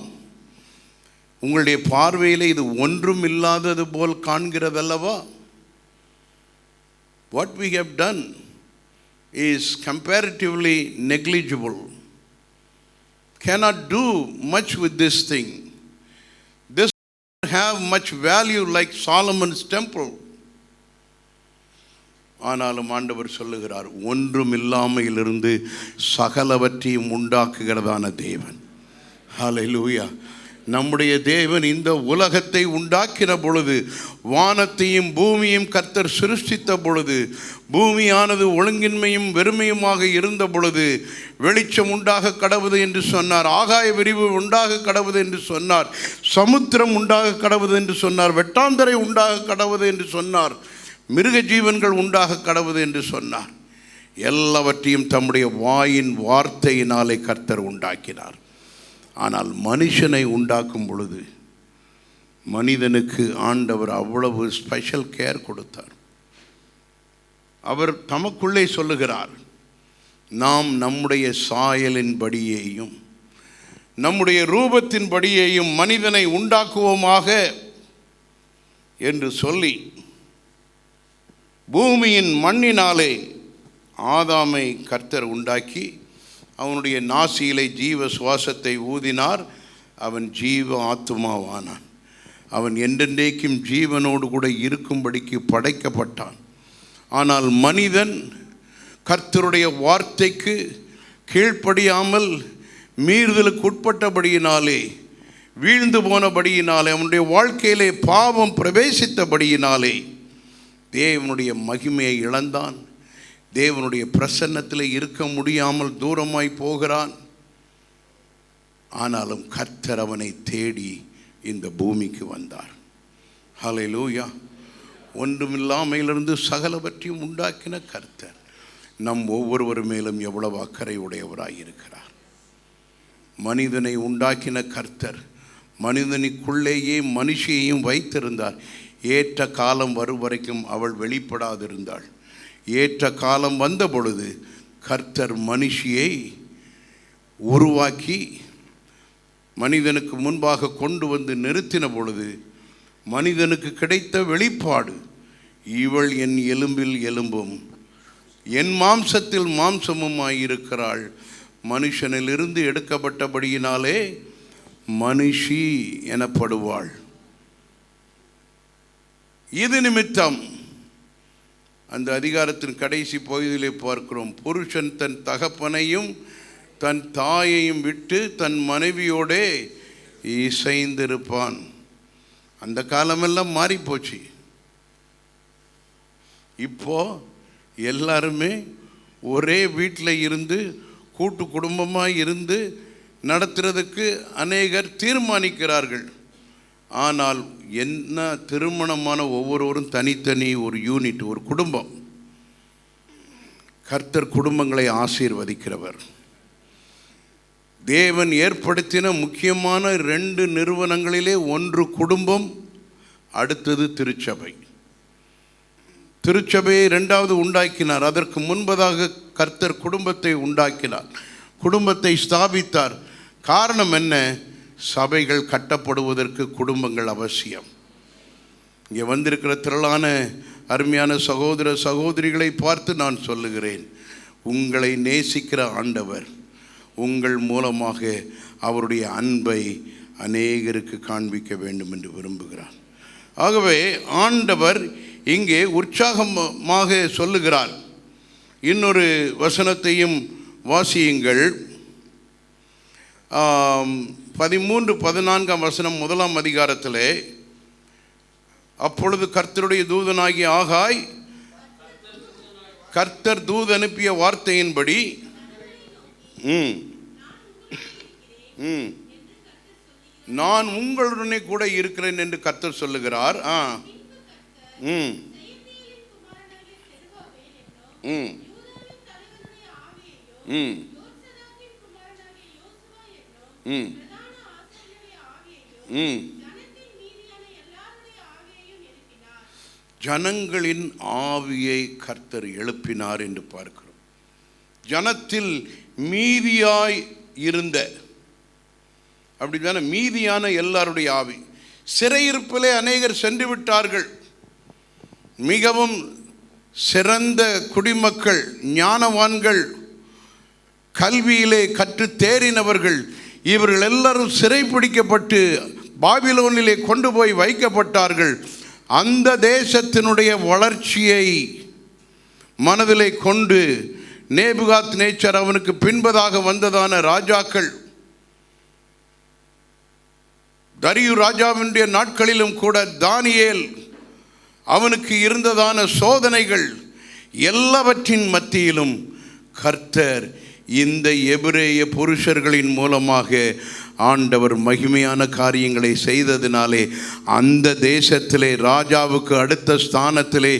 [SPEAKER 2] உங்களுடைய பார்வையில் இது ஒன்றும் இல்லாதது போல் காண்கிறதல்லவா? What we have done is comparatively negligible. Cannot do much with this thing. This doesn't have much value like Solomon's temple. ஆனாலும் ஆண்டவர் சொல்லுகிறார், ஒன்றும் இல்லாமையிலிருந்து சகலவற்றையும் உண்டாக்குகிறதான தேவன். ஹல்லேலூயா. நம்முடைய தேவன் இந்த உலகத்தை உண்டாக்கின பொழுது, வானத்தையும் பூமியையும் கர்த்தர் சிருஷ்டித்த பொழுது, பூமியானது ஒழுங்கின்மையும் வெறுமையுமாக இருந்த பொழுது வெளிச்சம் உண்டாக கடவுது என்று சொன்னார். ஆகாய விரிவு உண்டாக கடவுது என்று சொன்னார். சமுத்திரம் உண்டாக கடவுது என்று சொன்னார். வெட்டாந்தரை உண்டாக கடவுது என்று சொன்னார். மிருக ஜீவன்கள் உண்டாக கடவுது என்று சொன்னார். எல்லாவற்றையும் தம்முடைய வாயின் வார்த்தையினாலே கர்த்தர் உண்டாக்கினார். ஆனால் மனுஷனை உண்டாக்கும் பொழுது மனிதனுக்கு ஆண்டவர் அவ்வளவு ஸ்பெஷல் கேர் கொடுத்தார். அவர் தமக்குள்ளே சொல்லுகிறார், நாம் நம்முடைய சாயலின்படியேயும் நம்முடைய ரூபத்தின்படியேயும் மனிதனை உண்டாக்குவோமாக என்று சொல்லி பூமியின் மண்ணினாலே ஆதாமை கர்த்தர் உண்டாக்கி அவனுடைய நாசியிலே ஜீவ சுவாசத்தை ஊதினார். அவன் ஜீவ ஆத்துமாவானான். அவன் என்றென்றைக்கும் ஜீவனோடு கூட இருக்கும்படிக்கு படைக்கப்பட்டான். ஆனால் மனிதன் கர்த்தருடைய வார்த்தைக்கு கீழ்ப்படியாமல் மீறுதலுக்கு உட்பட்டபடியினாலே, வீழ்ந்து போனபடியினாலே, அவனுடைய வாழ்க்கையிலே பாவம் பிரவேசித்தபடியினாலே தேவனுடைய மகிமையை இழந்தான். தேவனுடைய பிரசன்னத்தில் இருக்க முடியாமல் தூரமாய் போகிறான். ஆனாலும் கர்த்தர் அவனை தேடி இந்த பூமிக்கு வந்தார். ஹல்லேலூயா. ஒன்றுமில்லாமையிலிருந்து சகலவற்றையும் உண்டாக்கின கர்த்தர் நம் ஒவ்வொருவர் மேலும் எவ்வளவு அக்கறை உடையவராய் இருக்கிறார். மனிதனை உண்டாக்கின கர்த்தர் மனிதனுக்குள்ளேயே மனுஷியையும் வைத்திருந்தார். ஏற்ற காலம் வரும் வரைக்கும் அவள் வெளிப்படாதிருந்தாள். ஏற்ற காலம் வந்த பொழுது கர்த்தர் மனுஷியை உருவாக்கி மனிதனுக்கு முன்பாக கொண்டு வந்து நிறுத்தின பொழுது மனிதனுக்கு கிடைத்த வெளிப்பாடு, இவள் என் எலும்பில் எலும்பும் என் மாம்சத்தில் மாம்சமுமாயிருக்கிறாள். மனுஷனிலிருந்து எடுக்கப்பட்டபடியினாலே மனுஷி எனப்படுவாள். இது நிமித்தம் அந்த அதிகாரத்தின் கடைசி பகுதியிலே பார்க்கிறோம், புருஷன் தன் தகப்பனையும் தன் தாயையும் விட்டு தன் மனைவியோடே இசைந்திருப்பான். அந்த காலமெல்லாம் மாறி போச்சு. இப்போ எல்லாருமே ஒரே வீட்டில் இருந்து கூட்டு குடும்பமாக இருந்து நடத்துறதுக்கு அநேகர் தீர்மானிக்கிறார்கள். ஆனால் என்ன திருமணமான ஒவ்வொருவரும் தனித்தனி ஒரு யூனிட், ஒரு குடும்பம். கர்த்தர் குடும்பங்களை ஆசீர்வதிக்கிறவர். தேவன் ஏற்படுத்தின முக்கியமான 2 நிறுவனங்களிலே ஒன்று குடும்பம், அடுத்தது திருச்சபை. திருச்சபையை 2வது உண்டாக்கினார். அதற்கு முன்பதாக கர்த்தர் குடும்பத்தை உண்டாக்கினார், குடும்பத்தை ஸ்தாபித்தார். காரணம் என்ன? சபைகள் கட்டப்படுவதற்கு குடும்பங்கள் அவசியம். இங்கே வந்திருக்கிற திரளான அருமையான சகோதர சகோதரிகளை பார்த்து நான் சொல்லுகிறேன், உங்களை நேசிக்கிற ஆண்டவர் உங்கள் மூலமாக அவருடைய அன்பை அநேகருக்கு காண்பிக்க வேண்டும் என்று விரும்புகிறார். ஆகவே ஆண்டவர் இங்கே உற்சாகமாக சொல்லுகிறார். இன்னொரு வசனத்தையும் வாசியுங்கள். 13-14 வசனம் 1ஆம் அதிகாரத்திலே, அப்பொழுது கர்த்தருடைய தூதனாகிய ஆகாய் கர்த்தர் தூது அனுப்பிய வார்த்தையின்படி நான் உங்களுடனே கூட இருக்கிறேன் என்று கர்த்தர் சொல்லுகிறார். ஜனங்களின் ஆவியை கர்த்தர் எழுப்பினார் என்று பார்க்கிறோம். ஜனத்தில் மீதியாய் இருந்த, அப்படித்தானே, மீதியான எல்லாருடைய ஆவி. சிறையிருப்பிலே அநேகர் சென்று விட்டார்கள். மிகவும் சிறந்த குடிமக்கள், ஞானவான்கள், கல்வியிலே கற்று தேறினவர்கள், இவர்கள் எல்லாரும் சிறைப்பிடிக்கப்பட்டு பாபிலோனிலே கொண்டு போய் வைக்கப்பட்டார்கள். அந்த தேசத்தினுடைய வளர்ச்சியை மனதிலே கொண்டு நேபுகாத் நேச்சர், அவனுக்கு பின்பதாக வந்ததான ராஜாக்கள், தரியு ராஜாவினுடைய நாட்களிலும் கூட தானியேல், அவனுக்கு இருந்ததான சோதனைகள் எல்லாவற்றின் மத்தியிலும் கர்த்தர் இந்த எபிரேய புருஷர்களின் மூலமாக ஆண்டவர் மகிமையான காரியங்களை செய்ததினாலே அந்த தேசத்திலே ராஜாவுக்கு அடுத்த ஸ்தானத்திலே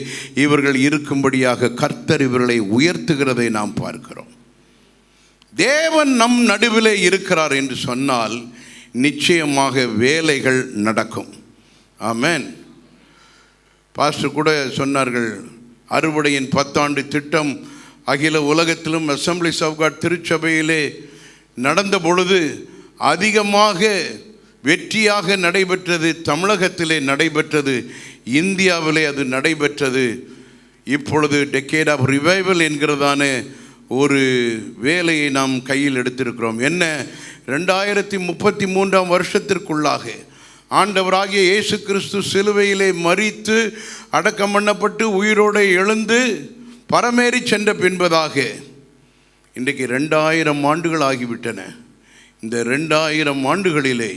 [SPEAKER 2] இவர்கள் இருக்கும்படியாக கர்த்தர் இவர்களை உயர்த்துகிறதை நாம் பார்க்கிறோம். தேவன் நம் நடுவிலே இருக்கிறார் என்று சொன்னால் நிச்சயமாக வேலைகள் நடக்கும். ஆமென். பாஸ்டர் கூட சொன்னார்கள், அறுவடையின் 10 ஆண்டு திட்டம் அகில உலகத்திலும் அசம்பிளிஸ் ஆஃப் காட் திருச்சபையிலே நடந்த பொழுது அதிகமாக வெற்றியாக நடைபெற்றது தமிழகத்திலே நடைபெற்றது, இந்தியாவிலே அது நடைபெற்றது. இப்பொழுது டெக்கேட் ஆஃப் ரிவைவல் என்கிறதான ஒரு வேலையை நாம் கையில் எடுத்திருக்கிறோம். என்ன, 2033 வருஷத்திற்குள்ளாக ஆண்டவராகிய இயேசு கிறிஸ்து சிலுவையிலே மரித்து அடக்கம் பண்ணப்பட்டு உயிரோடு எழுந்து பரமேறி சென்ற பின்பதாக இன்றைக்கு 2000 ஆண்டுகள் ஆகிவிட்டன. இந்த 2000 ஆண்டுகளிலே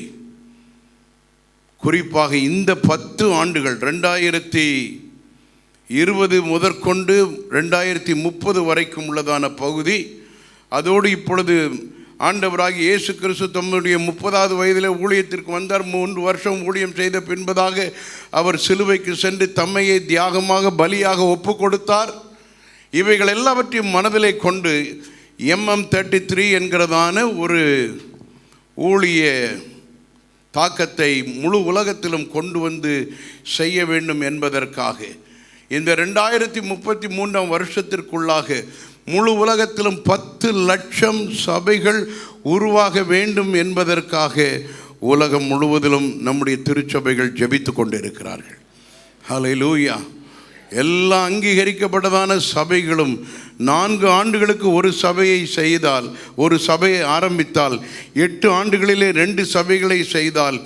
[SPEAKER 2] குறிப்பாக இந்த 10 ஆண்டுகள் 2020 முதற்கொண்டு 2030 வரைக்கும் உள்ளதான பகுதி, அதோடு இப்பொழுது ஆண்டவராகிய இயேசு கிறிஸ்து தம்முடைய 30வது வயதிலே ஊழியத்திற்கு வந்தார். 3 வருஷம் ஊழியம் செய்த பின்பதாக அவர் சிலுவைக்கு சென்று தம்மையை தியாகமாக பலியாக ஒப்பு கொடுத்தார். இவைகள் எல்லாவற்றையும் மனதிலே கொண்டு MM33 என்கிறதான ஒரு ஊழிய தாக்கத்தை முழு உலகத்திலும் கொண்டு வந்து செய்ய வேண்டும் என்பதற்காக இந்த 2033 வருஷத்திற்குள்ளாக முழு உலகத்திலும் 10 லட்சம் சபைகள் உருவாக வேண்டும் என்பதற்காக உலகம் முழுவதிலும் நம்முடைய திருச்சபைகள் ஜெபித்து கொண்டிருக்கிறார்கள். ஹல்லேலூயா. எல்லா அங்கீகரிக்கப்பட்டதான சபைகளும் 4 ஆண்டுகளுக்கு ஒரு சபையை செய்தால், ஒரு சபையை ஆரம்பித்தால், 8 ஆண்டுகளிலே 2 சபைகளை செய்தால்,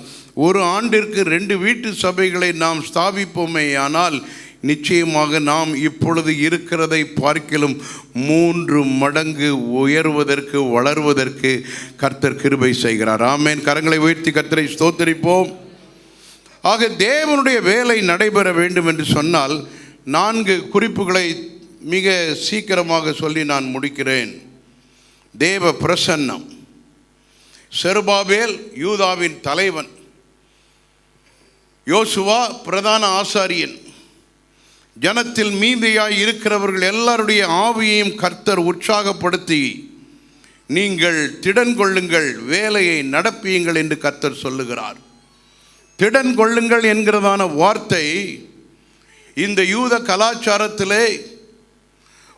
[SPEAKER 2] ஒரு ஆண்டிற்கு 2 வீட்டு சபைகளை நாம் ஸ்தாபிப்போமே. ஆனால் நிச்சயமாக நாம் இப்பொழுது இருக்கிறதை பார்க்கிலும் 3 மடங்கு உயர்வதற்கு, வளர்வதற்கு கர்த்தர் கிருபை செய்கிறார். ஆமென். கரங்களை உயர்த்தி கர்த்தரை ஸ்தோத்திரிப்போம். ஆக தேவனுடைய வேலை நடைபெற வேண்டும் என்று சொன்னால் 4 குறிப்புகளை மிக சீக்கிரமாக சொல்லி நான் முடிக்கிறேன். தேவ பிரசன்னம். செருபாபேல் யூதாவின் தலைவன், யோசுவா பிரதான ஆசாரியன். ஜனத்தில் மீதியாய் இருக்கிறவர்கள் எல்லாருடைய ஆவியையும் கர்த்தர் உற்சாகப்படுத்தி, நீங்கள் திடன் கொள்ளுங்கள், வேலையை நடப்பியுங்கள் என்று கர்த்தர் சொல்லுகிறார். திடன் கொள்ளுங்கள் என்கிறதான வார்த்தை இந்த யூத கலாச்சாரத்திலே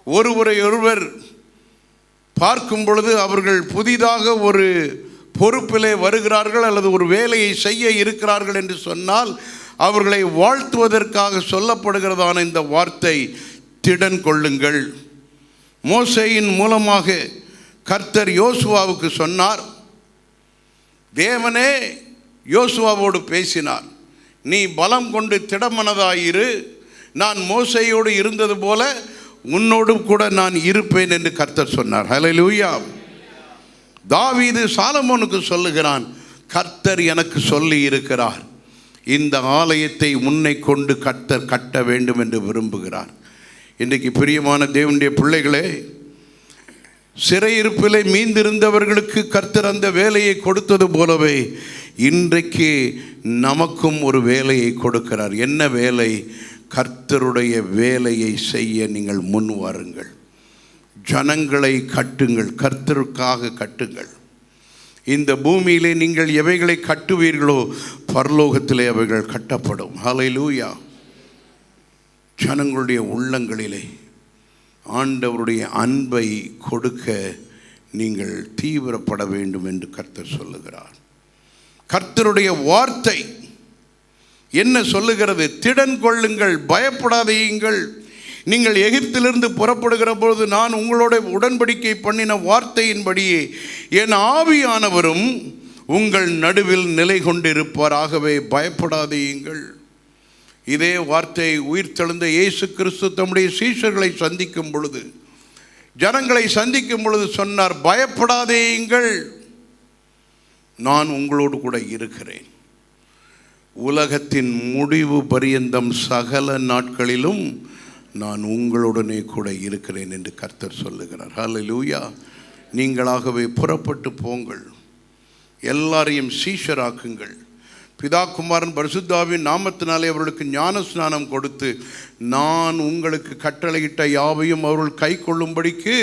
[SPEAKER 2] ஒருவரை ஒருவர் பார்க்கும் பொழுது அவர்கள் புதிதாக ஒரு பொறுப்பிலே வருகிறார்கள் அல்லது ஒரு வேலையை செய்ய இருக்கிறார்கள் என்று சொன்னால் அவர்களை வாழ்த்துவதற்காக சொல்லப்படுகிறதான இந்த வார்த்தை திடன் கொள்ளுங்கள். மோசேயின் மூலமாக கர்த்தர் யோசுவாவுக்கு சொன்னார். தேவனே யோசுவாவோடு பேசினார். நீ பலம் கொண்டு திடமனதாயிரு, நான் மோசேயோடு இருந்தது போல உன்னோடு கூட நான் இருப்பேன் என்று கர்த்தர் சொன்னார். ஹல்லேலூயா. தாவீது சாலமோனுக்கு சொல்லுகிறான், கர்த்தர் எனக்கு சொல்லி இருக்கிறார், இந்த ஆலயத்தை உன்னை கொண்டு கர்த்தர் கட்ட வேண்டும் என்று விரும்புகிறார். இன்றைக்கு பிரியமான தேவனுடைய பிள்ளைகளே, சிறையிருப்பிலே மீந்திருந்தவர்களுக்கு கர்த்தர் அந்த வேலையை கொடுத்தது போலவே இன்றைக்கு நமக்கும் ஒரு வேலையை கொடுக்கிறார். என்ன வேலை? கர்த்தருடைய வேலையை செய்ய நீங்கள் முன் வாருங்கள். ஜனங்களை கட்டுங்கள், கர்த்தருக்காக கட்டுங்கள். இந்த பூமியிலே நீங்கள் எவைகளை கட்டுவீர்களோ பரலோகத்திலே அவைகள் கட்டப்படும். ஹல்லேலூயா. ஜனங்களுடைய உள்ளங்களிலே ஆண்டவருடைய அன்பை கொடுக்க நீங்கள் தீவிரப்பட வேண்டும் என்று கர்த்தர் சொல்லுகிறார். கர்த்தருடைய வார்த்தை என்ன சொல்லுகிறது? திடன் கொள்ளுங்கள், பயப்படாதீங்கள். நீங்கள் எகிப்திலிருந்து புறப்படுகிற பொழுது நான் உங்களோட உடன்படிக்கை பண்ணின வார்த்தையின்படியே என் ஆவியானவரும் உங்கள் நடுவில் நிலை கொண்டிருப்பார். ஆகவே பயப்படாதீங்கள். இதே வார்த்தை உயிர்த்தெழுந்த இயேசு கிறிஸ்து தம்முடைய சீஷர்களை சந்திக்கும் பொழுது, ஜனங்களை சந்திக்கும் பொழுது சொன்னார், பயப்படாதேயுங்கள், நான் உங்களோடு கூட இருக்கிறேன். உலகத்தின் முடிவு பரியந்தம் சகல நாட்களிலும் நான் உங்களுடனே கூட இருக்கிறேன் என்று கர்த்தர் சொல்லுகிறார். ஹல்லேலூயா. நீங்களாகவே புறப்பட்டு போங்கள், எல்லாரையும் சீஷராக்குங்கள். பிதா குமாரன் பரிசுத்தாவின் நாமத்தினாலே அவர்களுக்கு ஞான ஸ்நானம் கொடுத்து நான் உங்களுக்கு கட்டளையிட்ட யாவையும் அவர்கள் கை கொள்ளும்படிக்கு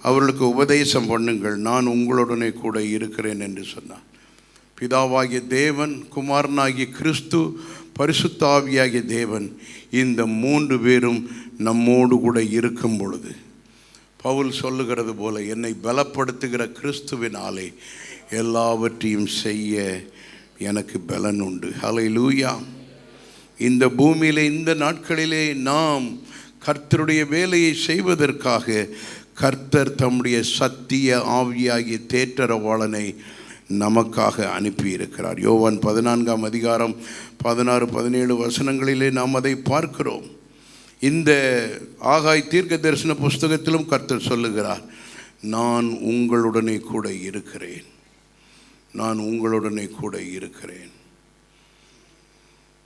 [SPEAKER 2] அவர்களுக்கு உபதேசம் பண்ணுங்கள், நான் உங்களுடனே கூட இருக்கிறேன் என்று சொன்னார். பிதாவாகிய தேவன், குமாரனாகிய கிறிஸ்து, பரிசுத்த ஆவியாகிய தேவன், இந்த 3 பேரும் நம்மோடு கூட இருக்கும் பொழுது பவுல் சொல்லுகிறது போல, என்னை பலப்படுத்துகிற கிறிஸ்துவினாலே எல்லாவற்றையும் செய்ய எனக்கு பலன் உண்டு. ஹல்லேலூயா. இந்த பூமியிலே இந்த நாட்களிலே நாம் கர்த்தருடைய வேலையை செய்வதற்காக கர்த்தர் தம்முடைய சத்திய ஆவியாகிய தேற்றரவாளனை நமக்காக அனுப்பியிருக்கிறார். யோவான் 14ஆம் அதிகாரம் 16-17 வசனங்களிலே நாம் அதை பார்க்கிறோம். இந்த ஆகாய் தீர்க்க தரிசன புஸ்தகத்திலும் கர்த்தர் சொல்லுகிறார், நான் உங்களுடனே கூட இருக்கிறேன், நான் உங்களுடனே கூட இருக்கிறேன்.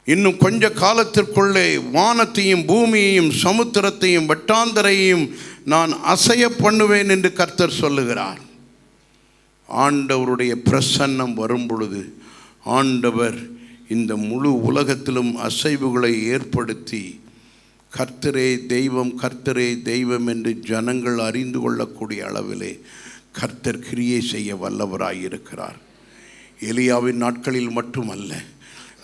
[SPEAKER 2] இன்னும் கொஞ்ச காலத்திற்குள்ளே வானத்தையும் பூமியையும் சமுத்திரத்தையும் வட்டாந்தரையும் நான் அசைய பண்ணுவேன் என்று கர்த்தர் சொல்லுகிறார். ஆண்டவருடைய பிரசன்னம் வரும் பொழுது ஆண்டவர் இந்த முழு உலகத்திலும் அசைவுகளை ஏற்படுத்தி கர்த்தரே தெய்வம், கர்த்தரே தெய்வம் என்று ஜனங்கள் அறிந்து கொள்ளக்கூடிய அளவிலே கர்த்தர் கிரியை செய்ய வல்லவராயிருக்கிறார். எலியாவின் நாட்களில் மட்டுமல்ல,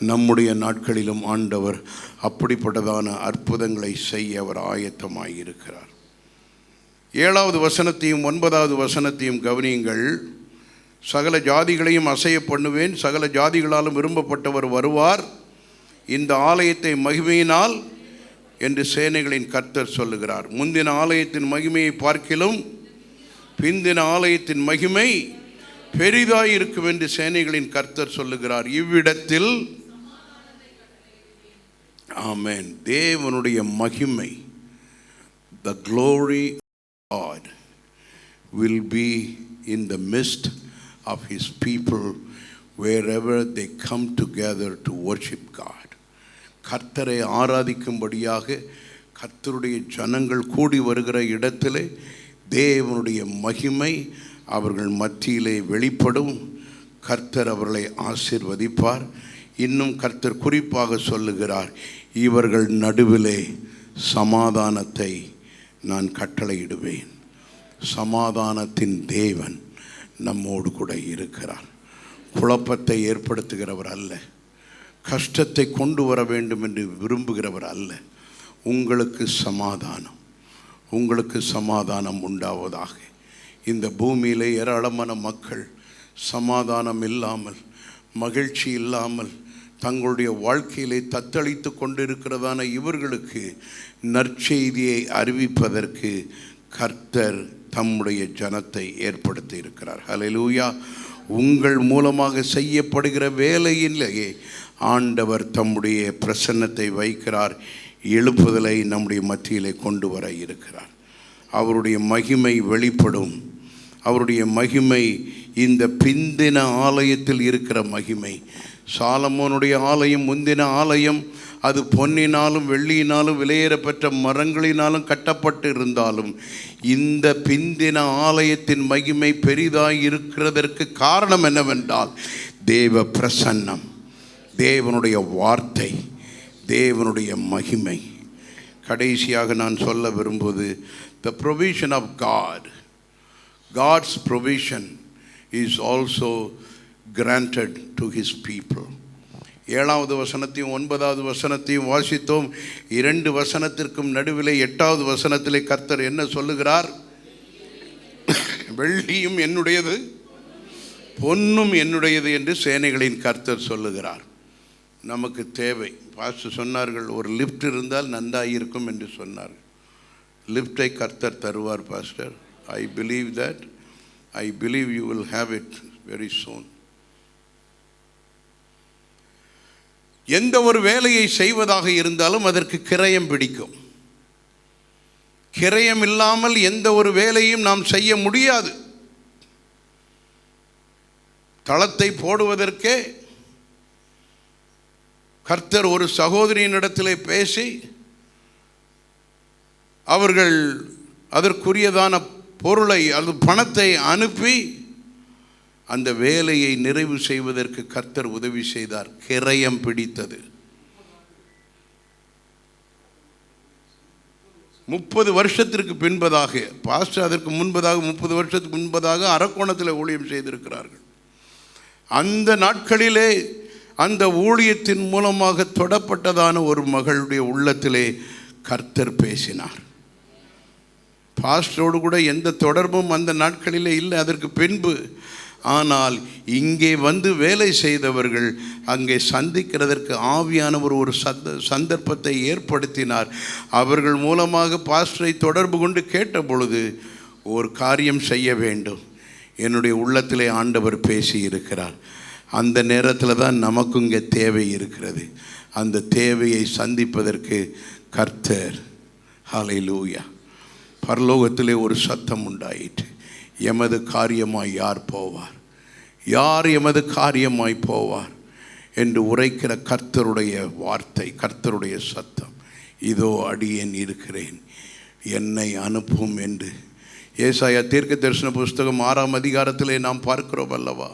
[SPEAKER 2] நம்முடைய நாட்களிலும் ஆண்டவர் அப்படிப்பட்டதான அற்புதங்களை செய்ய அவர் ஆயத்தமாயிருக்கிறார். 7வது வசனத்தையும் 9வது வசனத்தையும் கவனியுங்கள். சகல ஜாதிகளையும் அசைய பண்ணுவேன், சகல ஜாதிகளாலும் விரும்பப்பட்டவர் வருவார், இந்த ஆலயத்தை மகிமையினால் என்று சேனைகளின் கர்த்தர் சொல்லுகிறார். முந்தின ஆலயத்தின் மகிமையை பார்க்கிலும் பிந்தின ஆலயத்தின் மகிமை பெரிதாய் இருக்கும் என்று சேனைகளின் கர்த்தர் சொல்லுகிறார். இவ்விடத்தில் ஆமென், தேவனுடைய மகிமை, the glory of God will be in the midst of his people wherever they come together to worship God. கர்த்தரை ஆராதிக்கும்படியாக கர்த்தருடைய ஜனங்கள் கூடி வருகிற இடத்திலே தேவனுடைய மகிமை அவர்கள் மத்தியிலே வெளிப்படும். கர்த்தர் அவர்களை ஆசீர்வதிப்பார். இன்னும் கர்த்தர் குறிப்பாக சொல்லுகிறார், இவர்கள் நடுவிலே சமாதானத்தை நான் கட்டளையிடுவேன். சமாதானத்தின் தேவன் நம்மோடு கூட இருக்கிறார். குழப்பத்தை ஏற்படுத்துகிறவர் அல்ல, கஷ்டத்தை கொண்டு வர வேண்டும் என்று விரும்புகிறவர் அல்ல. உங்களுக்கு சமாதானம், உங்களுக்கு சமாதானம் உண்டாவதாக. இந்த பூமியிலே ஏராளமான மக்கள் சமாதானம் இல்லாமல், மகிழ்ச்சி இல்லாமல் தங்களுடைய வாழ்க்கையிலே தத்தளித்து கொண்டிருக்கிறதான இவர்களுக்கு நற்செய்தியை அறிவிப்பதற்கு கர்த்தர் தம்முடைய ஜனத்தை ஏற்படுத்தி இருக்கிறார். ஹல்லேலூயா. உங்கள் மூலமாக செய்யப்படுகிற வேலையிலேயே ஆண்டவர் தம்முடைய பிரசன்னத்தை வைக்கிறார். எழுப்புதலை நம்முடைய மத்தியிலே கொண்டு வர இருக்கிறார். அவருடைய மகிமை வெளிப்படும். அவருடைய மகிமை இந்த பிந்தின ஆலயத்தில் இருக்கிற மகிமை. சாலமோனுடைய ஆலயம், முந்தின ஆலயம், அது பொன்னினாலும் வெள்ளியினாலும் விலையேறப்பெற்ற மரங்களினாலும் கட்டப்பட்டு இருந்தாலும் இந்த பிந்தின ஆலயத்தின் மகிமை பெரிதாய் இருக்கிறதற்கு காரணம் என்னவென்றால் தேவ பிரசன்னம், தேவனுடைய வார்த்தை, தேவனுடைய மகிமை. கடைசியாக நான் சொல்ல விரும்புவது, the provision of God, God's provision is also granted to his people. 7வது வசனத்தையும் 9வது வசனத்தையும் வாசித்தோம். 2 வசனத்திற்கும் நடுவிலே 8வது வசனத்திலே கர்த்தர் என்ன சொல்லுகிறார்? வெள்ளியும் என்னுடையது, பொன்னும் என்னுடையது என்று சேனைகளின் கர்த்தர் சொல்லுகிறார். நமக்கு தேவை. பாஸ்டர் சொன்னார்கள், ஒரு லிஃப்ட் இருந்தால் நன்றாயிருக்கும் என்று சொன்னார்கள். லிஃப்டை கர்த்தர் தருவார் pastor. I believe that. I believe you will have it very soon. எந்த ஒரு வேலையை செய்வதாக இருந்தாலும் அதற்கு கிரயம் பிடிக்கும். கிரயம் இல்லாமல் எந்த ஒரு வேலையும் நாம் செய்ய முடியாது. தளத்தை போடுவதற்கே கர்த்தர் ஒரு சகோதரியினிடத்திலே பேசி அவர்கள் அதற்குரியதான பொருளை அல்லது பணத்தை அனுப்பி அந்த வேலையை நிறைவு செய்வதற்கு கர்த்தர் உதவி செய்தார். கிரயம் பிடித்தது. 30 வருஷத்திற்கு பின்பதாக, பாஸ்டர் அதற்கு முன்பதாக 30 வருஷத்துக்கு முன்பதாக அரக்கோணத்தில் ஊழியம் செய்திருக்கிறார்கள். அந்த நாட்களிலே அந்த ஊழியத்தின் மூலமாக தொடப்பட்டதான ஒரு மகளுடைய உள்ளத்திலே கர்த்தர் பேசினார். பாஸ்டரோடு கூட எந்த தொடர்பும் அந்த நாட்களிலே இல்லை அதற்கு பின்பு. ஆனால் இங்கே வந்து வேலை செய்தவர்கள் அங்கே சந்திக்கிறதற்கு ஆவியானவர் ஒரு சந்தர்ப்பத்தை ஏற்படுத்தினார். அவர்கள் மூலமாக பாஸ்டரை தொடர்பு கொண்டு கேட்ட பொழுது, ஒரு காரியம் செய்ய வேண்டும், என்னுடைய உள்ளத்திலே ஆண்டவர் பேசி இருக்கிறார். அந்த நேரத்தில் தான் நமக்கும் இங்கே தேவை இருக்கிறது. அந்த தேவையை சந்திப்பதற்கு கர்த்தர், ஹல்லேலூயா, பரலோகத்திலே ஒரு சத்தம் உண்டாயிற்று. எமது காரியமாய் யார் போவார், யார் எமது காரியமாய் போவார் என்று உரைக்கிற கர்த்தருடைய வார்த்தை, கர்த்தருடைய சத்தம். இதோ அடியேன் இருக்கிறேன், என்னை அனுப்பும் என்று ஏசாயா தீர்க்க தரிசன புஸ்தகம் 6ஆம் அதிகாரத்திலே நாம் பார்க்கிறோம் அல்லவா?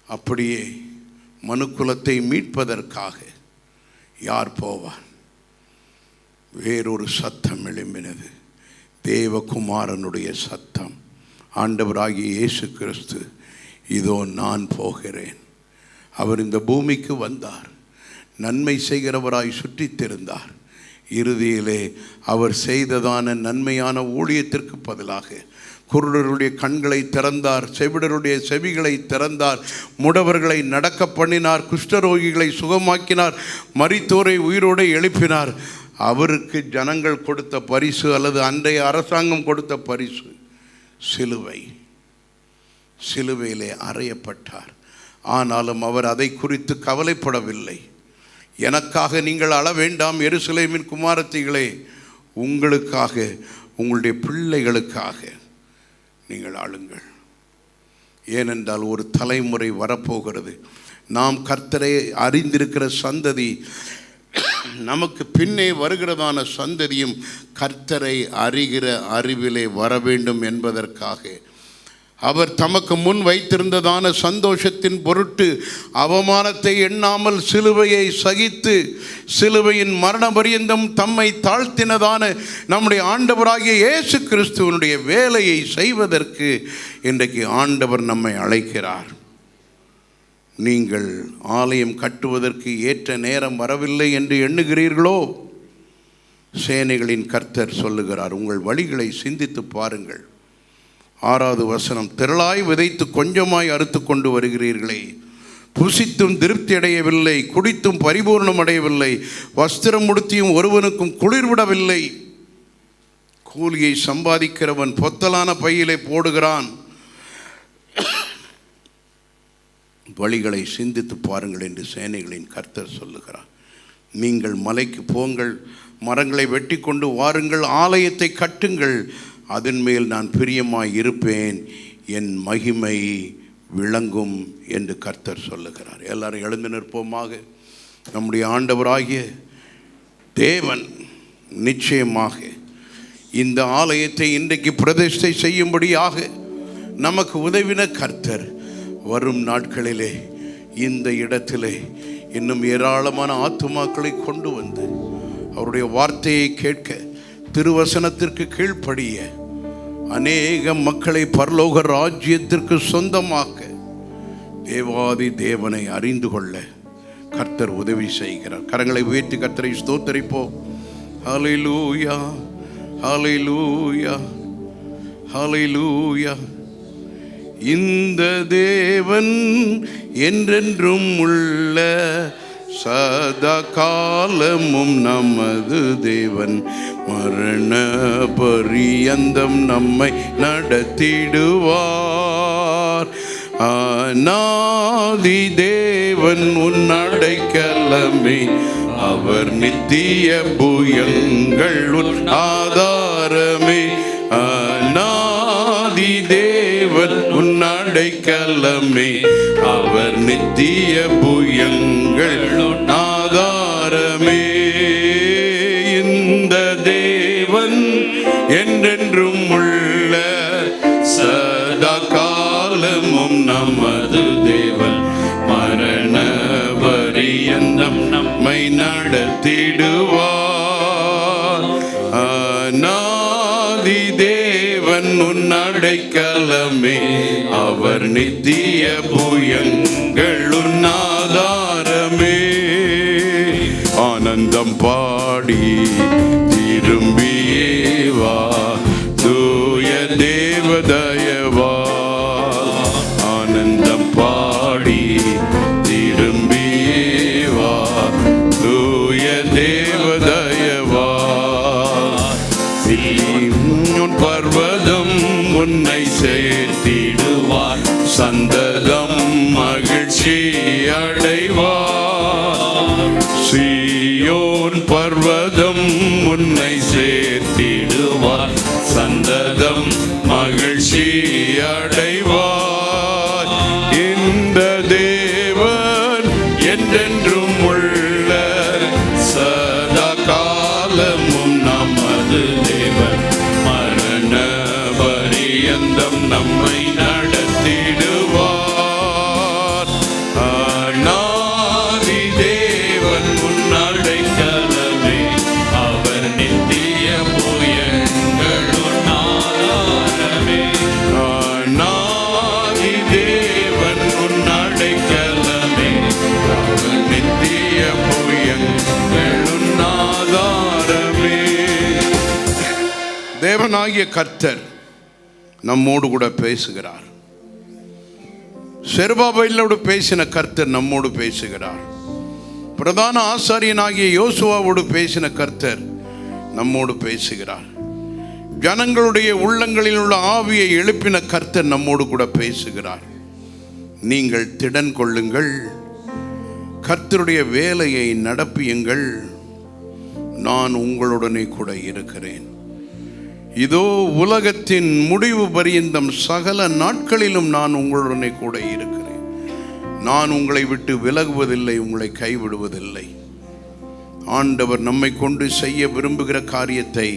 [SPEAKER 2] அப்படியே மனுக்குலத்தை மீட்பதற்காக யார் போவார்? வேறொரு சத்தம் எழும்பினது, தேவகுமாரனுடைய சத்தம். ஆண்டவராகிய இயேசு கிறிஸ்து, இதோ நான் போகிறேன். அவர் இந்த பூமிக்கு வந்தார், நன்மை செய்கிறவராய் சுற்றித் திரிந்தார். இறுதியிலே அவர் செய்ததான நன்மையான ஊழியத்திற்கு பதிலாக குருடருடைய கண்களை திறந்தார், செவிடருடைய செவிகளை திறந்தார், முடவர்களை நடக்க பண்ணினார், குஷ்டரோகிகளை சுகமாக்கினார், மரித்தோரை உயிரோடு எழுப்பினார். அவருக்கு ஜனங்கள் கொடுத்த பரிசு அல்லது அன்றைய அரசாங்கம் கொடுத்த பரிசு சிலுவை. சிலுவையிலே அறையப்பட்டார். ஆனாலும் அவர் அதை குறித்து கவலைப்படவில்லை. எனக்காக நீங்கள் அழ வேண்டாம் எருசலேமின் குமாரத்திகளே, உங்களுக்காக, உங்களுடைய பிள்ளைகளுக்காக நீங்கள் ஆளுங்கள். ஏனென்றால் ஒரு தலைமுறை வரப்போகிறது. நாம் கர்த்தரை அறிந்திருக்கிற சந்ததி, நமக்கு பின்னே வருகிறதான சந்ததியும் கர்த்தரை அறிகிற அறிவிலே வர வேண்டும் என்பதற்காக அவர் தமக்கு முன் வைத்திருந்ததான சந்தோஷத்தின் பொருட்டு அவமானத்தை எண்ணாமல் சிலுவையை சகித்து சிலுவையின் மரண பரியந்தம் தம்மை தாழ்த்தினதான நம்முடைய ஆண்டவராகிய இயேசு கிறிஸ்துவனுடைய வேலையை செய்வதற்கு இன்றைக்கு ஆண்டவர் நம்மை அழைக்கிறார். நீங்கள் ஆலயம் கட்டுவதற்கு ஏற்ற நேரம் வரவில்லை என்று எண்ணுகிறீர்களோ? சேனைகளின் கர்த்தர் சொல்லுகிறார், உங்கள் வழிகளை சிந்தித்து பாருங்கள். 6வது வசனம், திரளாய் விதைத்து கொஞ்சமாய் அறுத்து கொண்டு வருகிறீர்களே, புசித்தும் திருப்தி அடையவில்லை, குடித்தும் பரிபூர்ணம் அடையவில்லை, வஸ்திரம் உடுத்தியும் ஒருவனுக்கும் குளிர்விடவில்லை. கூலியை சம்பாதிக்கிறவன் பொத்தலான பையிலே போடுகிறான். வழிகளை சிந்தித்து பாருங்கள் என்று சேனைகளின் கர்த்தர் சொல்லுகிறார். நீங்கள் மலைக்கு போங்கள், மரங்களை வெட்டி கொண்டு வாருங்கள், ஆலயத்தை கட்டுங்கள், அதன் மேல் நான் பிரியமாய் இருப்பேன், என் மகிமை விளங்கும் என்று கர்த்தர் சொல்லுகிறார். எல்லாரும் எழுந்து நிற்போமாக. நம்முடைய ஆண்டவராகிய தேவன் நிச்சயமாக இந்த ஆலயத்தை இன்றைக்கு பிரதிஷ்டை செய்யும்படியாக நமக்கு உதவின கர்த்தர் வரும் நாட்களிலே இந்த இடத்திலே இன்னும் ஏராளமான ஆத்துமாக்களை கொண்டு வந்து அவருடைய வார்த்தையை கேட்க, திருவசனத்திற்கு கீழ்ப்படிய, அநேக மக்களை பரலோக ராஜ்யத்திற்கு சொந்தமாக்க தேவாதி தேவனை அறிந்து கொள்ள கர்த்தர் உதவி செய்கிறார். கரங்களை உயர்த்தி கர்த்தரை ஸ்தோத்தரிப்போம். ஹல்லேலூயா, ஹல்லேலூயா, ஹல்லேலூயா. இந்த தேவன் என்றென்றும் உள்ள சதா காலமும் நமது தேவன், மரண பரியந்தம் நம்மை நடத்திடுவார். அநாதி தேவன் உன் அடைக்கலமே, அவர் நித்திய புயங்கள் உன் ஆதாரமே. அநாதி தேவன் உன் அடைக்கலமே, அவர் நித்திய புயங்கள் உன் ஆதாரமே. இந்த தேவன் என்றென்றும் உள்ள சதா காலமும் நமது தேவன், மரண பரியந்தம் நம்மை நடத்திடுவார். அநாதி தேவன் உன் அடைக்கலமே, அவர் நித்திய புயங்கள் உன் ஆதாரமே. ஆனந்தம் பாடி திரும்பியே வா, தூய தேவதயவா. ஆனந்தம் பாடி திரும்பியே வா, தூய தேவதயவா. சீயோன் பர்வதம் உன்னை சேர்த்திடுவார், சந்ததம் மகிழ்ச்சி அடைவார். சீயோன் பர்வதம் உன்னை சேர்த்திடுவார், சந்ததம் மகிழ்ச்சி அடைவார். இந்த தேவன் என்றென்றும் உள்ள சதா காலமும் நமது தேவன், மரண பரியந்தம் நம்மை நடத்திடுவார். அநாதி தேவன் உன் அடைக்கலமே, அவர் நித்திய புயங்கள் உன் ஆதாரமே. அநாதி தேவன் உன் அடைக்கலமே, அவர் நித்திய புயங்கள் உன் ஆதாரமே. தேவனாகிய கர்த்தர் நம்மோடு கூட பேசுகிறார். செருபாபேலோடு பேசின கர்த்தர் நம்மோடு பேசுகிறார். பிரதான ஆசாரியனாகிய யோசுவாவோடு பேசின கர்த்தர் நம்மோடு பேசுகிறார். ஜனங்களுடைய உள்ளங்களில் உள்ள ஆவியை எழுப்பின கர்த்தர் நம்மோடு கூட பேசுகிறார். நீங்கள் திடன் கொள்ளுங்கள், கர்த்தருடைய வேலையை நடப்பியுங்கள், நான் உங்களுடனே கூட இருக்கிறேன். இதோ உலகத்தின் முடிவு பரியந்தம் சகல நாட்களிலும் நான் உங்களுடனே கூட இருக்கிறேன். நான் உங்களை விட்டு விலகுவதில்லை, உங்களை கைவிடுவதில்லை. ஆண்டவர் நம்மை கொண்டு செய்ய விரும்புகிற காரியத்தை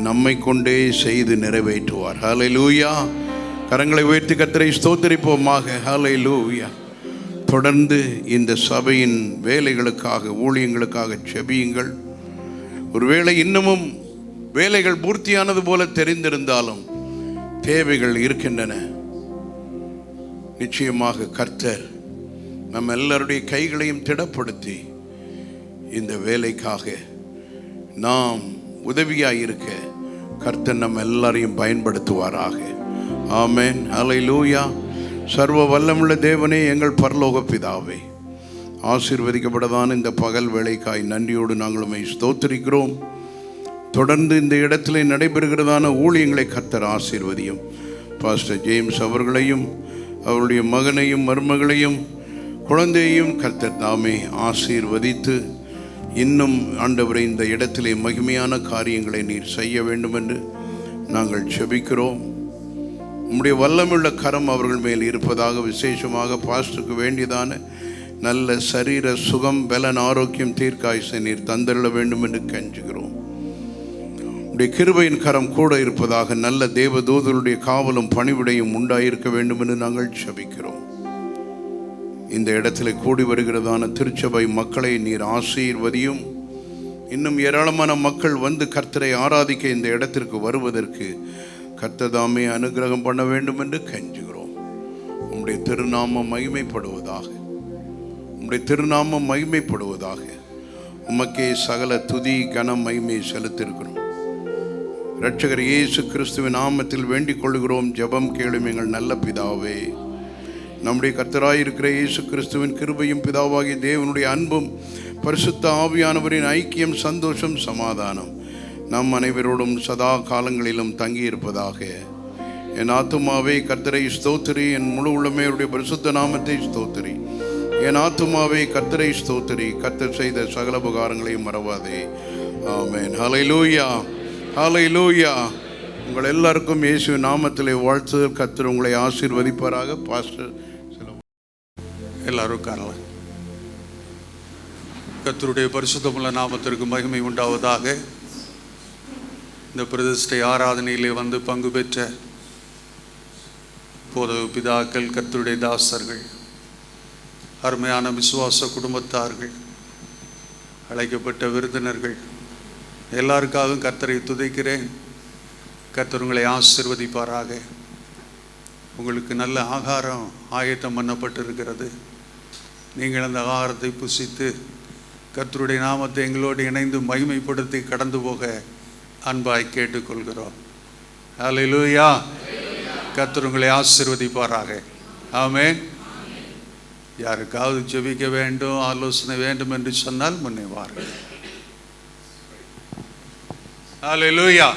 [SPEAKER 2] நம்மை கொண்டே செய்து நிறைவேற்றுவார். ஹல்லேலூயா. கரங்களை உயர்த்தி கர்த்தரை ஸ்தோத்திரிப்போமாக. ஹல்லேலூயா. தொடர்ந்து இந்த சபையின் வேலைகளுக்காக, ஊழியங்களுக்காக செபியுங்கள். ஒருவேளை இன்னமும் வேலைகள் பூர்த்தியானது போல தெரிந்திருந்தாலும் தேவைகள் இருக்கின்றன. நிச்சயமாக கர்த்தர் நம்ம எல்லாருடைய கைகளையும் திடப்படுத்தி இந்த வேலைக்காக நாம் உதவியாயிருக்க கர்த்தர் நம்ம எல்லாரையும் பயன்படுத்துவாராக. ஆமென். ஹல்லேலூயா. சர்வ வல்லமுள்ள தேவனே, எங்கள் பரலோக பிதாவே, ஆசீர்வதிக்கப்படதான இந்த பகல் வேளைக்காய் நன்றியோடு நாங்கள் உம்மை ஸ்தோத்திரிக்கிறோம். தொடர்ந்து இந்த இடத்திலே நடைபெறுகிறதான ஊழியங்களை கர்த்தர் ஆசீர்வதியும். பாஸ்டர் ஜேம்ஸ் அவர்களையும் அவருடைய மகனையும் மருமகளையும் குழந்தையையும் கர்த்தர் தாமே ஆசீர்வதித்து இன்னும் ஆண்டவரை இந்த இடத்திலே மகிமையான காரியங்களை நீர் செய்ய வேண்டும் என்று நாங்கள் செபிக்கிறோம். உம்முடைய வல்லமுள்ள கரம் அவர்கள் மேல் இருப்பதாக, விசேஷமாக பாஸ்டருக்கு வேண்டியதான நல்ல சரீர சுகம், பலன், ஆரோக்கியம், தீர்க்காயுசை நீர் தந்தருள வேண்டும் என்று கெஞ்சுகிறோம். உடைய கிருபையின் கரம் கூட இருப்பதாக, நல்ல தேவதூதருடைய காவலும் பணிவிடையும் உண்டாயிருக்க வேண்டும் என்று நாங்கள் செபிக்கிறோம். இந்த இடத்துல கூடி வருகிறதான திருச்சபை மக்களை நீர் ஆசீர்வதியும். இன்னும் ஏராளமான மக்கள் வந்து கர்த்தரை ஆராதிக்க இந்த இடத்திற்கு வருவதற்கு கர்த்தர் தாமே அனுகிரகம் பண்ண வேண்டும் என்று கெஞ்சுகிறோம். உம்முடைய திருநாமம் மகிமைப்படுவதாக, உம்முடைய திருநாமம் மகிமைப்படுவதாக. உமக்கே சகல துதி கனம் மகிமை செலுத்திருக்கிறோம். இரட்சகர் இயேசு கிறிஸ்துவின் நாமத்தில் வேண்டிக் கொள்கிறோம். ஜெபம் கேளும் எங்கள் நல்ல பிதாவே. நம்முடைய கர்த்தராயிருக்கிற இயேசு கிறிஸ்துவின் கிருபையும் பிதாவாகிய தேவனுடைய அன்பும் பரிசுத்த ஆவியானவரின் ஐக்கியம், சந்தோஷம், சமாதானம் நம் அனைவரோடும் சதா காலங்களிலும் தங்கியிருப்பதாக. என் ஆத்துமாவே கர்த்தரை ஸ்தோத்திரி, என் முழு உள்ளமே அவருடைய பரிசுத்த நாமத்தை ஸ்தோத்திரி. என் ஆத்துமாவே கர்த்தரை ஸ்தோத்திரி, கர்த்தர் செய்த சகல உபகாரங்களையும் மறவாதே. ஆமென். ஹல்லேலூயா, ஹல்லேலூயா. உங்கள் எல்லாருக்கும் இயேசு நாமத்திலே வாழ்த்துதல். கர்த்தர் உங்களை ஆசீர்வதிப்பாராக. பாஸ்டர்
[SPEAKER 5] எல்லாரும் காணலாம். கர்த்தருடைய பரிசுத்தமுள்ள நாமத்திற்கு மகிமை உண்டாவதாக. இந்த பிரதிஷ்டை ஆராதனையிலே வந்து பங்கு பெற்ற போதக பிதாக்கள், கர்த்தருடைய தாசர்கள், அருமையான விசுவாச குடும்பத்தார்கள், அழைக்கப்பட்ட விருந்தினர்கள் எல்லாருக்காகவும் கர்த்தரை துதிக்கிறேன். கர்த்தர் உங்களை ஆசீர்வதிப்பாராக. உங்களுக்கு நல்ல ஆகாரம் ஆயத்தம் பண்ணப்பட்டிருக்கிறது. நீங்கள் அந்த ஆகாரத்தை புசித்து கர்த்தருடைய நாமத்தை எங்களோடு இணைந்து மகிமைப்படுத்தி கடந்து போக அன்பாய் கேட்டுக்கொள்கிறோம். ஹல்லேலூயா. கர்த்தர் உங்களை ஆசீர்வதிப்பாராக. ஆமென். யாருக்காவது ஜெபிக்க வேண்டும், ஆலோசனை வேண்டும் என்று சொன்னால் முன்னே வாருங்கள். ஹல்லேலூயா.